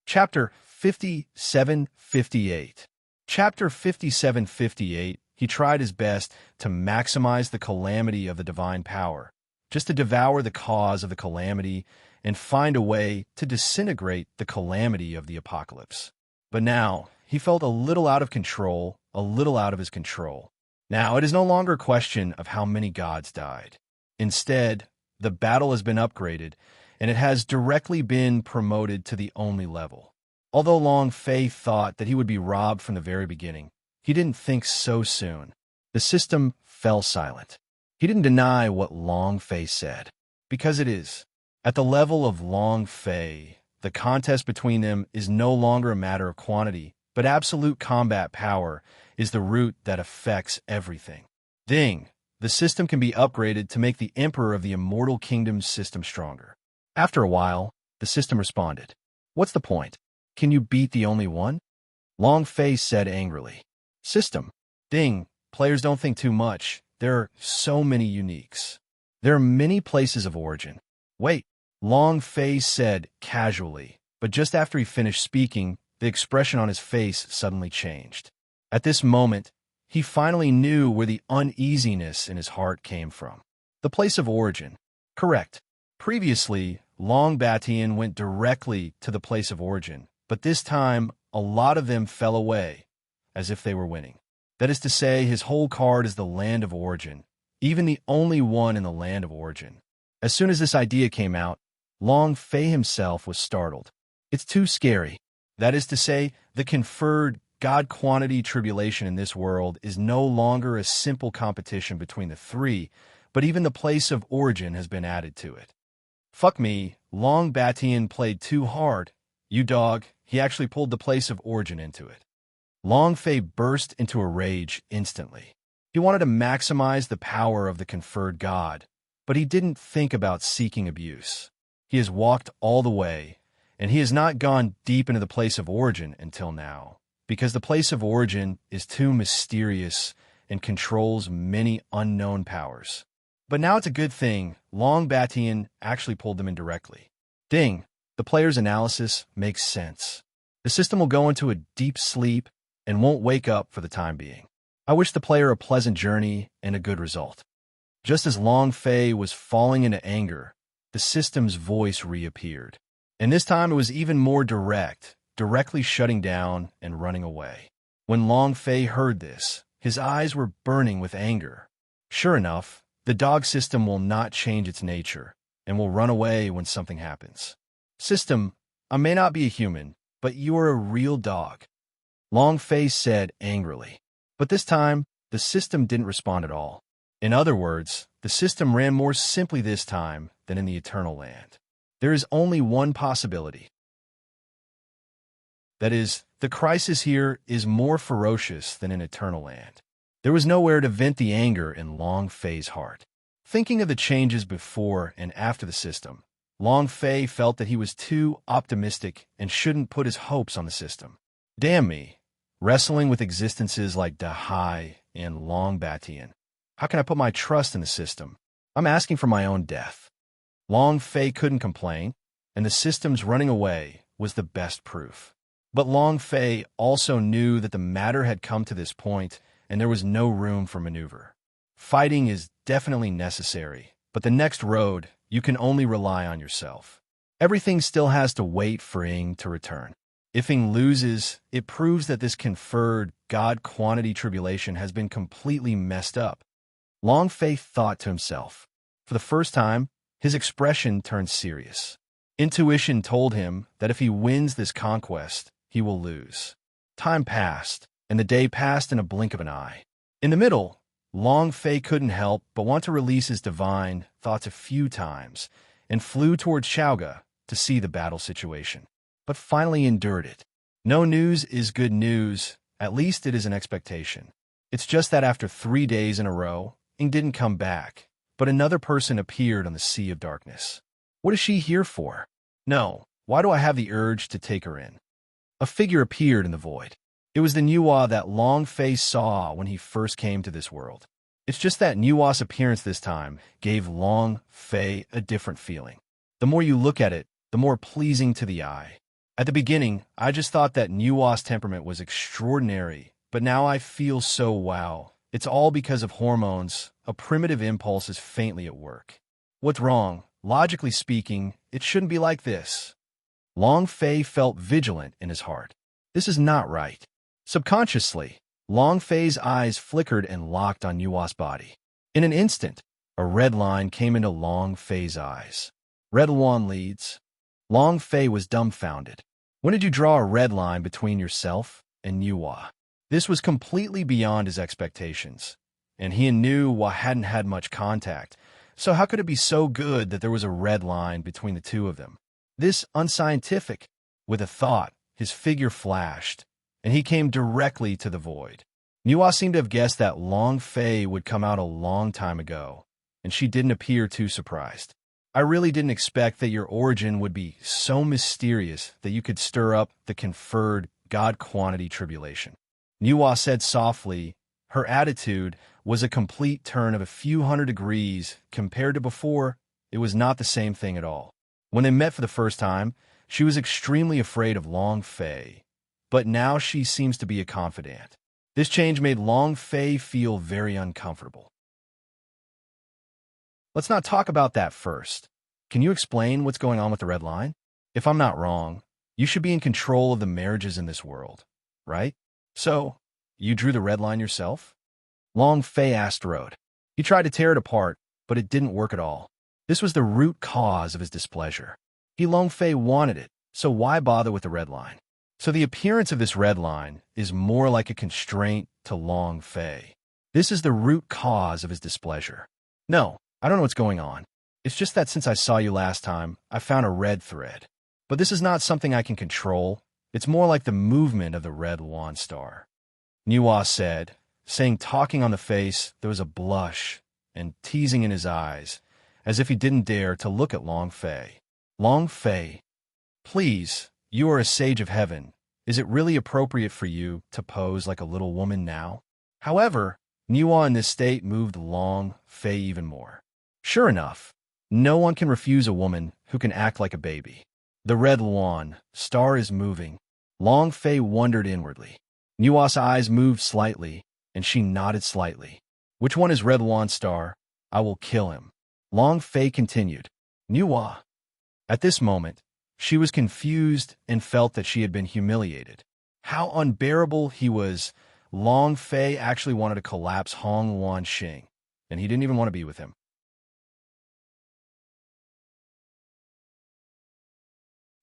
Chapter 5758. Chapter 5758, he tried his best to maximize the calamity of the divine power, just to devour the cause of the calamity and find a way to disintegrate the calamity of the apocalypse. But now, he felt a little out of control, a little out of his control. Now, it is no longer a question of how many gods died. Instead, the battle has been upgraded, and it has directly been promoted to the only level. Although Long Fei thought that he would be robbed from the very beginning, he didn't think so soon. The system fell silent. He didn't deny what Long Fei said, because it is. At the level of Long Fei, the contest between them is no longer a matter of quantity, but absolute combat power is the root that affects everything. Ding! The system can be upgraded to make the Emperor of the Immortal Kingdom's system stronger. After a while, the system responded. What's the point? Can you beat the only one? Long Fei said angrily. System. Ding, players don't think too much. There are so many uniques. There are many places of origin. Wait, Long Fei said casually, but just after he finished speaking, the expression on his face suddenly changed. At this moment, he finally knew where the uneasiness in his heart came from. The place of origin. Correct. Previously, Long Batian went directly to the place of origin, but this time, a lot of them fell away, as if they were winning. That is to say, his whole card is the land of origin, even the only one in the land of origin. As soon as this idea came out, Long Fei himself was startled. It's too scary. That is to say, the conferred God quantity tribulation in this world is no longer a simple competition between the three, but even the place of origin has been added to it. Fuck me, Long Batian played too hard. You dog, he actually pulled the place of origin into it. Long Fei burst into a rage instantly. He wanted to maximize the power of the conferred god, but he didn't think about seeking abuse. He has walked all the way, and he has not gone deep into the place of origin until now, because the place of origin is too mysterious and controls many unknown powers. But now it's a good thing Long Batian actually pulled them in directly. Ding! The player's analysis makes sense. The system will go into a deep sleep and won't wake up for the time being. I wish the player a pleasant journey and a good result. Just as Long Fei was falling into anger, the system's voice reappeared. And this time it was even more direct, directly shutting down and running away. When Long Fei heard this, his eyes were burning with anger. Sure enough, the dog system will not change its nature and will run away when something happens. System, I may not be a human, but you are a real dog, Long Fei said angrily. But this time, the system didn't respond at all. In other words, the system ran more simply this time than in the Eternal Land. There is only one possibility. That is, the crisis here is more ferocious than in Eternal Land. There was nowhere to vent the anger in Long Fei's heart. Thinking of the changes before and after the system, Long Fei felt that he was too optimistic and shouldn't put his hopes on the system. Damn me, wrestling with existences like Dahai and Long Batian. How can I put my trust in the system? I'm asking for my own death. Long Fei couldn't complain, and the system's running away was the best proof. But Long Fei also knew that the matter had come to this point, and there was no room for maneuver. Fighting is definitely necessary, but the next road, you can only rely on yourself. Everything still has to wait for Ing to return. If Ing loses, it proves that this conferred god quantity tribulation has been completely messed up. Long Fei thought to himself. For the first time, his expression turned serious. Intuition told him that if he wins this conquest, he will lose. Time passed, and the day passed in a blink of an eye. In the middle, Long Fei couldn't help but want to release his divine thoughts a few times and flew towards Xiaoga to see the battle situation, but finally endured it. No news is good news, at least it is an expectation. It's just that after 3 days in a row, Ing didn't come back, but another person appeared on the Sea of Darkness. What is she here for? No, why do I have the urge to take her in? A figure appeared in the void. It was the Nuwa that Long Fei saw when he first came to this world. It's just that Nuwa's appearance this time gave Long Fei a different feeling. The more you look at it, the more pleasing to the eye. At the beginning, I just thought that Nuwa's temperament was extraordinary, but now I feel so wow. It's all because of hormones. A primitive impulse is faintly at work. What's wrong? Logically speaking, it shouldn't be like this. Long Fei felt vigilant in his heart. This is not right. Subconsciously, Long Fei's eyes flickered and locked on Nuwa's body. In an instant, a red line came into Long Fei's eyes. Red Luan leads. Long Fei was dumbfounded. When did you draw a red line between yourself and Nuwa? This was completely beyond his expectations, and he and Nuwa hadn't had much contact, so how could it be so good that there was a red line between the two of them? This unscientific. With a thought, his figure flashed, and he came directly to the void. Nuwa seemed to have guessed that Long Fei would come out a long time ago, and she didn't appear too surprised. I really didn't expect that your origin would be so mysterious that you could stir up the conferred god quantity tribulation. Nuwa said softly. Her attitude was a complete turn of a few hundred degrees compared to before. It was not the same thing at all. When they met for the first time, she was extremely afraid of Long Fei, but now she seems to be a confidant. This change made Long Fei feel very uncomfortable. Let's not talk about that first. Can you explain what's going on with the red line? If I'm not wrong, you should be in control of the marriages in this world, right? So, you drew the red line yourself? Long Fei asked Road. He tried to tear it apart, but it didn't work at all. This was the root cause of his displeasure. Long Fei wanted it, so why bother with the red line? So the appearance of this red line is more like a constraint to Long Fei. This is the root cause of his displeasure. No, I don't know what's going on. It's just that since I saw you last time, I found a red thread. But this is not something I can control. It's more like the movement of the red lawn star. Niwa said, saying talking on the face, there was a blush and teasing in his eyes, as if he didn't dare to look at Long Fei. Long Fei, please, you are a sage of heaven. Is it really appropriate for you to pose like a little woman now? However, Niwa in this state moved Long Fei even more. Sure enough, no one can refuse a woman who can act like a baby. The red lawn star is moving. Long Fei wondered inwardly. Niwa's eyes moved slightly, and she nodded slightly. Which one is red lawn star? I will kill him. Long Fei continued. Niwa. At this moment, she was confused and felt that she had been humiliated. How unbearable he was. Long Fei actually wanted to collapse Hong Luan Xing, and he didn't even want to be with him.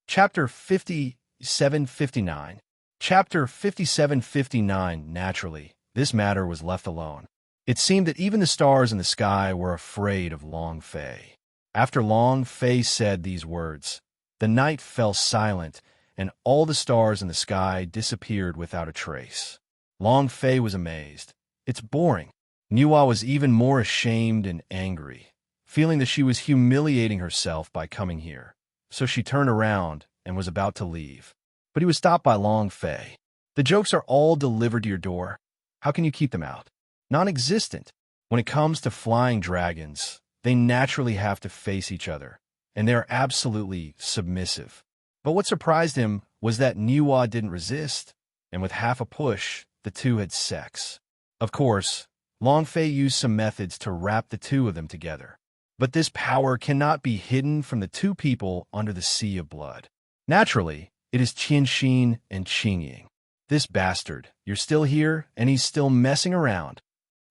Chapter 5759. Chapter 5759. Naturally, this matter was left alone. It seemed that even the stars in the sky were afraid of Long Fei. After Long Fei said these words, the night fell silent, and all the stars in the sky disappeared without a trace. Long Fei was amazed. It's boring. Niwa was even more ashamed and angry, feeling that she was humiliating herself by coming here. So she turned around and was about to leave. But he was stopped by Long Fei. The jokes are all delivered to your door. How can you keep them out? Non-existent. When it comes to flying dragons, they naturally have to face each other, and they are absolutely submissive. But what surprised him was that Niwa didn't resist, and with half a push, the two had sex. Of course, Long Fei used some methods to wrap the two of them together. But this power cannot be hidden from the two people under the sea of blood. Naturally, it is Qianxin and Qingying. This bastard, you're still here, and he's still messing around.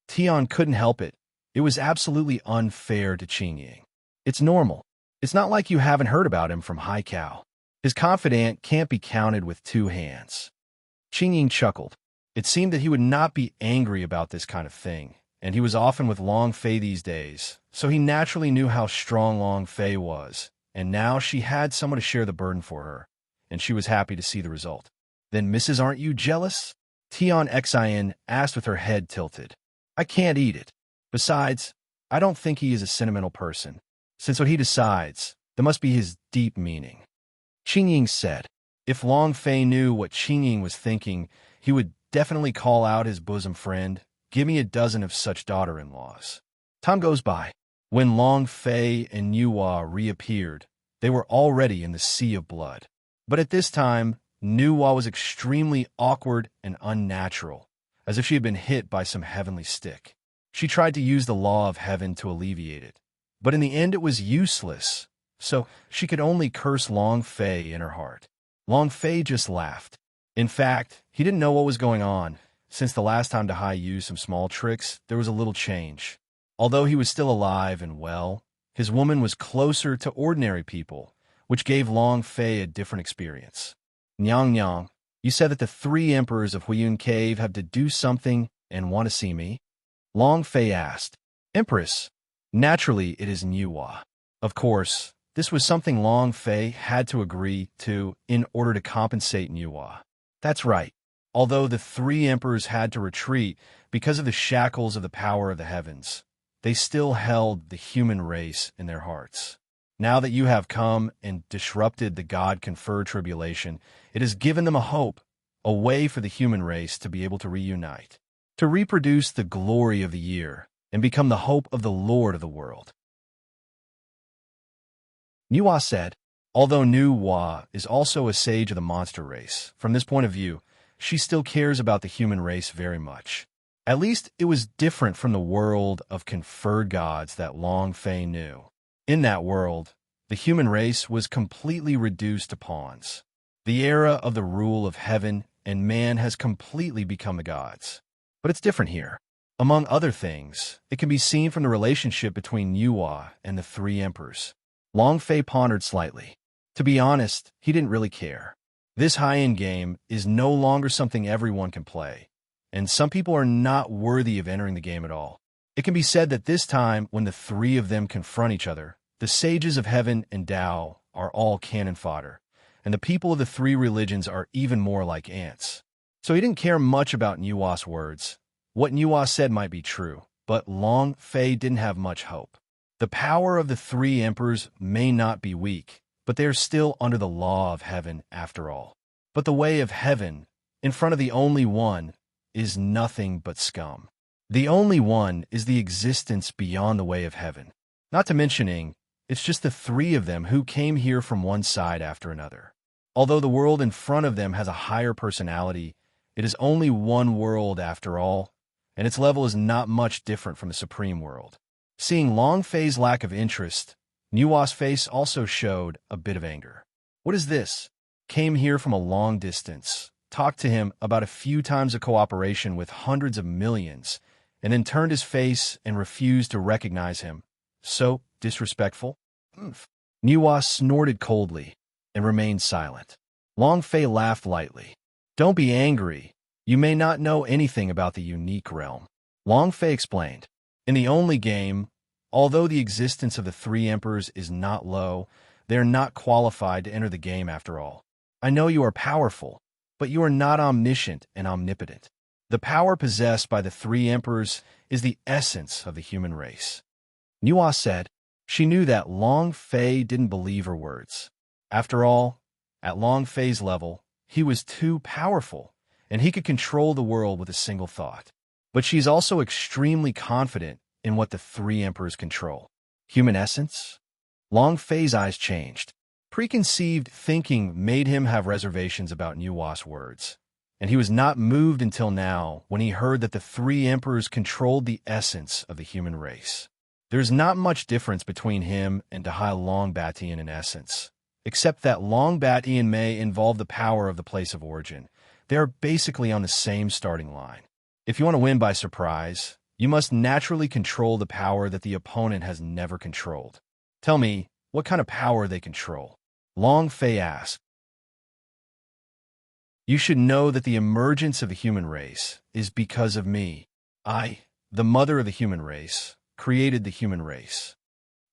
Tian couldn't help it. It was absolutely unfair to Qingying. It's normal. It's not like you haven't heard about him from Haikao. His confidant can't be counted with two hands. Qingying chuckled. It seemed that he would not be angry about this kind of thing, and he was often with Long Fei these days, so he naturally knew how strong Long Fei was, and now she had someone to share the burden for her, and she was happy to see the result. Then, Mrs., aren't you jealous? Tian Xin asked with her head tilted. I can't eat it. Besides, I don't think he is a sentimental person, since what he decides, there must be his deep meaning. Qingying said, if Long Fei knew what Qingying was thinking, he would definitely call out his bosom friend, give me a dozen of such daughter-in-laws. Time goes by. When Long Fei and Niwa reappeared, they were already in the sea of blood. But at this time, Niwa was extremely awkward and unnatural, as if she had been hit by some heavenly stick. She tried to use the law of heaven to alleviate it, but in the end it was useless, so she could only curse Long Fei in her heart. Long Fei just laughed. In fact, he didn't know what was going on. Since the last time Dahai used some small tricks, there was a little change. Although he was still alive and well, his woman was closer to ordinary people, which gave Long Fei a different experience. Nyang Nyang, you said that the three emperors of Huiyun Cave have to do something and want to see me? Long Fei asked. Empress, naturally it is Niwa. Of course, this was something Long Fei had to agree to in order to compensate Niwa. That's right. Although the three emperors had to retreat because of the shackles of the power of the heavens, they still held the human race in their hearts. Now that you have come and disrupted the God-conferred tribulation, it has given them a hope, a way for the human race to be able to reunite, to reproduce the glory of the year, and become the hope of the Lord of the world. Niwa said, although Niwa is also a sage of the monster race, from this point of view, she still cares about the human race very much. At least it was different from the world of conferred gods that Long Fei knew. In that world, the human race was completely reduced to pawns. The era of the rule of heaven and man has completely become the gods. But it's different here. Among other things, it can be seen from the relationship between Niwa and the three emperors. Long Fei pondered slightly. To be honest, he didn't really care. This high-end game is no longer something everyone can play, and some people are not worthy of entering the game at all. It can be said that this time, when the three of them confront each other, the sages of heaven and Tao are all cannon fodder, and the people of the three religions are even more like ants. So he didn't care much about Nuwa's words. What Nuwa said might be true, but Long Fei didn't have much hope. The power of the three emperors may not be weak, but they are still under the law of heaven after all. But the way of heaven, in front of the only one, is nothing but scum. The only one is the existence beyond the way of heaven. Not to mentioning, it's just the three of them who came here from one side after another. Although the world in front of them has a higher personality, it is only one world after all, and its level is not much different from the supreme world. Seeing Long Fei's lack of interest, Nuwa's face also showed a bit of anger. What is this? Came here from a long distance, talked to him about a few times of cooperation with hundreds of millions, and then turned his face and refused to recognize him. So disrespectful? Nuwa snorted coldly and remained silent. Long Fei laughed lightly. Don't be angry. You may not know anything about the unique realm. Long Fei explained. In the only game, although the existence of the three emperors is not low, they are not qualified to enter the game after all. I know you are powerful, but you are not omniscient and omnipotent. The power possessed by the three emperors is the essence of the human race. Nuwa said. She knew that Long Fei didn't believe her words. After all, at Long Fei's level, he was too powerful, and he could control the world with a single thought. But she's also extremely confident in what the three emperors control. Human essence? Long Fei's eyes changed. Preconceived thinking made him have reservations about Nuwa's words, and he was not moved until now when he heard that the three emperors controlled the essence of the human race. There's not much difference between him and Dahai Long Batian in essence, except that Long Batian may involve the power of the place of origin. They are basically on the same starting line. If you want to win by surprise, you must naturally control the power that the opponent has never controlled. Tell me, what kind of power they control? Long Fei asked. You should know that the emergence of the human race is because of me. I, the mother of the human race, created the human race.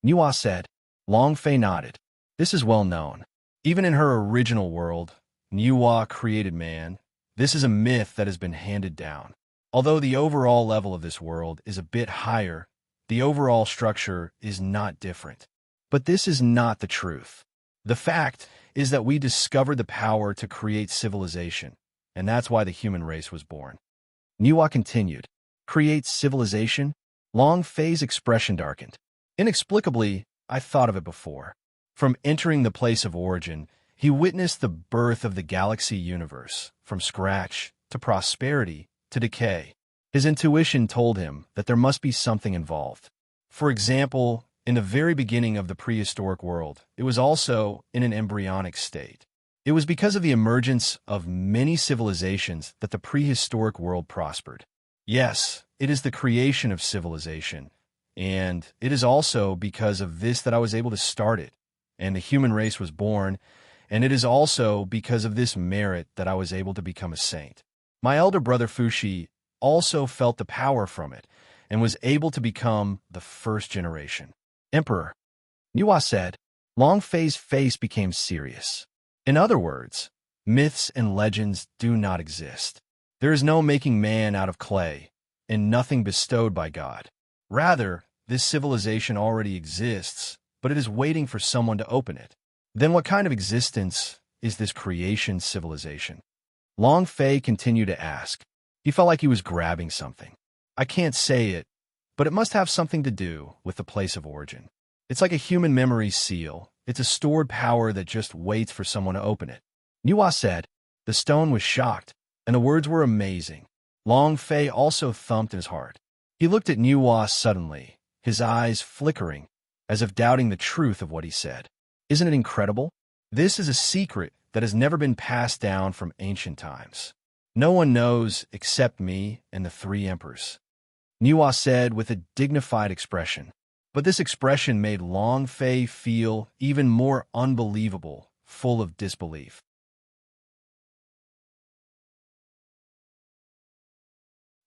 Nuwa said. Long Fei nodded. This is well known. Even in her original world, Nuwa created man. This is a myth that has been handed down. Although the overall level of this world is a bit higher, the overall structure is not different. But this is not the truth. The fact is that we discovered the power to create civilization, and that's why the human race was born. Nuwa continued. Create civilization? Long Fei's expression darkened. Inexplicably, I thought of it before. From entering the place of origin, he witnessed the birth of the galaxy universe, from scratch to prosperity to decay. His intuition told him that there must be something involved. For example, in the very beginning of the prehistoric world, it was also in an embryonic state. It was because of the emergence of many civilizations that the prehistoric world prospered. Yes, it is the creation of civilization, and it is also because of this that I was able to start it, and the human race was born, and it is also because of this merit that I was able to become a saint. My elder brother Fushi also felt the power from it, and was able to become the first generation emperor. Nuwa said. Long Fei's face became serious. In other words, myths and legends do not exist. There is no making man out of clay, and nothing bestowed by God. Rather, this civilization already exists, but it is waiting for someone to open it. Then what kind of existence is this creation civilization? Long Fei continued to ask. He felt like he was grabbing something. I can't say it, but it must have something to do with the place of origin. It's like a human memory seal. It's a stored power that just waits for someone to open it. Nuwa said. The stone was shocked, and the words were amazing. Long Fei also thumped his heart. He looked at Nuwa suddenly, his eyes flickering, as if doubting the truth of what he said. Isn't it incredible? This is a secret that has never been passed down from ancient times. No one knows except me and the three emperors. Nuwa said with a dignified expression. But this expression made Long Fei feel even more unbelievable, full of disbelief.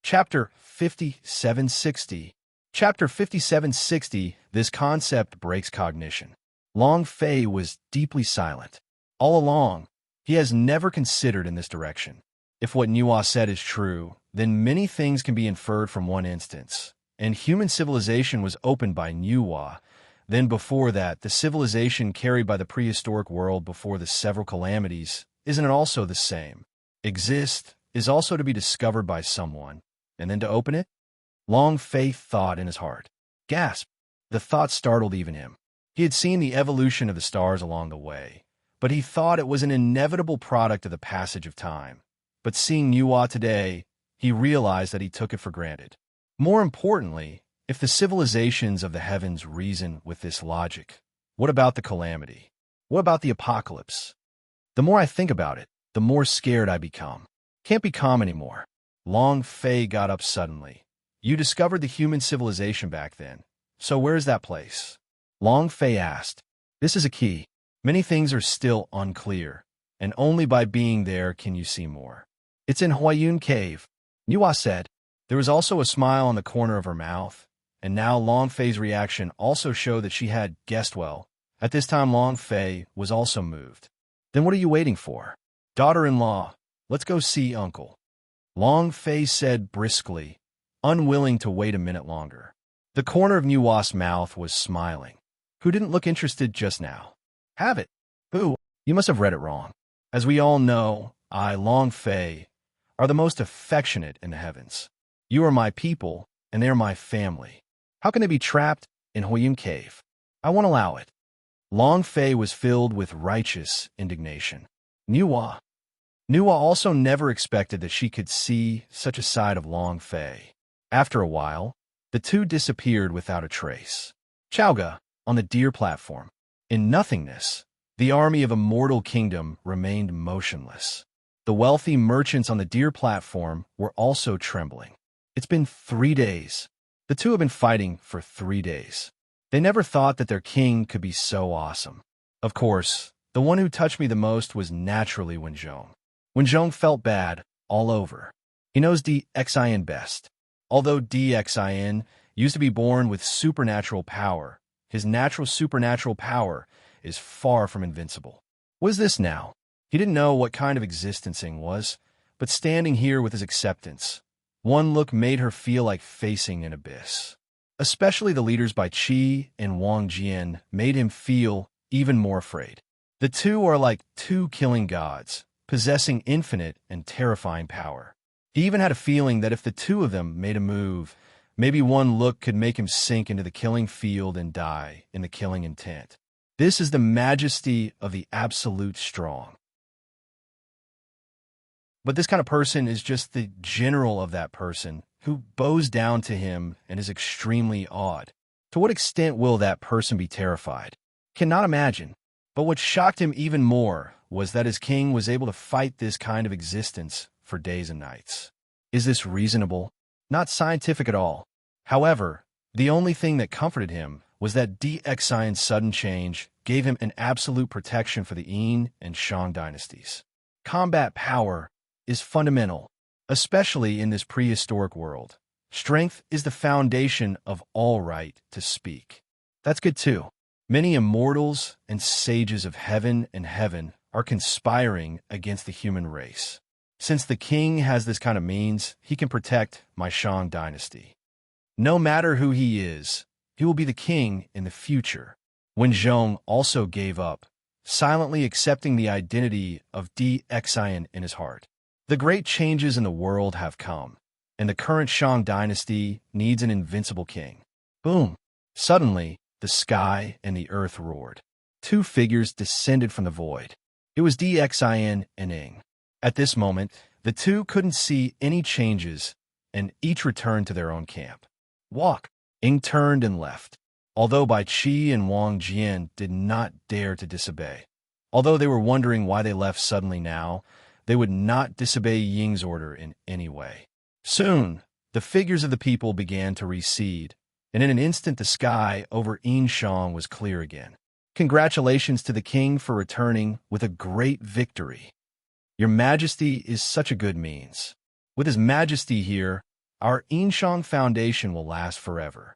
Chapter 5760. Chapter 5760, this concept breaks cognition. Long Fei was deeply silent. All along, he has never considered in this direction. If what Nuwa said is true, then many things can be inferred from one instance. And human civilization was opened by Nuwa. Then before that, the civilization carried by the prehistoric world before the several calamities, isn't it also the same? Exist is also to be discovered by someone, and then to open it? Long faith thought in his heart. Gasp! The thought startled even him. He had seen the evolution of the stars along the way, but he thought it was an inevitable product of the passage of time. But seeing Nuwa today, he realized that he took it for granted. More importantly, if the civilizations of the heavens reason with this logic, what about the calamity? What about the apocalypse? The more I think about it, the more scared I become. Can't be calm anymore. Long Fei got up suddenly. You discovered the human civilization back then. So where's that place? Long Fei asked. This is a key. Many things are still unclear, and only by being there can you see more. It's in Huayun Cave, Nuwa said. There was also a smile on the corner of her mouth, and now Long Fei's reaction also showed that she had guessed well. At this time, Long Fei was also moved. Then what are you waiting for? Daughter-in-law, let's go see uncle. Long Fei said briskly, unwilling to wait a minute longer. The corner of Nuwa's mouth was smiling. Who didn't look interested just now? Have it. Who? You must have read it wrong. As we all know, I, Long Fei, are the most affectionate in the heavens. You are my people, and they are my family. How can they be trapped in Huayun Cave? I won't allow it. Long Fei was filled with righteous indignation. Nuwa also never expected that she could see such a side of Long Fei. After a while, the two disappeared without a trace. Chowga, on the deer platform. In nothingness, the army of a mortal kingdom remained motionless. The wealthy merchants on the deer platform were also trembling. It's been 3 days. The two have been fighting for 3 days. They never thought that their king could be so awesome. Of course, the one who touched me the most was naturally Wenjong. Wenjong felt bad all over. He knows DXIN best. Although DXIN used to be born with supernatural power, his natural supernatural power is far from invincible. What is this now? He didn't know what kind of existencing was, but standing here with his acceptance, one look made her feel like facing an abyss. Especially the leaders by Qi and Wang Jian made him feel even more afraid. The two are like two killing gods, possessing infinite and terrifying power. He even had a feeling that if the two of them made a move, maybe one look could make him sink into the killing field and die in the killing intent. This is the majesty of the absolute strong. But this kind of person is just the general of that person who bows down to him and is extremely awed. To what extent will that person be terrified? Cannot imagine. But what shocked him even more was that his king was able to fight this kind of existence for days and nights. Is this reasonable? Not scientific at all. However, the only thing that comforted him was that DXIN's sudden change gave him an absolute protection for the Yin and Shang dynasties. Combat power is fundamental, especially in this prehistoric world. Strength is the foundation of all right to speak. That's good too. Many immortals and sages of heaven and heaven are conspiring against the human race. Since the king has this kind of means, he can protect my Shang dynasty. No matter who he is, he will be the king in the future. Wenjong also gave up, silently accepting the identity of DXIN in his heart. The great changes in the world have come, and the current Shang dynasty needs an invincible king. Boom! Suddenly, the sky and the earth roared. Two figures descended from the void. It was DXIN and Ing. At this moment, the two couldn't see any changes, and each returned to their own camp. Walk! Ing turned and left, although Bai Qi and Wang Jian did not dare to disobey. Although they were wondering why they left suddenly now, they would not disobey Ying's order in any way. Soon, the figures of the people began to recede, and in an instant the sky over Yinshang was clear again. Congratulations to the king for returning with a great victory. Your Majesty is such a good means. With His Majesty here, our Yinshang foundation will last forever.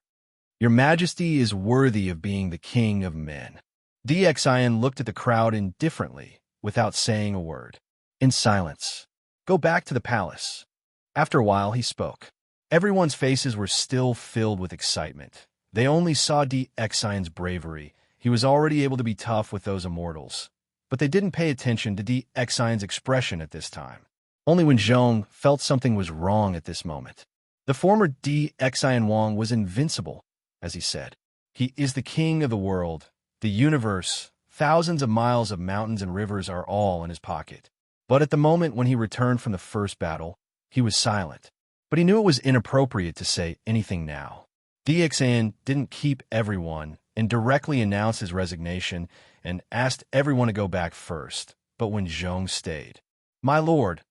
Your Majesty is worthy of being the king of men. DXIN looked at the crowd indifferently, without saying a word. In silence. Go back to the palace. After a while, he spoke. Everyone's faces were still filled with excitement. They only saw D'Xian's bravery. He was already able to be tough with those immortals. But they didn't pay attention to D'Xian's expression at this time. Only when Zhong felt something was wrong at this moment. The former D'Xian Wang was invincible, as he said. He is the king of the world, the universe. Thousands of miles of mountains and rivers are all in his pocket. But at the moment when he returned from the first battle, he was silent. But he knew it was inappropriate to say anything now. D'Xian didn't keep everyone and directly announced his resignation and asked everyone to go back first. But when Zhong stayed, "My lord,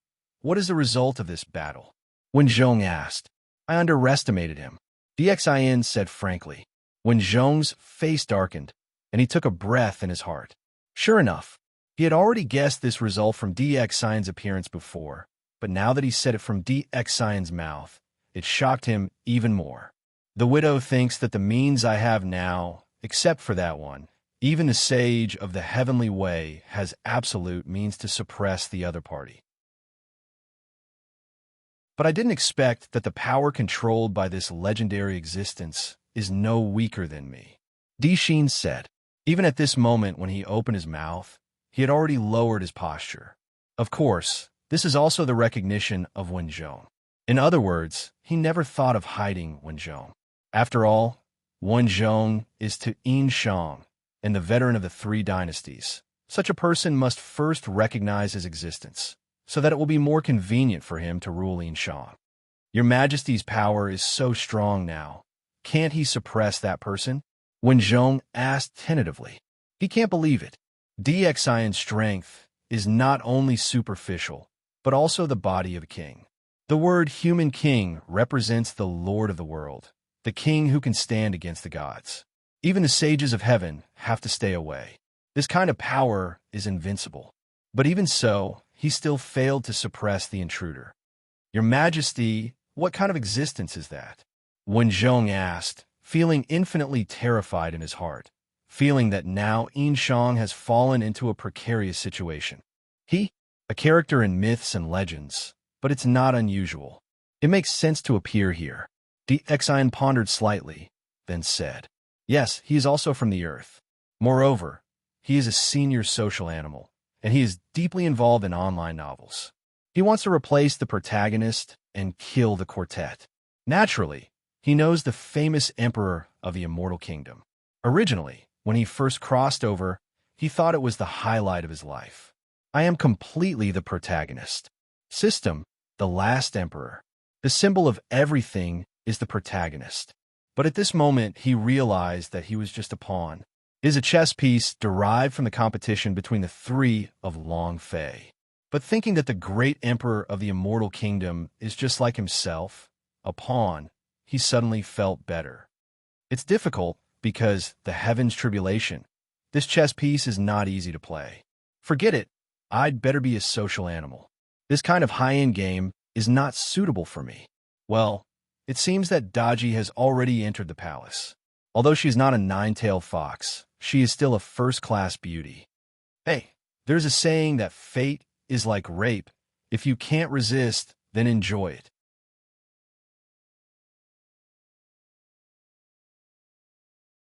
what is the result of this battle?" When Zhong asked, "I underestimated him," D'Xian said frankly. When Zhong's face darkened, and he took a breath in his heart. Sure enough, he had already guessed this result from D'Xian's appearance before, but now that he said it from D'Xian's mouth, it shocked him even more. The widow thinks that the means I have now, except for that one, even the sage of the heavenly way has absolute means to suppress the other party. But I didn't expect that the power controlled by this legendary existence is no weaker than me. D'Xian said. Even at this moment when he opened his mouth, he had already lowered his posture. Of course, this is also the recognition of Wen Zhong. In other words, he never thought of hiding Wen Zhong. After all, Wen Zhong is to Yin Shang, and the veteran of the 3 dynasties. Such a person must first recognize his existence, so that it will be more convenient for him to rule Yin Shang. Your Majesty's power is so strong now. Can't he suppress that person? Wen Zhong asked tentatively. He can't believe it. D'Xian's strength is not only superficial, but also the body of a king. The word human king represents the Lord of the world, the king who can stand against the gods. Even the sages of heaven have to stay away. This kind of power is invincible. But even so, he still failed to suppress the intruder. Your Majesty, what kind of existence is that? Wen Zhong asked, feeling infinitely terrified in his heart, feeling that now Yin Shang has fallen into a precarious situation. He, a character in myths and legends, but it's not unusual. It makes sense to appear here. D'Xian pondered slightly, then said, yes, he is also from the earth. Moreover, he is a senior social animal, and he is deeply involved in online novels. He wants to replace the protagonist and kill the quartet. Naturally, he knows the famous emperor of the immortal kingdom. Originally, when he first crossed over, he thought it was the highlight of his life. I am completely the protagonist. System, the last emperor. The symbol of everything is the protagonist. But at this moment, he realized that he was just a pawn. It is a chess piece derived from the competition between the 3 of Long Fei. But thinking that the great emperor of the immortal kingdom is just like himself, a pawn, he suddenly felt better. It's difficult because the heavens' tribulation. This chess piece is not easy to play. Forget it. I'd better be a social animal. This kind of high-end game is not suitable for me. Well, it seems that Daji has already entered the palace. Although she's not a 9-tailed fox, she is still a first-class beauty. Hey, there's a saying that fate is like rape. If you can't resist, then enjoy it.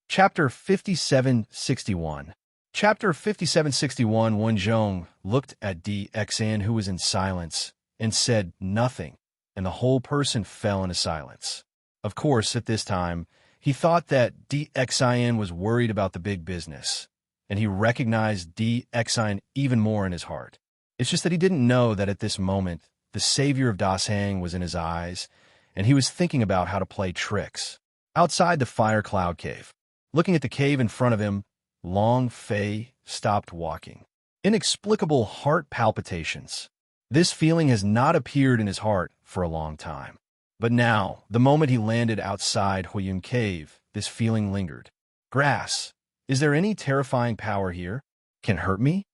Chapter 5761. Chapter 5761. Wen Zhong looked at D'Xian, who was in silence, and said nothing, and the whole person fell into silence. Of course, at this time, he thought that D'Xian was worried about the big business, and he recognized D'Xian even more in his heart. It's just that he didn't know that at this moment, the savior of Dashang was in his eyes, and he was thinking about how to play tricks. Outside the fire cloud cave, looking at the cave in front of him, Long Fei stopped walking. Inexplicable heart palpitations. This feeling has not appeared in his heart for a long time. But now, the moment he landed outside Huiyun Cave, this feeling lingered. Grass. Is there any terrifying power here? Can hurt me?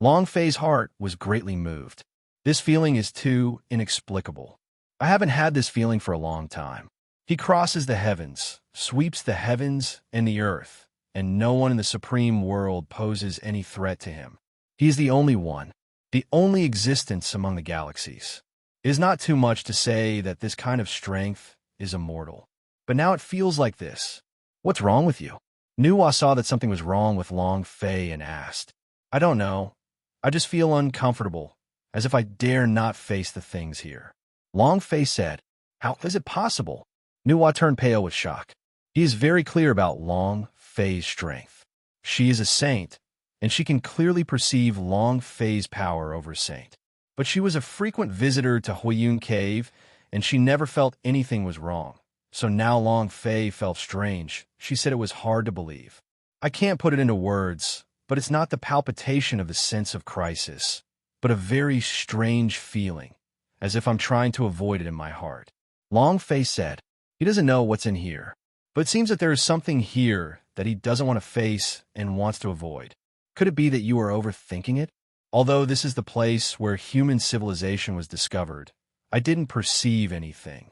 Long Fei's heart was greatly moved. This feeling is too inexplicable. I haven't had this feeling for a long time. He crosses the heavens, sweeps the heavens and the earth, and no one in the supreme world poses any threat to him. He is the only one, the only existence among the galaxies. It is not too much to say that this kind of strength is immortal. But now it feels like this. What's wrong with you? Nuwa saw that something was wrong with Long Fei and asked, I don't know. I just feel uncomfortable, as if I dare not face the things here. Long Fei said, How is it possible? Nuwa turned pale with shock. He is very clear about Long Fei's strength. She is a saint, and she can clearly perceive Long Fei's power over a saint. But she was a frequent visitor to Huiyun Cave, and she never felt anything was wrong. So now Long Fei felt strange. She said it was hard to believe. I can't put it into words, but it's not the palpitation of the sense of crisis, but a very strange feeling, as if I'm trying to avoid it in my heart. Long Fei said, he doesn't know what's in here, but it seems that there is something here that he doesn't want to face and wants to avoid. Could it be that you are overthinking it? Although this is the place where human civilization was discovered, I didn't perceive anything.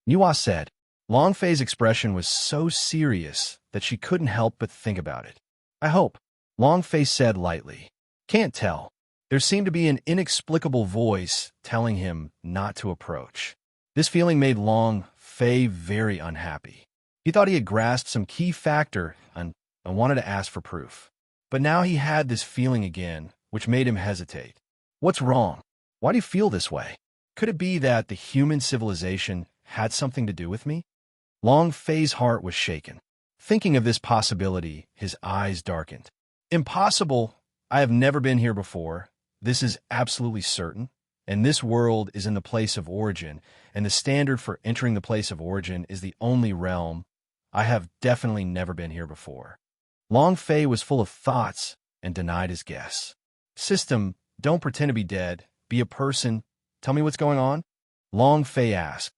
Nuwa said, Long Fei's expression was so serious that she couldn't help but think about it. I hope, Long Fei said lightly. Can't tell. There seemed to be an inexplicable voice telling him not to approach. This feeling made Long Fei very unhappy. He thought he had grasped some key factor and wanted to ask for proof. But now he had this feeling again, which made him hesitate. What's wrong? Why do you feel this way? Could it be that the human civilization had something to do with me? Long Fei's heart was shaken. Thinking of this possibility, his eyes darkened. Impossible! I have never been here before. This is absolutely certain. And this world is in the place of origin, and the standard for entering the place of origin is the only realm. I have definitely never been here before. Long Fei was full of thoughts and denied his guess. System, don't pretend to be dead. Be a person. Tell me what's going on? Long Fei asked.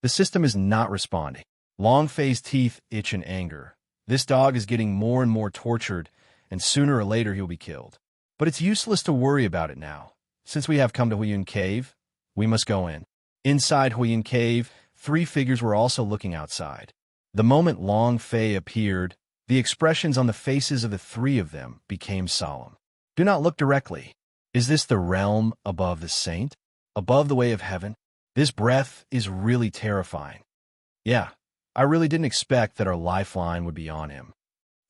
The system is not responding. Long Fei's teeth itch in anger. This dog is getting more and more tortured, and sooner or later he'll be killed. But it's useless to worry about it now. Since we have come to Huiyun Cave, we must go in. Inside Huiyun Cave, 3 figures were also looking outside. The moment Long Fei appeared, the expressions on the faces of the 3 of them became solemn. Do not look directly. Is this the realm above the saint? Above the way of heaven? This breath is really terrifying. Yeah, I really didn't expect that our lifeline would be on him.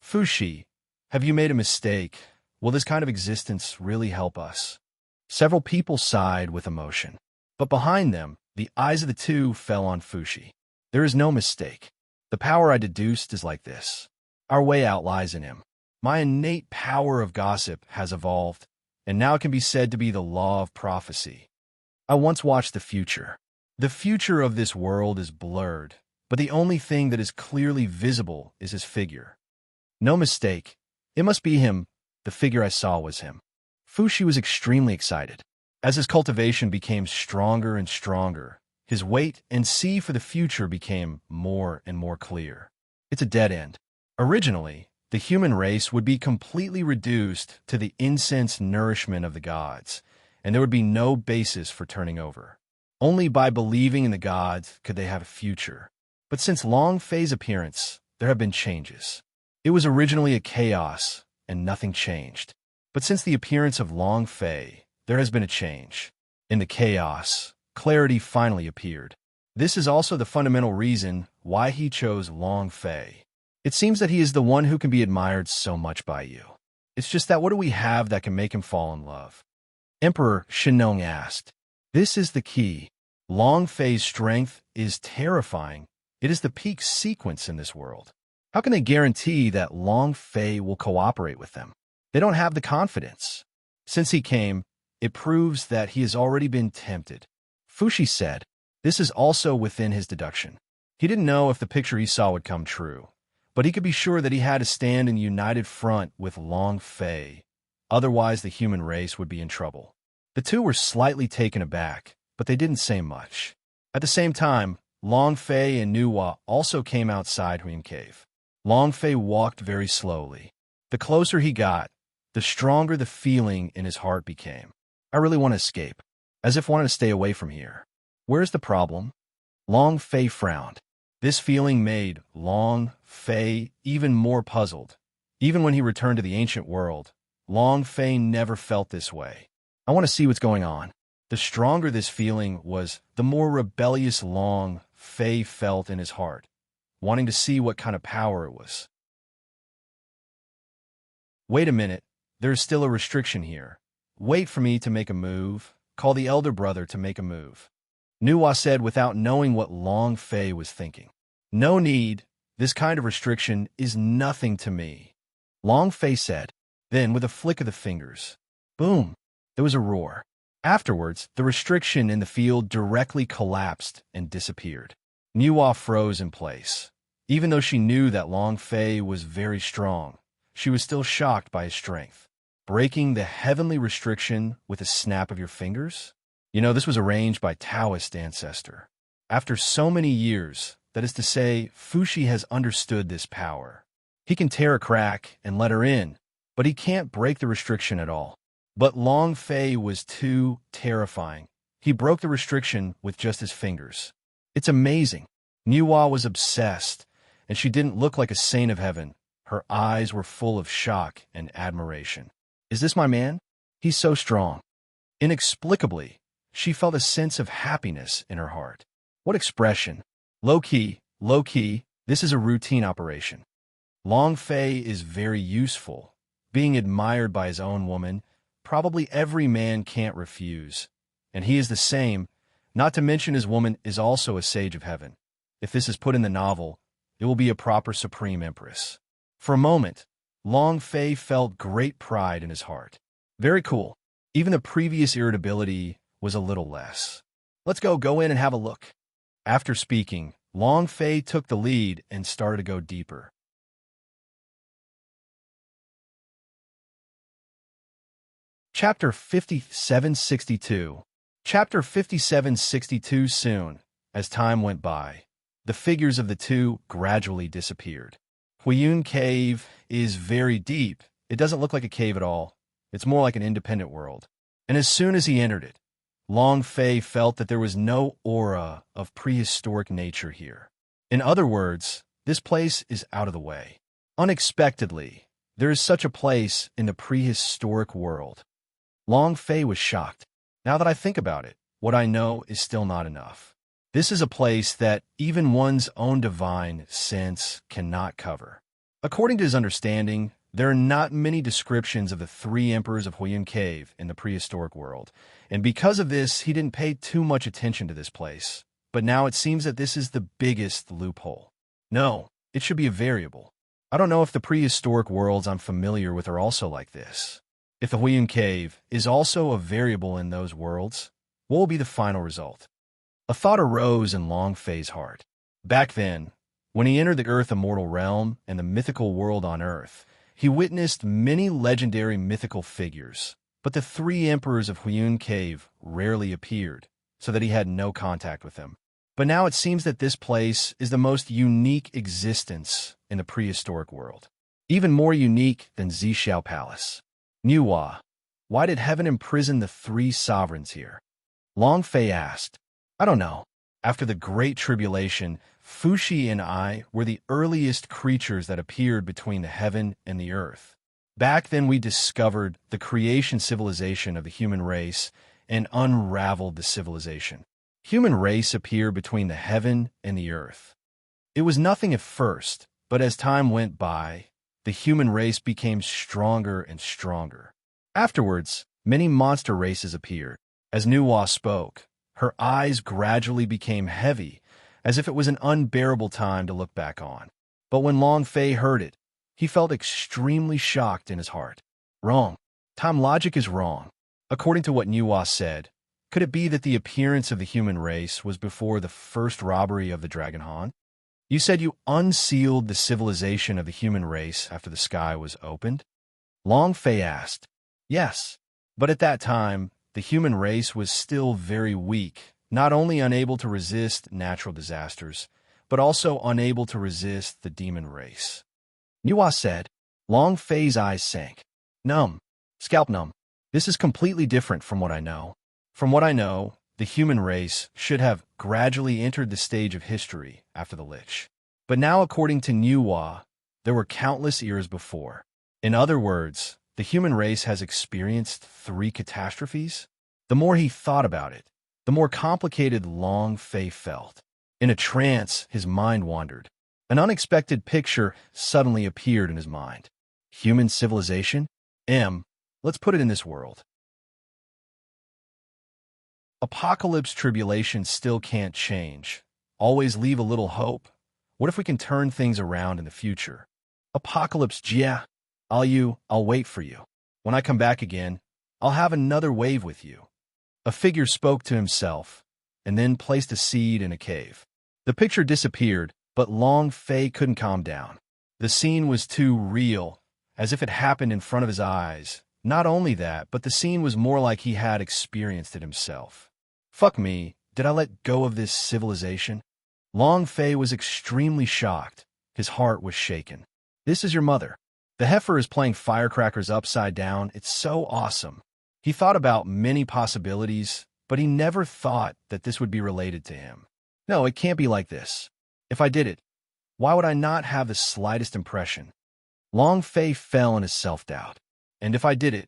Fushi, have you made a mistake? Will this kind of existence really help us? Several people sighed with emotion. But behind them, the eyes of the 2 fell on Fushi. There is no mistake. The power I deduced is like this. Our way out lies in him. My innate power of gossip has evolved, and now it can be said to be the law of prophecy. I once watched the future. The future of this world is blurred, but the only thing that is clearly visible is his figure. No mistake. It must be him. The figure I saw was him. Fushi was extremely excited. As his cultivation became stronger and stronger, his wait and see for the future became more and more clear. It's a dead end. Originally, the human race would be completely reduced to the incense nourishment of the gods, and there would be no basis for turning over. Only by believing in the gods could they have a future. But since Long Fei's appearance, there have been changes. It was originally a chaos, and nothing changed. But since the appearance of Long Fei, there has been a change. In the chaos, clarity finally appeared. This is also the fundamental reason why he chose Long Fei. It seems that he is the one who can be admired so much by you. It's just that what do we have that can make him fall in love? Emperor Shinong asked. This is the key. Long Fei's strength is terrifying. It is the peak sequence in this world. How can they guarantee that Long Fei will cooperate with them? They don't have the confidence. Since he came, it proves that he has already been tempted. Fushi said, this is also within his deduction. He didn't know if the picture he saw would come true, but he could be sure that he had to stand in united front with Long Fei. Otherwise, the human race would be in trouble. The 2 were slightly taken aback, but they didn't say much. At the same time, Long Fei and Nuwa also came outside Huiyun Cave. Long Fei walked very slowly. The closer he got, the stronger the feeling in his heart became. I really want to escape, as if wanting to stay away from here. Where's the problem? Long Fei frowned. This feeling made Long Fei even more puzzled. Even when he returned to the ancient world, Long Fei never felt this way. I want to see what's going on. The stronger this feeling was, the more rebellious Long Fei felt in his heart, wanting to see what kind of power it was. Wait a minute, there's still a restriction here. Wait for me to make a move. Call the elder brother to make a move. Nuwa said without knowing what Long Fei was thinking. No need, this kind of restriction is nothing to me. Long Fei said. Then, with a flick of the fingers, boom, there was a roar. Afterwards, the restriction in the field directly collapsed and disappeared. Nuwa froze in place. Even though she knew that Long Fei was very strong, she was still shocked by his strength. Breaking the heavenly restriction with a snap of your fingers? You know, this was arranged by Taoist ancestor. After so many years, that is to say, Fuxi has understood this power. He can tear a crack and let her in, but he can't break the restriction at all. But Long Fei was too terrifying. He broke the restriction with just his fingers. It's amazing. Nuwa was obsessed, and she didn't look like a saint of heaven. Her eyes were full of shock and admiration. Is this my man? He's so strong. Inexplicably, she felt a sense of happiness in her heart. What expression? Low-key, this is a routine operation. Long Fei is very useful. Being admired by his own woman, probably every man can't refuse. And he is the same, not to mention his woman is also a sage of heaven. If this is put in the novel, it will be a proper supreme empress. For a moment, Long Fei felt great pride in his heart. Very cool. Even the previous irritability was a little less. Let's go in and have a look. After speaking, Long Fei took the lead and started to go deeper. Chapter 5762. Chapter 5762. Soon, as time went by, the figures of the two gradually disappeared. Huiyun Cave is very deep. It doesn't look like a cave at all. It's more like an independent world. And as soon as he entered it, Long Fei felt that there was no aura of prehistoric nature here. In other words, this place is out of the way. Unexpectedly, there is such a place in the prehistoric world. Long Fei was shocked. Now that I think about it, what I know is still not enough. This is a place that even one's own divine sense cannot cover. According to his understanding, there are not many descriptions of the three emperors of Huiyun Cave in the prehistoric world, and because of this, he didn't pay too much attention to this place. But now it seems that this is the biggest loophole. No, it should be a variable. I don't know if the prehistoric worlds I'm familiar with are also like this. If the Huiyun Cave is also a variable in those worlds, what will be the final result? A thought arose in Long Fei's heart. Back then, when he entered the Earth Immortal Realm and the mythical world on Earth, he witnessed many legendary mythical figures, but the three emperors of Huiyun Cave rarely appeared, so that he had no contact with them. But now it seems that this place is the most unique existence in the prehistoric world, even more unique than Zhixiao Palace. Nuwa, why did heaven imprison the three sovereigns here? Long Fei asked. I don't know. After the Great Tribulation, Fuxi and I were the earliest creatures that appeared between the heaven and the earth. Back then we discovered the creation civilization of the human race and unraveled the civilization. Human race appeared between the heaven and the earth. It was nothing at first, but as time went by, the human race became stronger and stronger. Afterwards, many monster races appeared. As Nuwa spoke, her eyes gradually became heavy, as if it was an unbearable time to look back on. But when Long Fei heard it, he felt extremely shocked in his heart. Wrong. Time logic is wrong. According to what Nuwa said, could it be that the appearance of the human race was before the first robbery of the Dragon Han? You said you unsealed the civilization of the human race after the sky was opened? Long Fei asked. Yes, but at that time, the human race was still very weak, not only unable to resist natural disasters, but also unable to resist the demon race. Nuwa said. Long Fei's eyes sank. Numb. Scalp numb. This is completely different from what I know. From what I know, the human race should have gradually entered the stage of history after the Lich. But now, according to Nuwa, there were countless eras before. In other words, the human race has experienced 3 catastrophes? The more he thought about it, the more complicated Long Fei felt. In a trance, his mind wandered. An unexpected picture suddenly appeared in his mind. Human civilization? Let's put it in this world. Apocalypse tribulation still can't change. Always leave a little hope. What if we can turn things around in the future? Apocalypse, yeah. I'll wait for you. When I come back again, I'll have another wave with you. A figure spoke to himself, and then placed a seed in a cave. The picture disappeared, but Long Fei couldn't calm down. The scene was too real, as if it happened in front of his eyes. Not only that, but the scene was more like he had experienced it himself. Fuck me, did I let go of this civilization? Long Fei was extremely shocked. His heart was shaken. This is your mother. The heifer is playing firecrackers upside down. It's so awesome. He thought about many possibilities, but he never thought that this would be related to him. No, it can't be like this. If I did it, why would I not have the slightest impression? Long Fei fell in his self-doubt. And if I did it,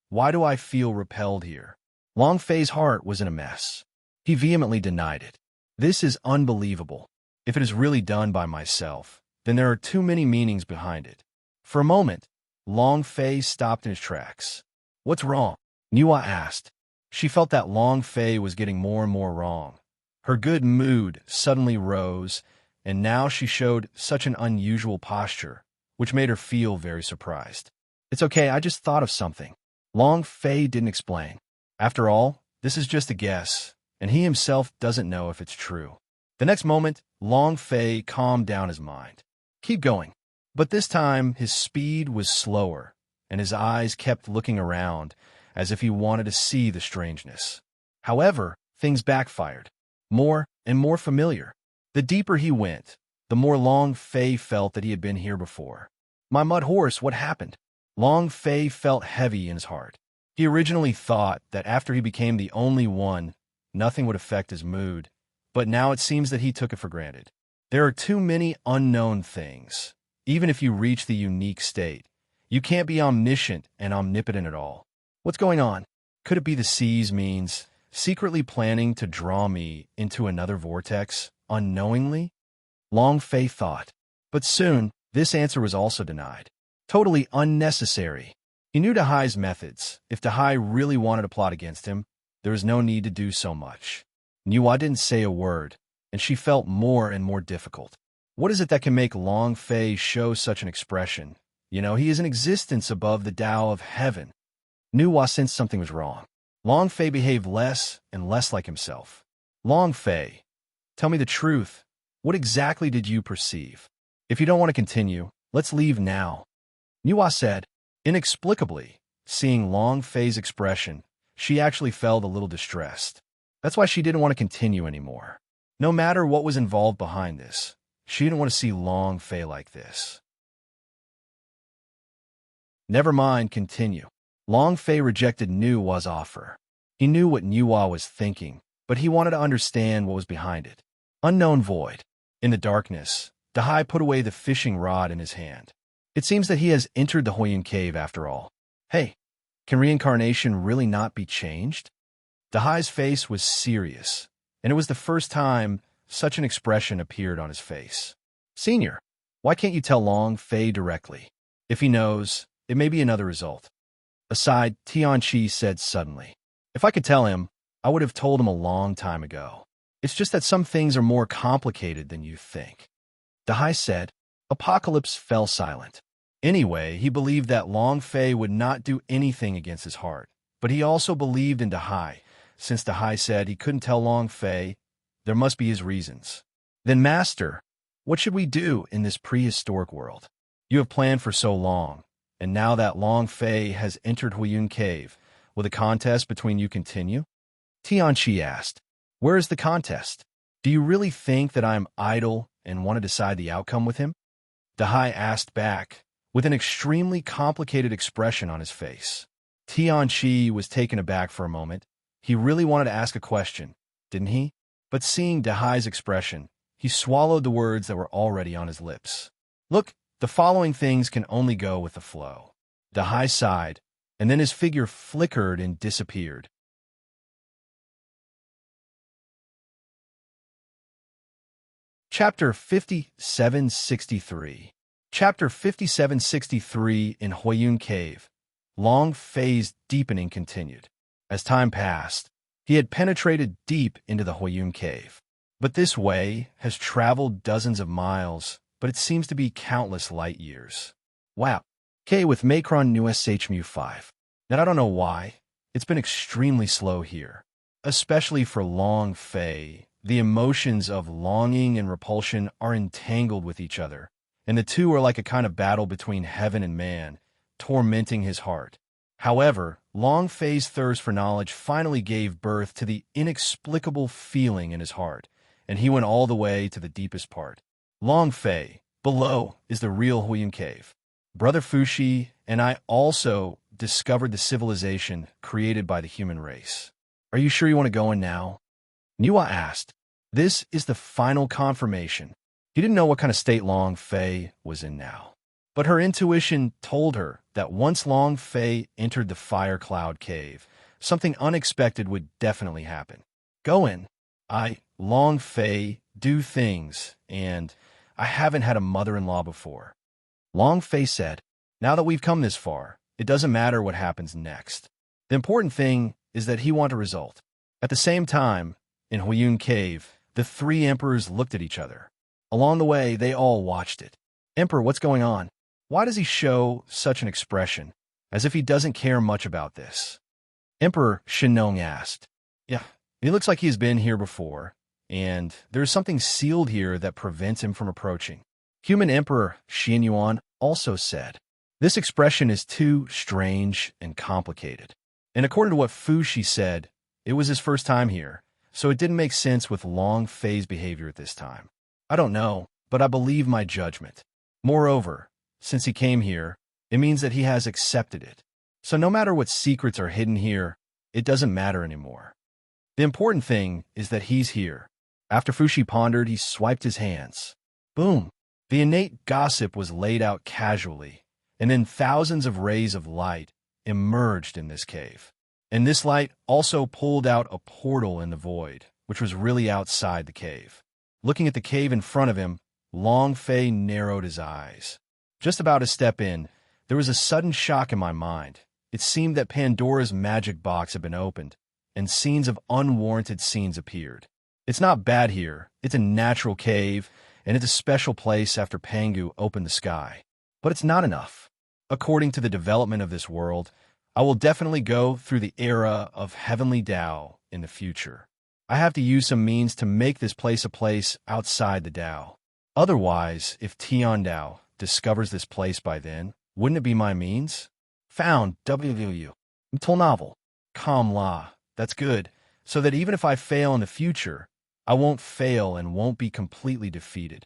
why do I feel repelled here? Long Fei's heart was in a mess. He vehemently denied it. This is unbelievable. If it is really done by myself, then there are too many meanings behind it. For a moment, Long Fei stopped in his tracks. What's wrong? Niwa asked. She felt that Long Fei was getting more and more wrong. Her good mood suddenly rose, and now she showed such an unusual posture, which made her feel very surprised. It's okay, I just thought of something. Long Fei didn't explain. After all, this is just a guess, and he himself doesn't know if it's true. The next moment, Long Fei calmed down his mind. Keep going. But this time, his speed was slower, and his eyes kept looking around, as if he wanted to see the strangeness. However, things backfired. More and more familiar. The deeper he went, the more Long Fei felt that he had been here before. My mud horse, what happened? Long Fei felt heavy in his heart. He originally thought that after he became the only one, nothing would affect his mood, but now it seems that he took it for granted. There are too many unknown things. Even if you reach the unique state, you can't be omniscient and omnipotent at all. What's going on? Could it be the seas means secretly planning to draw me into another vortex, unknowingly? Long Fei thought. But soon, this answer was also denied. Totally unnecessary. He knew Dahai's methods. If Dahai really wanted to plot against him, there was no need to do so much. Niwa didn't say a word, and she felt more and more difficult. What is it that can make Long Fei show such an expression? He is an existence above the Tao of heaven. Niwa sensed something was wrong. Long Fei behaved less and less like himself. Long Fei, tell me the truth. What exactly did you perceive? If you don't want to continue, let's leave now. Niwa said. Inexplicably, seeing Long Fei's expression, she actually felt a little distressed. That's why she didn't want to continue anymore. No matter what was involved behind this, she didn't want to see Long Fei like this. Never mind, continue. Long Fei rejected Niwa's offer. He knew what Niwa was thinking, but he wanted to understand what was behind it. Unknown void. In the darkness, Dahai put away the fishing rod in his hand. It seems that he has entered the Huiyun cave after all. Hey, can reincarnation really not be changed? Dahai's face was serious, and it was the first time such an expression appeared on his face. Senior, why can't you tell Long Fei directly? If he knows, it may be another result. Aside, Tianqi said suddenly. If I could tell him, I would have told him a long time ago. It's just that some things are more complicated than you think. Dahai said. Apocalypse fell silent. Anyway, he believed that Long Fei would not do anything against his heart, but he also believed in Dahai. Since Dahai said he couldn't tell Long Fei, there must be his reasons. Then, Master, what should we do in this prehistoric world? You have planned for so long, and now that Long Fei has entered Huiyun Cave, will the contest between you continue? Tianqi asked. Where is the contest? Do you really think that I am idle and want to decide the outcome with him? Dahai asked back, with an extremely complicated expression on his face. Tianqi was taken aback for a moment. He really wanted to ask a question, didn't he? But seeing Dahai's expression, he swallowed the words that were already on his lips. Look, the following things can only go with the flow. Dahai sighed, and then his figure flickered and disappeared. Chapter 5763. Chapter 5763 in Huayun Cave. Long Fei's deepening continued. As time passed, he had penetrated deep into the Huayun Cave. But this way has traveled dozens of miles, but it seems to be countless light years. Wow. K with Macron New SHMU5. Now I don't know why. It's been extremely slow here. Especially for Long Fei. The emotions of longing and repulsion are entangled with each other, and the two are like a kind of battle between heaven and man, tormenting his heart. However, Long Fei's thirst for knowledge finally gave birth to the inexplicable feeling in his heart, and he went all the way to the deepest part. Long Fei, below, is the real Huayun Cave. Brother Fushi and I also discovered the civilization created by the human race. Are you sure you want to go in now? Niwa asked. This is the final confirmation. He didn't know what kind of state Long Fei was in now. But her intuition told her that once Long Fei entered the Fire Cloud Cave, something unexpected would definitely happen. Go in. Long Fei, do things, and I haven't had a mother-in-law before. Long Fei said, now that we've come this far, it doesn't matter what happens next. The important thing is that he wants a result. At the same time, in Huayun Cave, the three emperors looked at each other. Along the way, they all watched it. Emperor, what's going on? Why does he show such an expression, as if he doesn't care much about this? Emperor Shenong asked. Yeah, he looks like he's been here before, and there's something sealed here that prevents him from approaching. Human Emperor Xianyuan also said. This expression is too strange and complicated. And according to what Fushi said, it was his first time here, so it didn't make sense with Long Fei's behavior at this time. I don't know, but I believe my judgment. Moreover, since he came here, it means that he has accepted it. So no matter what secrets are hidden here, it doesn't matter anymore. The important thing is that he's here. After Fushi pondered, he swiped his hands. Boom! The innate gossip was laid out casually, and then thousands of rays of light emerged in this cave. And this light also pulled out a portal in the void, which was really outside the cave. Looking at the cave in front of him, Long Fei narrowed his eyes. Just about to step in, there was a sudden shock in my mind. It seemed that Pandora's magic box had been opened, and scenes of unwarranted scenes appeared. It's not bad here. It's a natural cave, and it's a special place after Pangu opened the sky. But it's not enough. According to the development of this world, I will definitely go through the era of heavenly Tao in the future. I have to use some means to make this place a place outside the Tao. Otherwise, if Tian Dao discovers this place by then, wouldn't it be my means? Found, WW. Until novel. Calm La. That's good. So that even if I fail in the future, I won't fail and won't be completely defeated.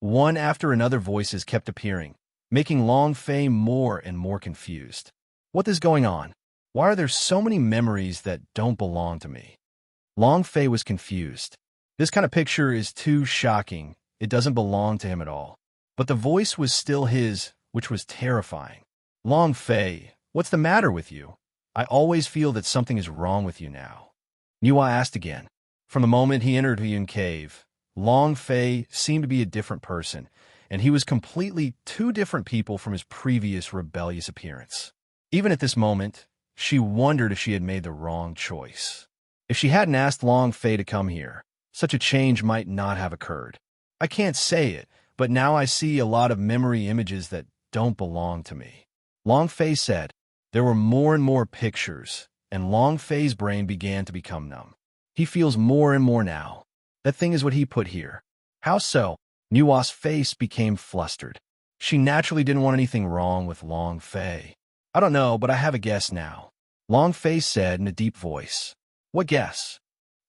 One after another voices kept appearing, making Long Fei more and more confused. What is going on? Why are there so many memories that don't belong to me? Long Fei was confused. This kind of picture is too shocking. It doesn't belong to him at all. But the voice was still his, which was terrifying. Long Fei, what's the matter with you? I always feel that something is wrong with you now. Niwa asked again. From the moment he entered Huayun Cave, Long Fei seemed to be a different person, and he was completely two different people from his previous rebellious appearance. Even at this moment, she wondered if she had made the wrong choice. If she hadn't asked Long Fei to come here, such a change might not have occurred. I can't say it, but now I see a lot of memory images that don't belong to me. Long Fei said. There were more and more pictures, and Long Fei's brain began to become numb. He feels more and more now. That thing is what he put here. How so? Niwa's face became flustered. She naturally didn't want anything wrong with Long Fei. I don't know, but I have a guess now. Long Fei said in a deep voice. What guess?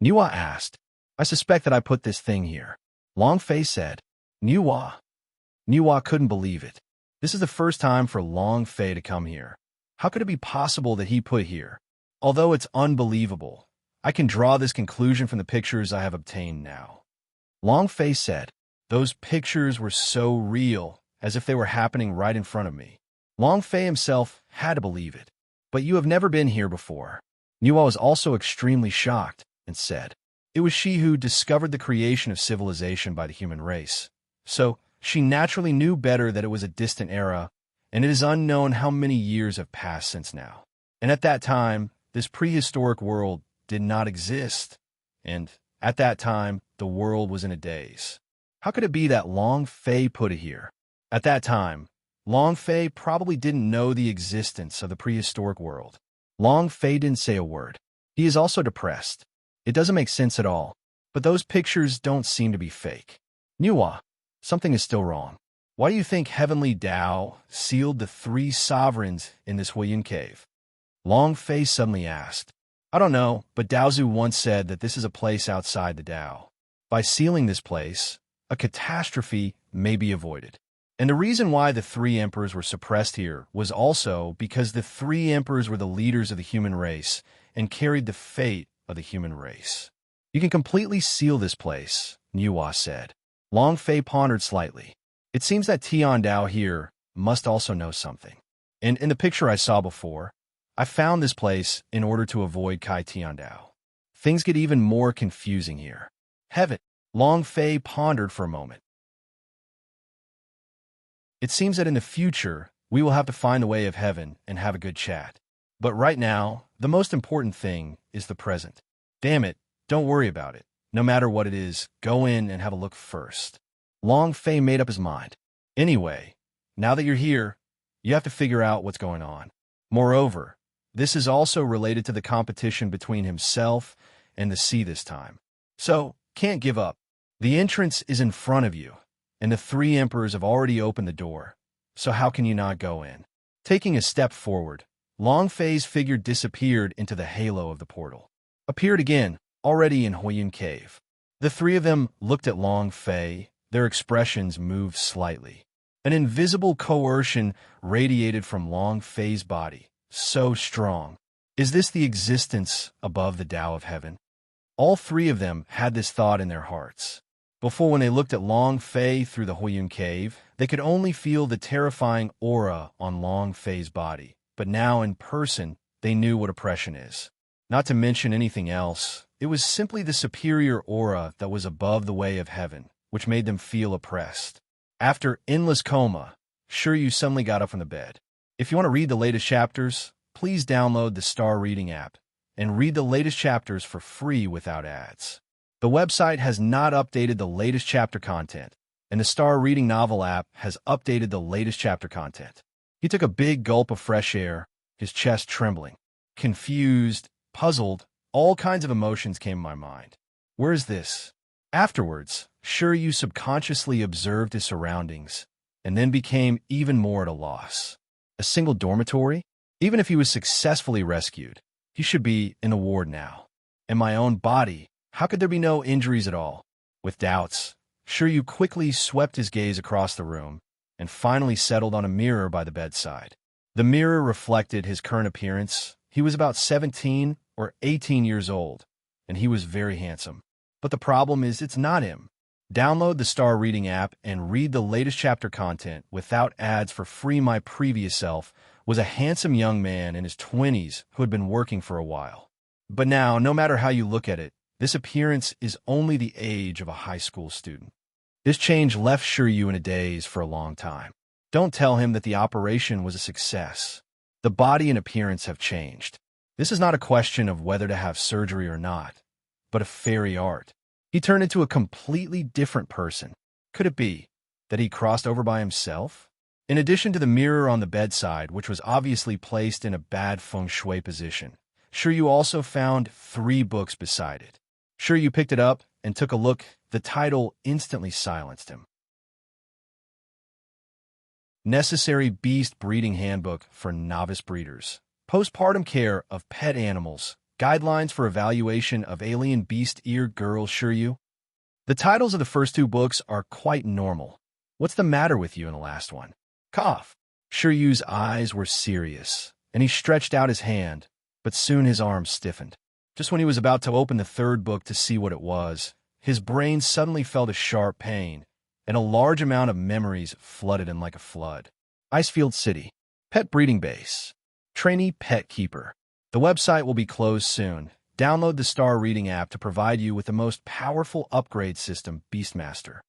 Niwa asked. I suspect that I put this thing here. Long Fei said. Niwa. Niwa couldn't believe it. This is the first time for Long Fei to come here. How could it be possible that he put here? Although it's unbelievable, I can draw this conclusion from the pictures I have obtained now. Long Fei said, those pictures were so real, as if they were happening right in front of me. Long Fei himself had to believe it. But you have never been here before. Nuo was also extremely shocked and said, it was she who discovered the creation of civilization by the human race. So, she naturally knew better that it was a distant era, and it is unknown how many years have passed since now. And at that time, this prehistoric world did not exist. And at that time, the world was in a daze. How could it be that Long Fei put it here? At that time, Long Fei probably didn't know the existence of the prehistoric world. Long Fei didn't say a word. He is also depressed. It doesn't make sense at all. But those pictures don't seem to be fake. Nuo, something is still wrong. Why do you think Heavenly Tao sealed the 3 sovereigns in this Huiyin cave? Long Fei suddenly asked. I don't know, but Daozu once said that this is a place outside the Tao. By sealing this place, a catastrophe may be avoided. And the reason why the 3 emperors were suppressed here was also because the 3 emperors were the leaders of the human race and carried the fate of the human race. You can completely seal this place, Nuo said. Long Fei pondered slightly. It seems that Tian Dao here must also know something. And in the picture I saw before, I found this place in order to avoid Kai Tian Dao. Things get even more confusing here. Heaven. Long Fei pondered for a moment. It seems that in the future, we will have to find the way of heaven and have a good chat. But right now, the most important thing is the present. Damn it, don't worry about it. No matter what it is, go in and have a look first. Long Fei made up his mind. Anyway, now that you're here, you have to figure out what's going on. Moreover, this is also related to the competition between himself and the sea this time. So, can't give up. The entrance is in front of you, and the 3 emperors have already opened the door. So how can you not go in? Taking a step forward, Long Fei's figure disappeared into the halo of the portal. Appeared again, already in Huiyin Cave. The 3 of them looked at Long Fei. Their expressions moved slightly. An invisible coercion radiated from Long Fei's body, so strong. Is this the existence above the Tao of heaven? All 3 of them had this thought in their hearts. Before, when they looked at Long Fei through the Huiyin Cave, they could only feel the terrifying aura on Long Fei's body. But now, in person, they knew what oppression is. Not to mention anything else, it was simply the superior aura that was above the way of heaven, which made them feel oppressed. After endless coma, Shiryu suddenly got up from the bed. If you want to read the latest chapters, please download the Star Reading app and read the latest chapters for free without ads. The website has not updated the latest chapter content, and the Star Reading novel app has updated the latest chapter content. He took a big gulp of fresh air, his chest trembling. Confused, puzzled, all kinds of emotions came to my mind. Where is this? Afterwards, Shiryu subconsciously observed his surroundings, and then became even more at a loss. A single dormitory? Even if he was successfully rescued, he should be in a ward now. In my own body, how could there be no injuries at all? With doubts, Shiryu quickly swept his gaze across the room and finally settled on a mirror by the bedside. The mirror reflected his current appearance. He was about 17 or 18 years old, and he was very handsome. But the problem is it's not him. Download the Star Reading app and read the latest chapter content without ads for free. My previous self was a handsome young man in his 20s who had been working for a while. But now, no matter how you look at it, this appearance is only the age of a high school student. This change left Shiryu in a daze for a long time. Don't tell him that the operation was a success. The body and appearance have changed. This is not a question of whether to have surgery or not, but of fairy art. He turned into a completely different person. Could it be that he crossed over by himself? In addition to the mirror on the bedside, which was obviously placed in a bad feng shui position, Shiryu also found 3 books beside it. Shiryu picked it up and took a look. The title instantly silenced him. Necessary Beast Breeding Handbook for Novice Breeders. Postpartum Care of Pet Animals. Guidelines for Evaluation of Alien Beast-Eared Girl. Shiryu. The titles of the first 2 books are quite normal. What's the matter with you in the last one? Cough. Shiryu's eyes were serious, and he stretched out his hand, but soon his arm stiffened. Just when he was about to open the 3rd book to see what it was, his brain suddenly felt a sharp pain, and a large amount of memories flooded in like a flood. Icefield City. Pet breeding base. Trainee pet keeper. The website will be closed soon. Download the Star Reading app to provide you with the most powerful upgrade system, Beastmaster.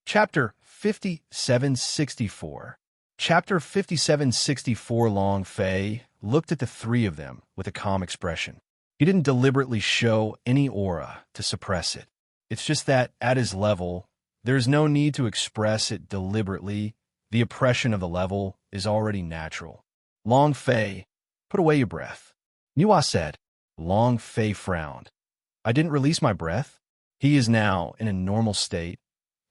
Chapter 5764. Chapter 5764. Long Fei looked at the three of them with a calm expression. He didn't deliberately show any aura to suppress it. It's just that, at his level, there's no need to express it deliberately. The oppression of the level is already natural. Long Fei, put away your breath. Niwa said. Long Fei frowned. I didn't release my breath. He is now in a normal state,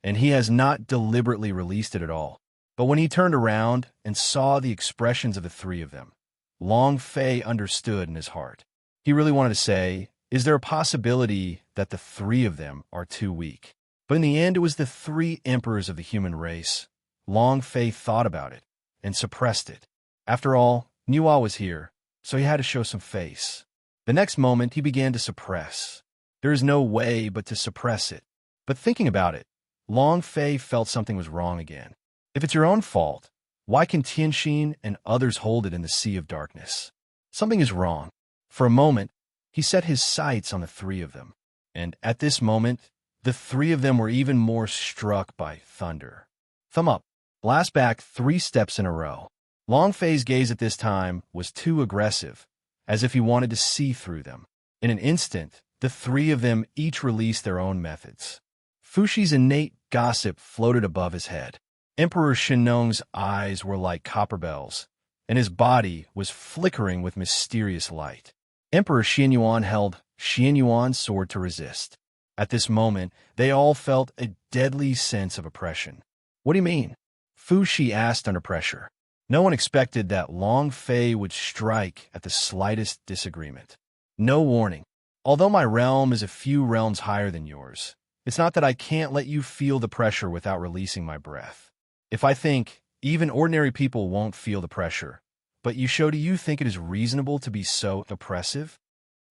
and he has not deliberately released it at all. But when he turned around and saw the expressions of the three of them, Long Fei understood in his heart. He really wanted to say, is there a possibility that the three of them are too weak? But in the end, it was the three emperors of the human race. Long Fei thought about it and suppressed it. After all, Niwa was here, so he had to show some face. The next moment, he began to suppress. There is no way but to suppress it. But thinking about it, Long Fei felt something was wrong again. If it's your own fault, why can Tianxin and others hold it in the sea of darkness? Something is wrong. For a moment, he set his sights on the three of them. And at this moment, the three of them were even more struck by thunder. Thumb up. Blast back 3 steps in a row. Long Fei's gaze at this time was too aggressive, as if he wanted to see through them. In an instant, the three of them each released their own methods. Fushi's innate gossip floated above his head. Emperor Shenong's eyes were like copper bells, and his body was flickering with mysterious light. Emperor Xianyuan held Xianyuan's sword to resist. At this moment, they all felt a deadly sense of oppression. What do you mean? Fushi asked under pressure. No one expected that Long Fei would strike at the slightest disagreement. No warning. Although my realm is a few realms higher than yours, it's not that I can't let you feel the pressure without releasing my breath. If I think even ordinary people won't feel the pressure, but do you think it is reasonable to be so oppressive?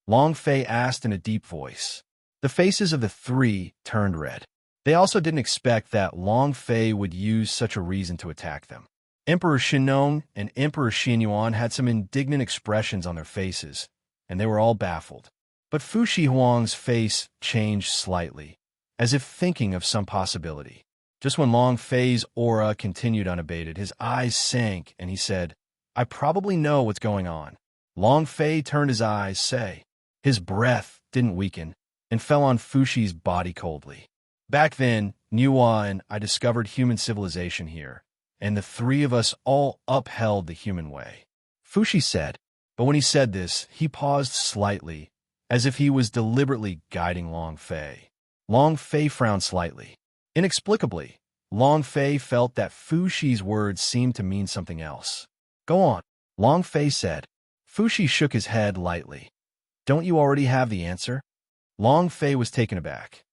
Long Fei asked in a deep voice. The faces of the three turned red. They also didn't expect that Long Fei would use such a reason to attack them. Emperor Shenong and Emperor Xianyuan had some indignant expressions on their faces, and they were all baffled. But Fushi Huang's face changed slightly, as if thinking of some possibility. Just when Long Fei's aura continued unabated, his eyes sank, and he said, I probably know what's going on. Long Fei turned his eyes, say. His breath didn't weaken, and fell on Fushi's body coldly. Back then, Niwa and I discovered human civilization here, and the three of us all upheld the human way. Fushi said, but when he said this, he paused slightly, as if he was deliberately guiding Long Fei. Long Fei frowned slightly. Inexplicably, Long Fei felt that Fushi's words seemed to mean something else. Go on, Long Fei said. Fushi shook his head lightly. Don't you already have the answer? Long Fei was taken aback.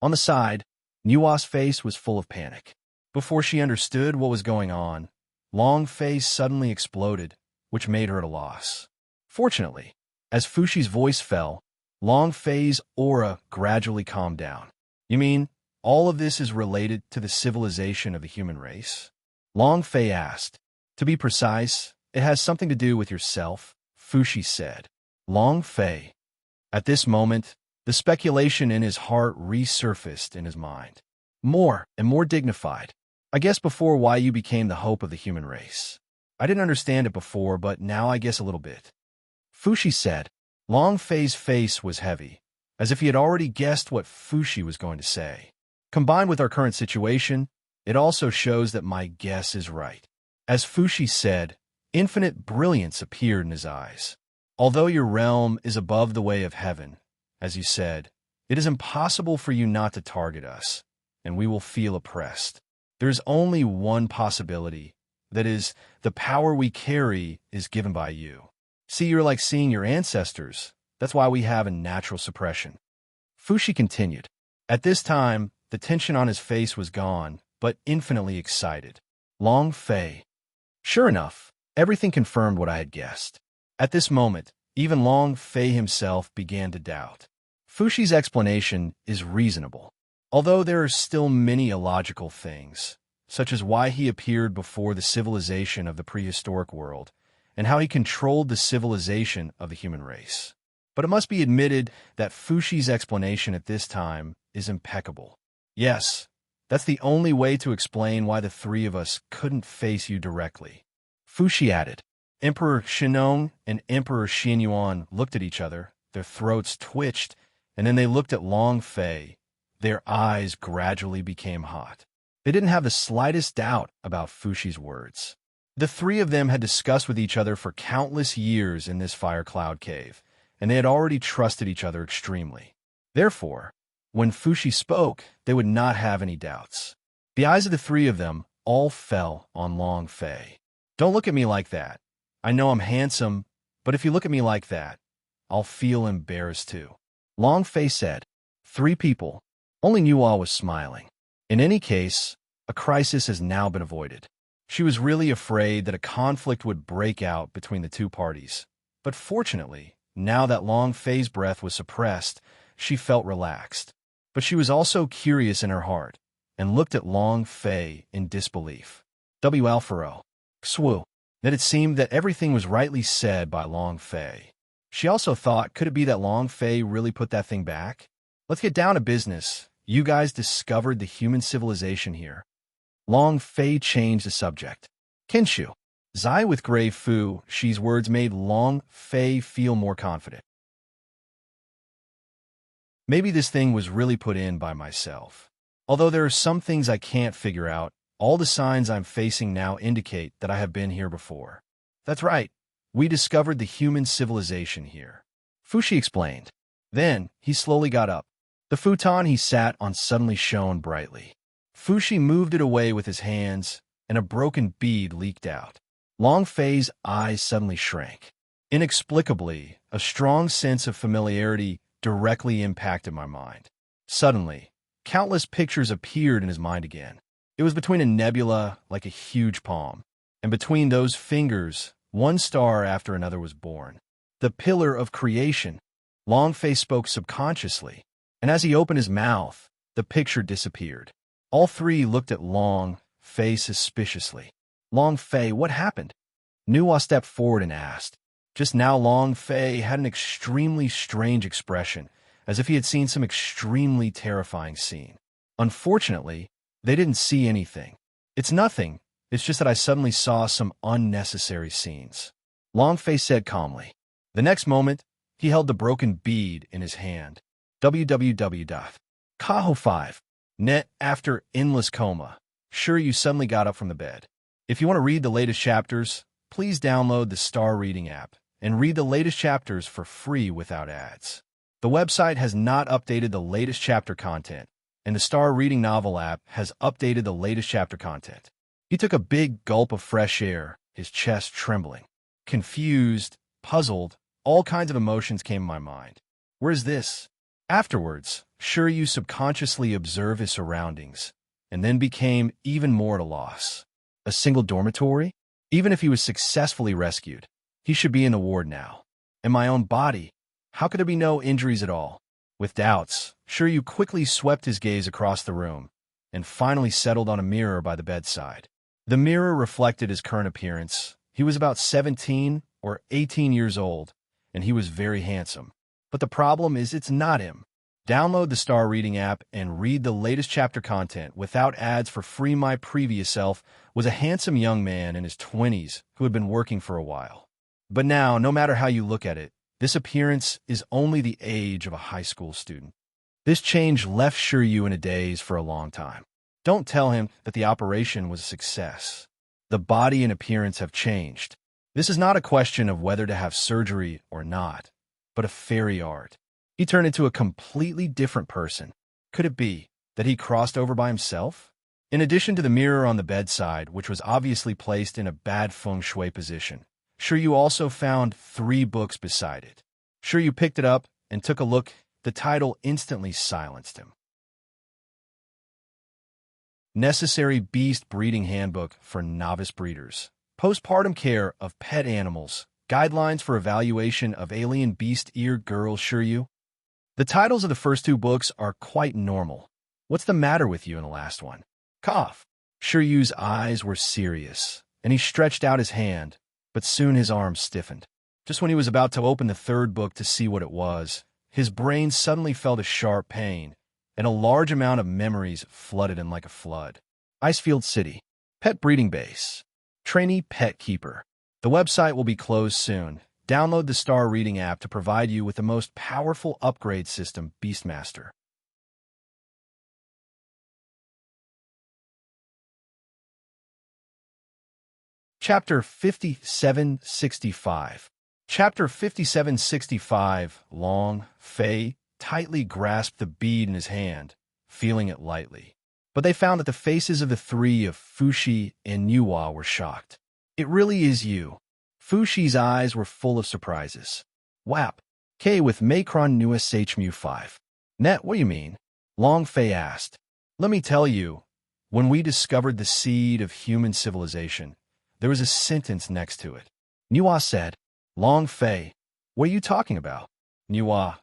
On the side, Niwa's face was full of panic. Before she understood what was going on, Long Fei suddenly exploded, which made her at a loss. Fortunately, as Fushi's voice fell, Long Fei's aura gradually calmed down. You mean, all of this is related to the civilization of the human race? Long Fei asked. To be precise, it has something to do with yourself, Fushi said. Long Fei. At this moment, the speculation in his heart resurfaced in his mind. More and more dignified. I guess before why you became the hope of the human race. I didn't understand it before, but now I guess a little bit. Fushi said. Long Fei's face was heavy, as if he had already guessed what Fushi was going to say. Combined with our current situation, it also shows that my guess is right. As Fushi said, infinite brilliance appeared in his eyes. Although your realm is above the way of heaven, as you said, it is impossible for you not to target us, and we will feel oppressed. There is only one possibility, that is, the power we carry is given by you. See, you're like seeing your ancestors. That's why we have a natural suppression. Fushi continued. At this time, the tension on his face was gone, but infinitely excited. Long Fei. Sure enough, everything confirmed what I had guessed. At this moment, even Long Fei himself began to doubt. Fushi's explanation is reasonable, although there are still many illogical things, such as why he appeared before the civilization of the prehistoric world, and how he controlled the civilization of the human race. But it must be admitted that Fushi's explanation at this time is impeccable. Yes, that's the only way to explain why the three of us couldn't face you directly. Fushi added. Emperor Shinong and Emperor Xinyuan looked at each other, their throats twitched, and then they looked at Long Fei. Their eyes gradually became hot. They didn't have the slightest doubt about Fushi's words. The three of them had discussed with each other for countless years in this fire cloud cave, and they had already trusted each other extremely. Therefore, when Fushi spoke, they would not have any doubts. The eyes of the three of them all fell on Long Fei. Don't look at me like that. I know I'm handsome, but if you look at me like that, I'll feel embarrassed too. Long Fei said. Three people. Only Nuo was smiling. In any case, a crisis has now been avoided. She was really afraid that a conflict would break out between the two parties. But fortunately, now that Long Fei's breath was suppressed, she felt relaxed. But she was also curious in her heart, and looked at Long Fei in disbelief. W. Alfaro. Xu. That it seemed that everything was rightly said by Long Fei. She also thought, could it be that Long Fei really put that thing back? Let's get down to business. You guys discovered the human civilization here. Long Fei changed the subject. Kenshu. Zai with grave Fu, Shi's words made Long Fei feel more confident. Maybe this thing was really put in by myself. Although there are some things I can't figure out, all the signs I'm facing now indicate that I have been here before. That's right. We discovered the human civilization here. Fushi explained. Then, he slowly got up. The futon he sat on suddenly shone brightly. Fushi moved it away with his hands, and a broken bead leaked out. Long Fei's eyes suddenly shrank. Inexplicably, a strong sense of familiarity directly impacted my mind. Suddenly, countless pictures appeared in his mind again. It was between a nebula like a huge palm, and between those fingers, one star after another was born. The pillar of creation. Long Fei spoke subconsciously, and as he opened his mouth, the picture disappeared. All three looked at Long Fei suspiciously. Long Fei, what happened? Nuo stepped forward and asked. Just now Long Fei had an extremely strange expression, as if he had seen some extremely terrifying scene. Unfortunately, they didn't see anything. It's nothing. It's just that I suddenly saw some unnecessary scenes. Long Fei said calmly. The next moment, he held the broken bead in his hand. www. 5. Net after endless coma. Sure, you suddenly got up from the bed. If you want to read the latest chapters, please download the Star Reading app and read the latest chapters for free without ads. The website has not updated the latest chapter content, and the Star Reading Novel app has updated the latest chapter content. He took a big gulp of fresh air, his chest trembling. Confused, puzzled, all kinds of emotions came in my mind. Where is this? Afterwards, Shiryu subconsciously observed his surroundings, and then became even more at a loss. A single dormitory? Even if he was successfully rescued, he should be in the ward now. In my own body, how could there be no injuries at all? With doubts, Shiryu quickly swept his gaze across the room, and finally settled on a mirror by the bedside. The mirror reflected his current appearance. He was about 17 or 18 years old, and he was very handsome. But the problem is it's not him. Download the Star Reading app and read the latest chapter content without ads for free. My previous self was a handsome young man in his 20s who had been working for a while. But now, no matter how you look at it, this appearance is only the age of a high school student. This change left Shiryu in a daze for a long time. Don't tell him that the operation was a success. The body and appearance have changed. This is not a question of whether to have surgery or not, but a fairy art. He turned into a completely different person. Could it be that he crossed over by himself? In addition to the mirror on the bedside, which was obviously placed in a bad feng shui position, Shiryu also found 3 books beside it. Shiryu picked it up and took a look. The title instantly silenced him. Necessary Beast Breeding Handbook for Novice Breeders. Postpartum Care of Pet Animals Guidelines for Evaluation of Alien Beast-Eared Girl Shiryu. The titles of the first two books are quite normal. What's the matter with you in the last one? Cough. Shiryu's eyes were serious, and he stretched out his hand, but soon his arm stiffened. Just when he was about to open the third book to see what it was, his brain suddenly felt a sharp pain, and a large amount of memories flooded in like a flood. Icefield City. Pet breeding base. Trainee pet keeper. The website will be closed soon. Download the Star Reading app to provide you with the most powerful upgrade system, Beastmaster. Chapter 5765. Chapter 5765. Long Fei tightly grasped the bead in his hand, feeling it lightly. But they found that the faces of the three of Fushi and Nuwa were shocked. It really is you. Fushi's eyes were full of surprises. Wap. K with Macron Nuis HMU 5. Net, what do you mean? Long Fei asked. Let me tell you, when we discovered the seed of human civilization, there was a sentence next to it. Nuwa said, Long Fei, what are you talking about? Nuwa,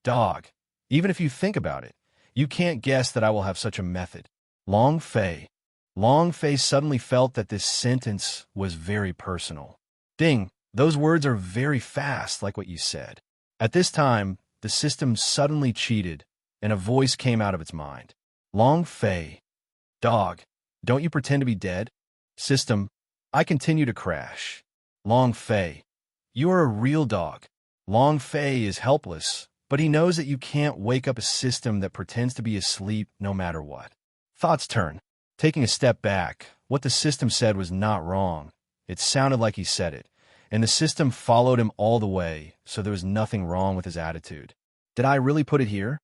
dog. Even if you think about it, you can't guess that I will have such a method. Long Fei. Long Fei suddenly felt that this sentence was very personal. Ding, those words are very fast, like what you said. At this time, the system suddenly cheated, and a voice came out of its mind. Long Fei. Dog, don't you pretend to be dead? System, I continue to crash. Long Fei. You are a real dog. Long Fei is helpless, but he knows that you can't wake up a system that pretends to be asleep no matter what. Thoughts turn. Taking a step back, what the system said was not wrong. It sounded like he said it, and the system followed him all the way, so there was nothing wrong with his attitude. Did I really put it here?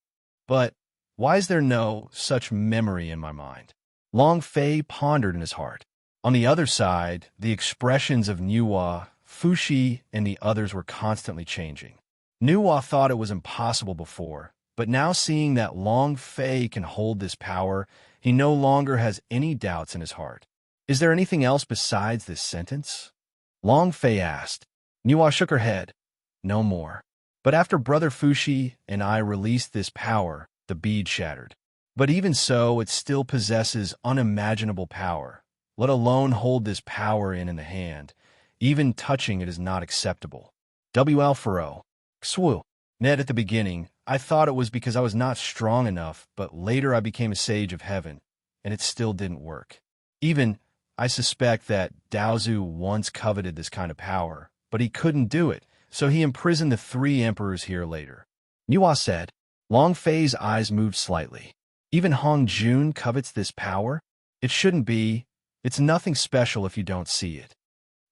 But why is there no such memory in my mind? Long Fei pondered in his heart. On the other side, the expressions of Nuwa, Fushi, and the others were constantly changing. Nuwa thought it was impossible before, but now seeing that Long Fei can hold this power, he no longer has any doubts in his heart. Is there anything else besides this sentence? Long Fei asked. Nuwa shook her head. No more. But after Brother Fushi and I released this power, the bead shattered. But even so, it still possesses unimaginable power. Let alone hold this power in the hand. Even touching it is not acceptable. W.L. Furrow. Xwu. Ned, at the beginning, I thought it was because I was not strong enough, but later I became a sage of heaven, and it still didn't work. Even, I suspect that Daozu once coveted this kind of power, but he couldn't do it, so he imprisoned the three emperors here later. Nuwa said. Long Fei's eyes moved slightly. Even Hong Jun covets this power? It shouldn't be. It's nothing special if you don't see it.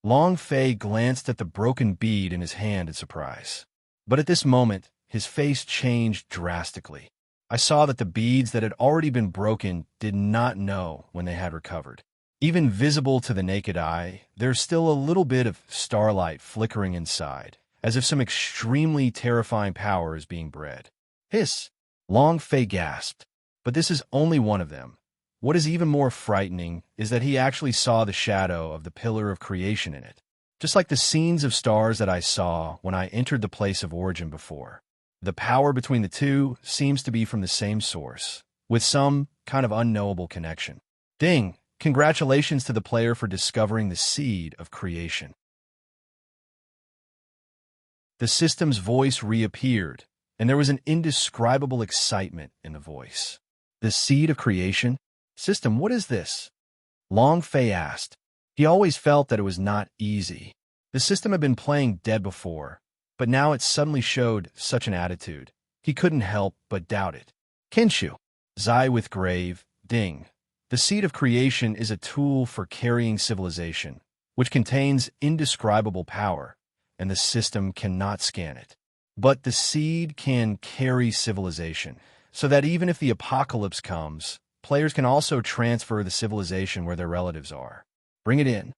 Long Fei glanced at the broken bead in his hand in surprise. But at this moment, his face changed drastically. I saw that the beads that had already been broken did not know when they had recovered. Even visible to the naked eye, there's still a little bit of starlight flickering inside, as if some extremely terrifying power is being bred. Hiss! Long Fei gasped. But this is only one of them. What is even more frightening is that he actually saw the shadow of the pillar of creation in it, just like the scenes of stars that I saw when I entered the place of origin before. The power between the two seems to be from the same source, with some kind of unknowable connection. Ding! Congratulations to the player for discovering the seed of creation. The system's voice reappeared, and there was an indescribable excitement in the voice. The seed of creation? System, what is this? Long Fei asked. He always felt that it was not easy. The system had been playing dead before, but now it suddenly showed such an attitude. He couldn't help but doubt it. Kenshu. Zai with grave. Ding. The seed of creation is a tool for carrying civilization, which contains indescribable power, and the system cannot scan it. But the seed can carry civilization, so that even if the apocalypse comes, players can also transfer the civilization where their relatives are. Bring it in.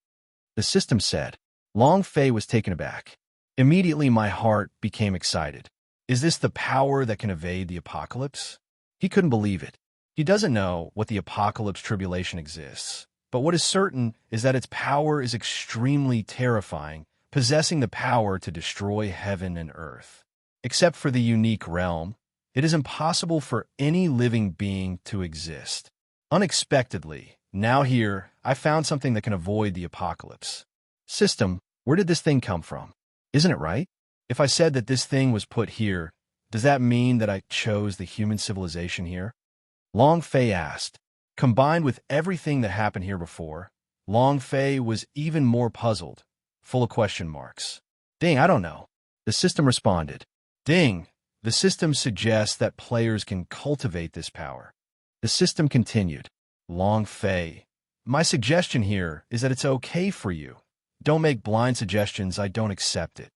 The system said. Long Fei was taken aback. Immediately my heart became excited. Is this the power that can evade the apocalypse? He couldn't believe it. He doesn't know what the apocalypse tribulation exists, but what is certain is that its power is extremely terrifying, possessing the power to destroy heaven and earth. Except for the unique realm, it is impossible for any living being to exist. Unexpectedly, now here, I found something that can avoid the apocalypse. System, where did this thing come from? Isn't it right? If I said that this thing was put here, does that mean that I chose the human civilization here? Long Fei asked. Combined with everything that happened here before, Long Fei was even more puzzled, full of question marks. Ding, I don't know. The system responded. Ding, the system suggests that players can cultivate this power. The system continued. Long Fei, my suggestion here is that it's okay for you. Don't make blind suggestions, I don't accept it.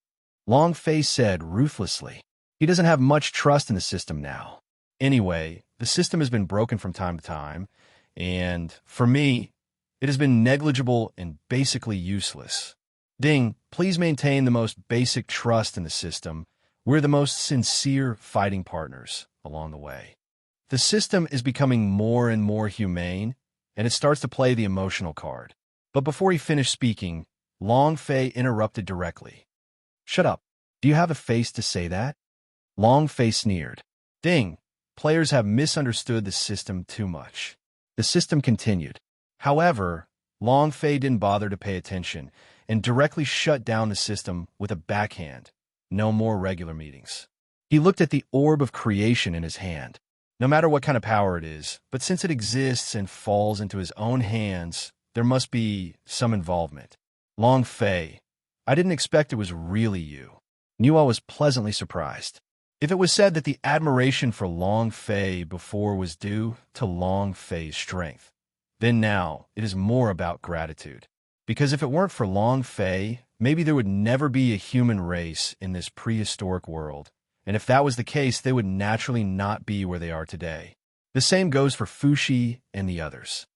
Long Fei said ruthlessly. He doesn't have much trust in the system now. Anyway, the system has been broken from time to time, and, for me, it has been negligible and basically useless. Ding, please maintain the most basic trust in the system. We're the most sincere fighting partners along the way. The system is becoming more and more humane, and it starts to play the emotional card. But before he finished speaking, Long Fei interrupted directly. Shut up. Do you have a face to say that? Long Fei sneered. Ding, players have misunderstood the system too much. The system continued. However, Long Fei didn't bother to pay attention and directly shut down the system with a backhand. No more regular meetings. He looked at the orb of creation in his hand. No matter what kind of power it is, but since it exists and falls into his own hands, there must be some involvement. Long Fei, I didn't expect it was really you. Nuo was pleasantly surprised. If it was said that the admiration for Long Fei before was due to Long Fei's strength, then now it is more about gratitude. Because if it weren't for Long Fei, maybe there would never be a human race in this prehistoric world, and if that was the case, they would naturally not be where they are today. The same goes for Fushi and the others.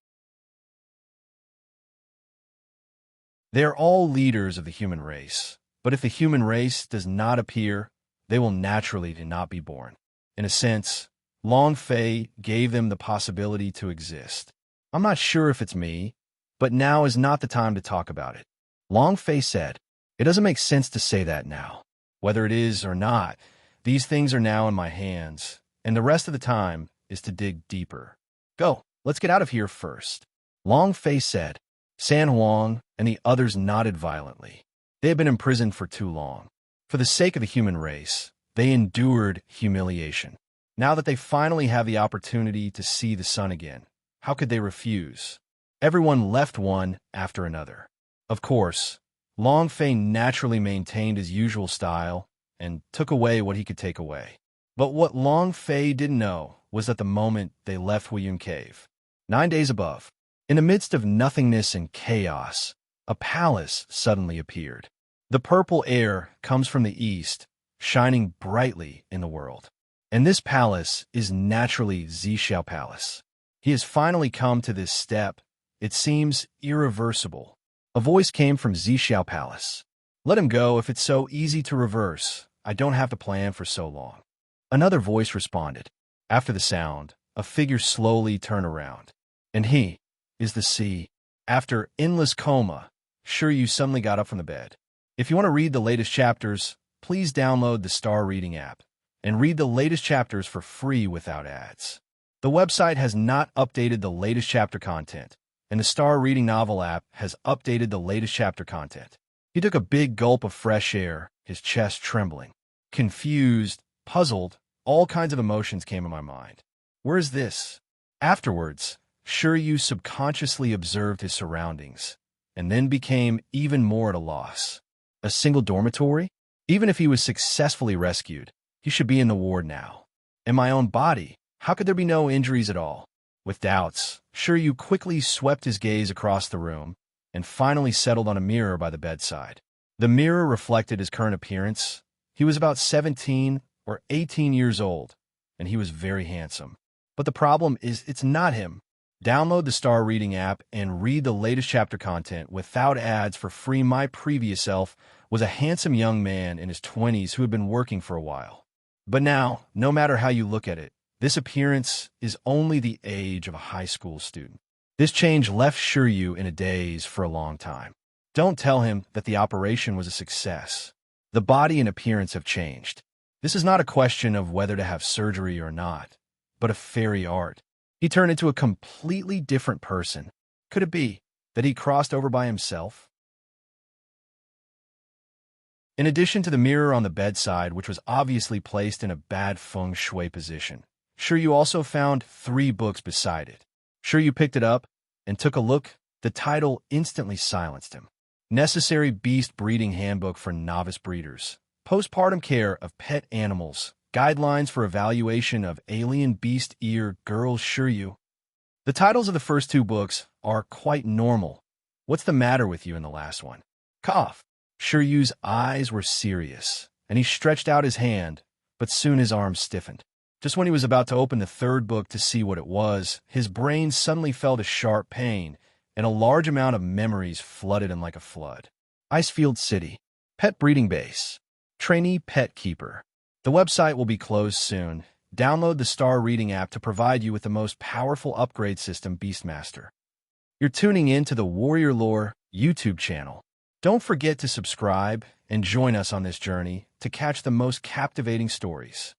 They are all leaders of the human race, but if the human race does not appear, they will naturally not be born. In a sense, Long Fei gave them the possibility to exist. I'm not sure if it's me, but now is not the time to talk about it. Long Fei said, it doesn't make sense to say that now. Whether it is or not, these things are now in my hands, and the rest of the time is to dig deeper. Go, let's get out of here first. Long Fei said. San Huang and the others nodded violently. They had been imprisoned for too long. For the sake of the human race, they endured humiliation. Now that they finally have the opportunity to see the sun again, how could they refuse? Everyone left one after another. Of course, Long Fei naturally maintained his usual style and took away what he could take away. But what Long Fei didn't know was that the moment they left Huiyun Cave, 9 days above, in the midst of nothingness and chaos, a palace suddenly appeared. The purple air comes from the east, shining brightly in the world. And this palace is naturally Zhixiao Palace. He has finally come to this step. It seems irreversible. A voice came from Zhixiao Palace. Let him go if it's so easy to reverse. I don't have to plan for so long. Another voice responded. After the sound, a figure slowly turned around. And he is the sea. After endless coma, Shiryu suddenly got up from the bed. If you want to read the latest chapters, please download the Star Reading app and read the latest chapters for free without ads. The website has not updated the latest chapter content, and the Star Reading novel app has updated the latest chapter content. He took a big gulp of fresh air, his chest trembling. Confused, puzzled, all kinds of emotions came in my mind. Where is this? Afterwards, Shiryu subconsciously observed his surroundings, and then became even more at a loss. A single dormitory? Even if he was successfully rescued, he should be in the ward now. In my own body, how could there be no injuries at all? With doubts, Shiryu quickly swept his gaze across the room and finally settled on a mirror by the bedside. The mirror reflected his current appearance. He was about 17 or 18 years old, and he was very handsome. But the problem is it's not him. Download the Star Reading app and read the latest chapter content without ads for free. My previous self was a handsome young man in his 20s who had been working for a while. But now, no matter how you look at it, this appearance is only the age of a high school student. This change left Shiryu in a daze for a long time. Don't tell him that the operation was a success. The body and appearance have changed. This is not a question of whether to have surgery or not, but of fairy art. He turned into a completely different person. Could it be that he crossed over by himself? In addition to the mirror on the bedside, which was obviously placed in a bad feng shui position, sure you also found 3 books beside it. Sure you picked it up and took a look? The title instantly silenced him. Necessary Beast Breeding Handbook for Novice Breeders. Postpartum Care of Pet Animals. Guidelines for Evaluation of Alien Beast Ear Girls. Sure you. The titles of the first 2 books are quite normal. What's the matter with you in the last one? Cough. Sure Yu's eyes were serious, and he stretched out his hand, but soon his arm stiffened. Just when he was about to open the 3rd book to see what it was, his brain suddenly felt a sharp pain, and a large amount of memories flooded him like a flood. Icefield City. Pet Breeding Base. Trainee Pet Keeper. The website will be closed soon. Download the Star Reading app to provide you with the most powerful upgrade system, Beastmaster. You're tuning in to the Warrior Lore YouTube channel. Don't forget to subscribe and join us on this journey to catch the most captivating stories.